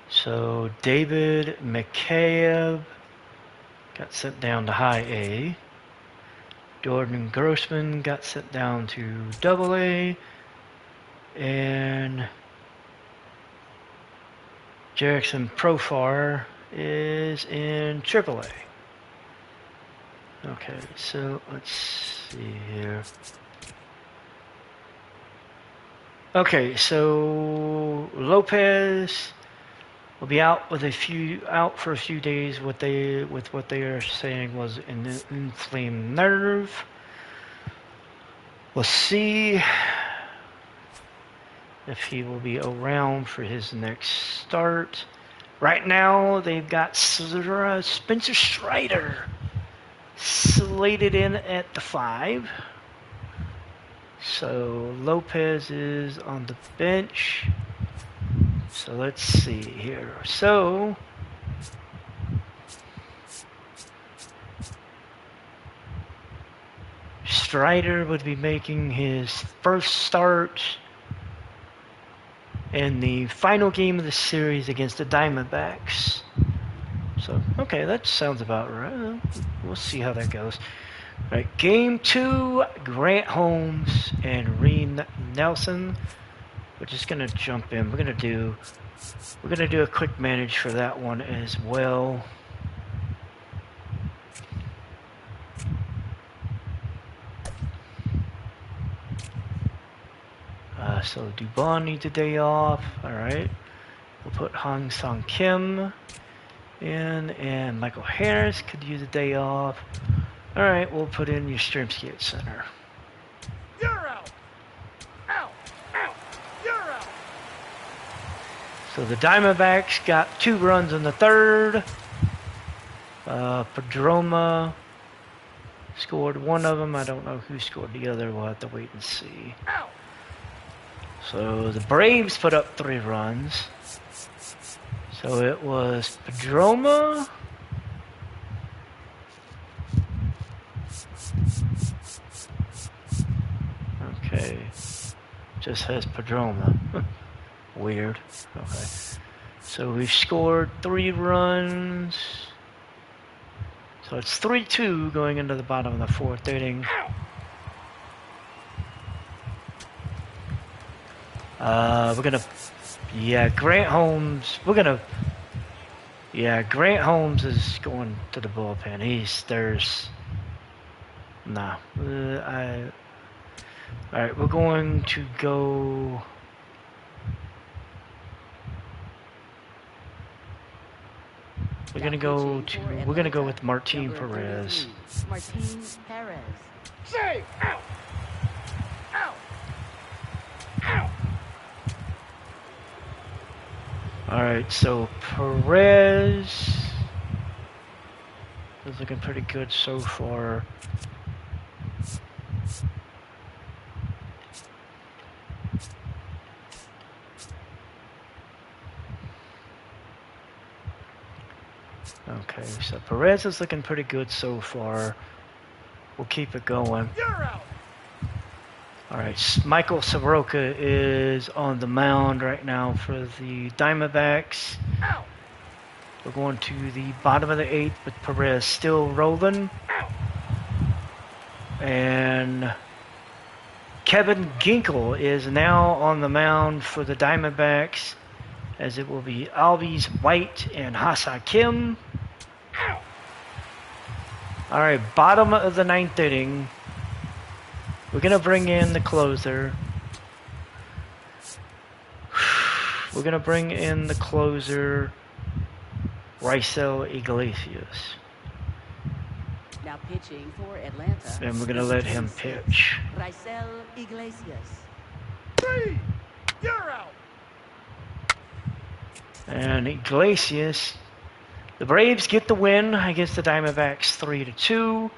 [SPEAKER 1] So David McCabe got sent down to high A. Jordan Grossman got sent down to double A. And Jackson Profar is in triple A. Okay, so let's see here. Okay, so Lopez will be out for a few days with what they are saying was an inflamed nerve. We'll see if he will be around for his next start. Right now, they've got Spencer Strider slated in at the 5. So Lopez is on the bench. So let's see here. So Strider would be making his first start in the final game of the series against the Diamondbacks. So, okay, that sounds about right. We'll see how that goes. All right, game 2, Grant Holmes and Reed Nelson. We're just gonna jump in. We're gonna do a quick manage for that one as well. So Dubon needs a day off. All right, we'll put Hong Song Kim in, and Michael Harris could use a day off. All right, we'll put in Yastrzemski at center.
[SPEAKER 6] You're out. Out. Out. You're out.
[SPEAKER 1] So the Diamondbacks got 2 runs in the 3rd. Padroma scored one of them. I don't know who scored the other. We'll have to wait and see.
[SPEAKER 6] Out.
[SPEAKER 1] So the Braves put up 3 runs. So it was Padroma. Okay. Just has Padroma. Weird. Okay. So we've scored 3 runs. So it's 3-2 going into the bottom of the 4th inning. We're gonna, Grant Holmes. Grant Holmes is going to the bullpen. All right, we're going to go. We're gonna go with Martin Perez.
[SPEAKER 5] Martin Perez.
[SPEAKER 6] Save. Out. Out. Out.
[SPEAKER 1] All right, so Perez is looking pretty good so far. Okay, so Perez is looking pretty good so far. We'll keep it going.
[SPEAKER 6] You're out.
[SPEAKER 1] All right, Michael Soroka is on the mound right now for the Diamondbacks.
[SPEAKER 6] Out.
[SPEAKER 1] We're going to the bottom of the 8th with Perez still rolling.
[SPEAKER 6] Out.
[SPEAKER 1] And Kevin Ginkel is now on the mound for the Diamondbacks, as it will be Albies White and Hasa Kim.
[SPEAKER 6] Out.
[SPEAKER 1] All right, bottom of the 9th inning. We're going to bring in the closer. We're going to bring in the closer, Raisel Iglesias.
[SPEAKER 5] Now pitching for Atlanta.
[SPEAKER 1] And we're going to let him pitch.
[SPEAKER 5] Raisel Iglesias.
[SPEAKER 6] 3. You're out.
[SPEAKER 1] And Iglesias, the Braves get the win against the Diamondbacks 3-2.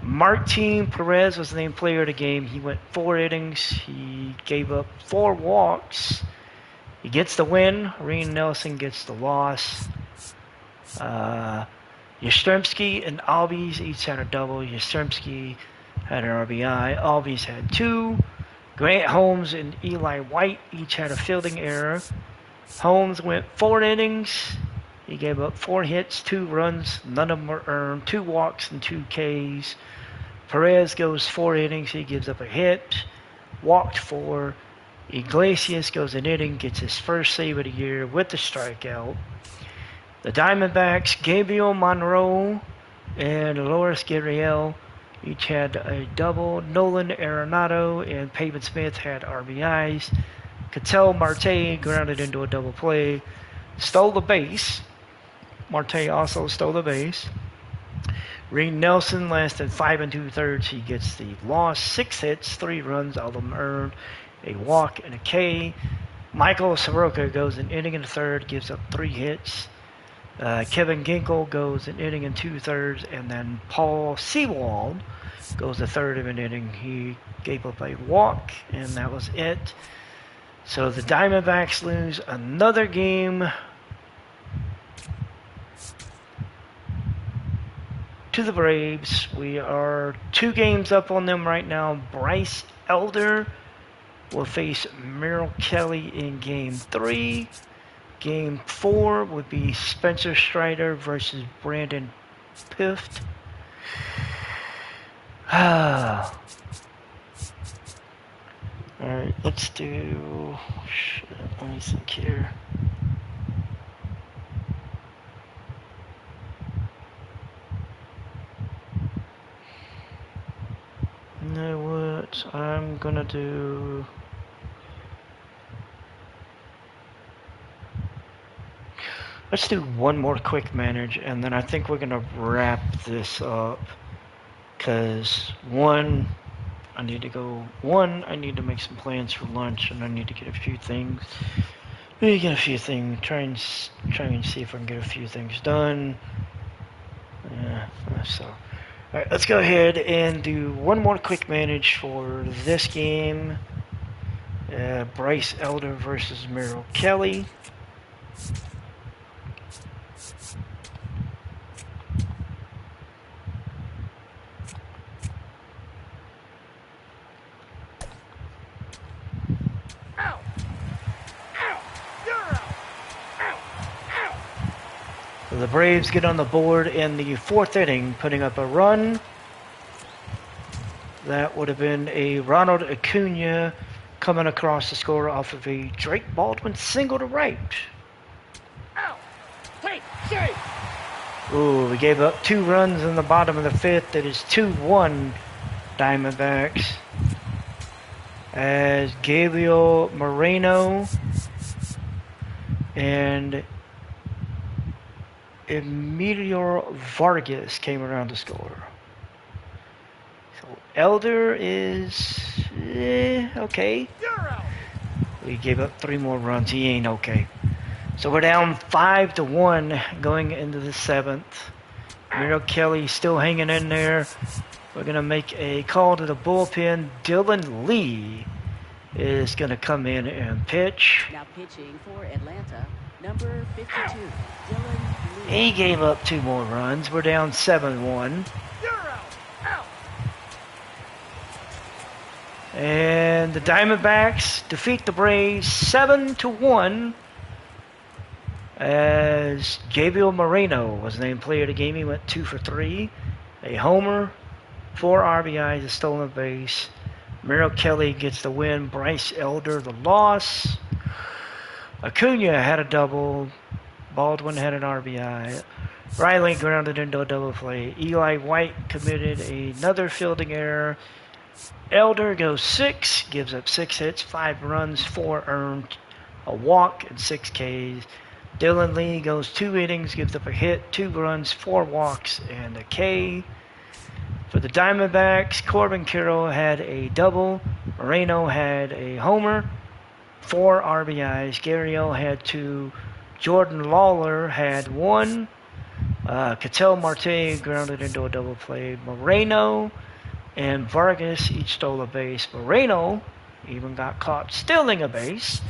[SPEAKER 1] Martin Perez was the named player of the game. He went 4 innings. He gave up 4 walks. He gets the win. Reed Nelson gets the loss. Yastrzemski and Albies each had a double. Yastrzemski had an RBI. Albies had 2. Grant Holmes and Eli White each had a fielding error. Holmes went 4 innings. He gave up 4 hits, 2 runs, none of them were earned, 2 walks and 2 Ks. Perez goes 4 innings. He gives up a hit, walked 4. Iglesias goes an inning, gets his first save of the year with the strikeout. The Diamondbacks, Gabriel Monroe and Loris Gurriel each had a double. Nolan Arenado and Pavin Smith had RBIs. Ketel Marte grounded into a double play, stole the base. Marte also stole the base. Reed Nelson lasted 5 2/3. He gets the loss. 6 hits, 3 runs, all of them earned, a walk and a K. Michael Soroka goes an inning and a third, gives up 3 hits. Kevin Ginkel goes an inning and 2/3, and then Paul Sewald goes a third of an inning. He gave up a walk, and that was it. So the Diamondbacks lose another game to the Braves. We are 2 games up on them right now. Bryce Elder will face Merrill Kelly in Game 3. Game 4 would be Spencer Strider versus Brandon Pift. Alright, let's do... let me think here. You know what? I'm gonna do... let's do one more quick manage, and then I think we're gonna wrap this up. Because I need to make some plans for lunch, and I need to get a few things. Try and see if I can get a few things done. Yeah, so. Alright, let's go ahead and do one more quick manage for this game. Bryce Elder versus Merrill Kelly. The Braves get on the board in the 4th inning, putting up a run. That would have been a Ronald Acuna coming across the score off of a Drake Baldwin single to right. Ooh, we gave up 2 runs in the bottom of the 5th. It is 2-1 Diamondbacks. As Gabriel Moreno and Emilio Vargas came around to score. So Elder is okay. We gave up 3 more runs. He ain't okay. So we're down 5-1 going into the 7th. Merrill Kelly still hanging in there. We're going to make a call to the bullpen. Dylan Lee is going to come in and pitch.
[SPEAKER 5] Now pitching for Atlanta, number 52, Dylan Lee.
[SPEAKER 1] He gave up 2 more runs. We're down 7-1. And the Diamondbacks defeat the Braves 7-1 as Gabriel Moreno was named player of the game. He went 2 for 3. A homer, 4 RBIs, a stolen base. Merrill Kelly gets the win. Bryce Elder the loss. Acuna had a double. Baldwin had an RBI. Riley grounded into a double play. Eli White committed another fielding error. Elder goes 6, gives up 6 hits, 5 runs, 4 earned, a walk, and 6 Ks. Dylan Lee goes 2 innings, gives up a hit, 2 runs, 4 walks, and a K. For the Diamondbacks, Corbin Carroll had a double. Moreno had a homer, 4 RBIs. Gurriel had 2. Jordan Lawler had 1. Ketel Marte grounded into a double play. Moreno and Vargas each stole a base. Moreno even got caught stealing a base.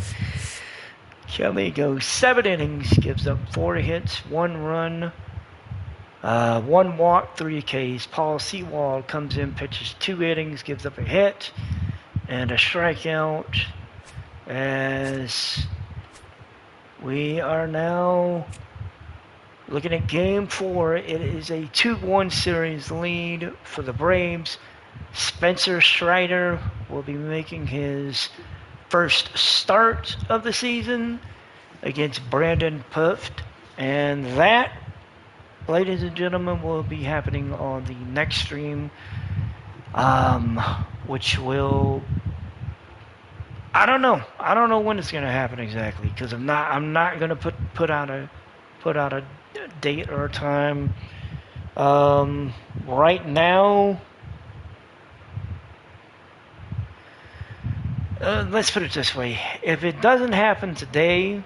[SPEAKER 1] Kelly goes 7 innings, gives up 4 hits, 1 run, 1 walk, 3 Ks. Paul Sewald comes in, pitches 2 innings, gives up a hit and a strikeout. As we are now looking at Game 4, it is a 2-1 series lead for the Braves. Spencer Strider will be making his first start of the season against Brandon Puft. And that, ladies and gentlemen, will be happening on the next stream, which will, I don't know when it's going to happen exactly, because I'm not going to put out a date or a time. Right now, let's put it this way: if it doesn't happen today,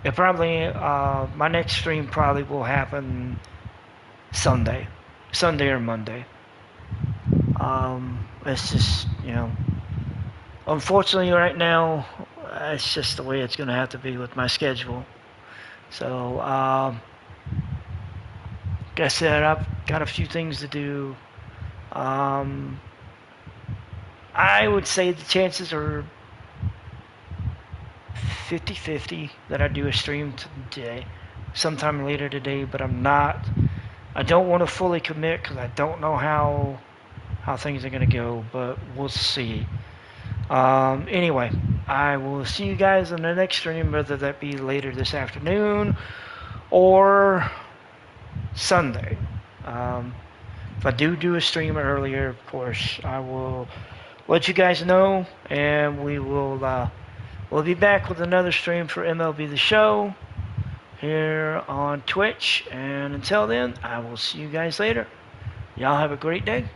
[SPEAKER 1] it probably my next stream probably will happen Sunday or Monday. It's just, unfortunately right now, it's just the way it's going to have to be with my schedule. So, like I said, I've got a few things to do. I would say the chances are 50-50 that I do a stream today, sometime later today, but I don't want to fully commit because I don't know how things are going to go, but we'll see. Anyway, I will see you guys on the next stream, whether that be later this afternoon or Sunday. If I do a stream earlier, of course, I will let you guys know, and we'll be back with another stream for MLB The Show here on Twitch. And until then, I will see you guys later. Y'all have a great day.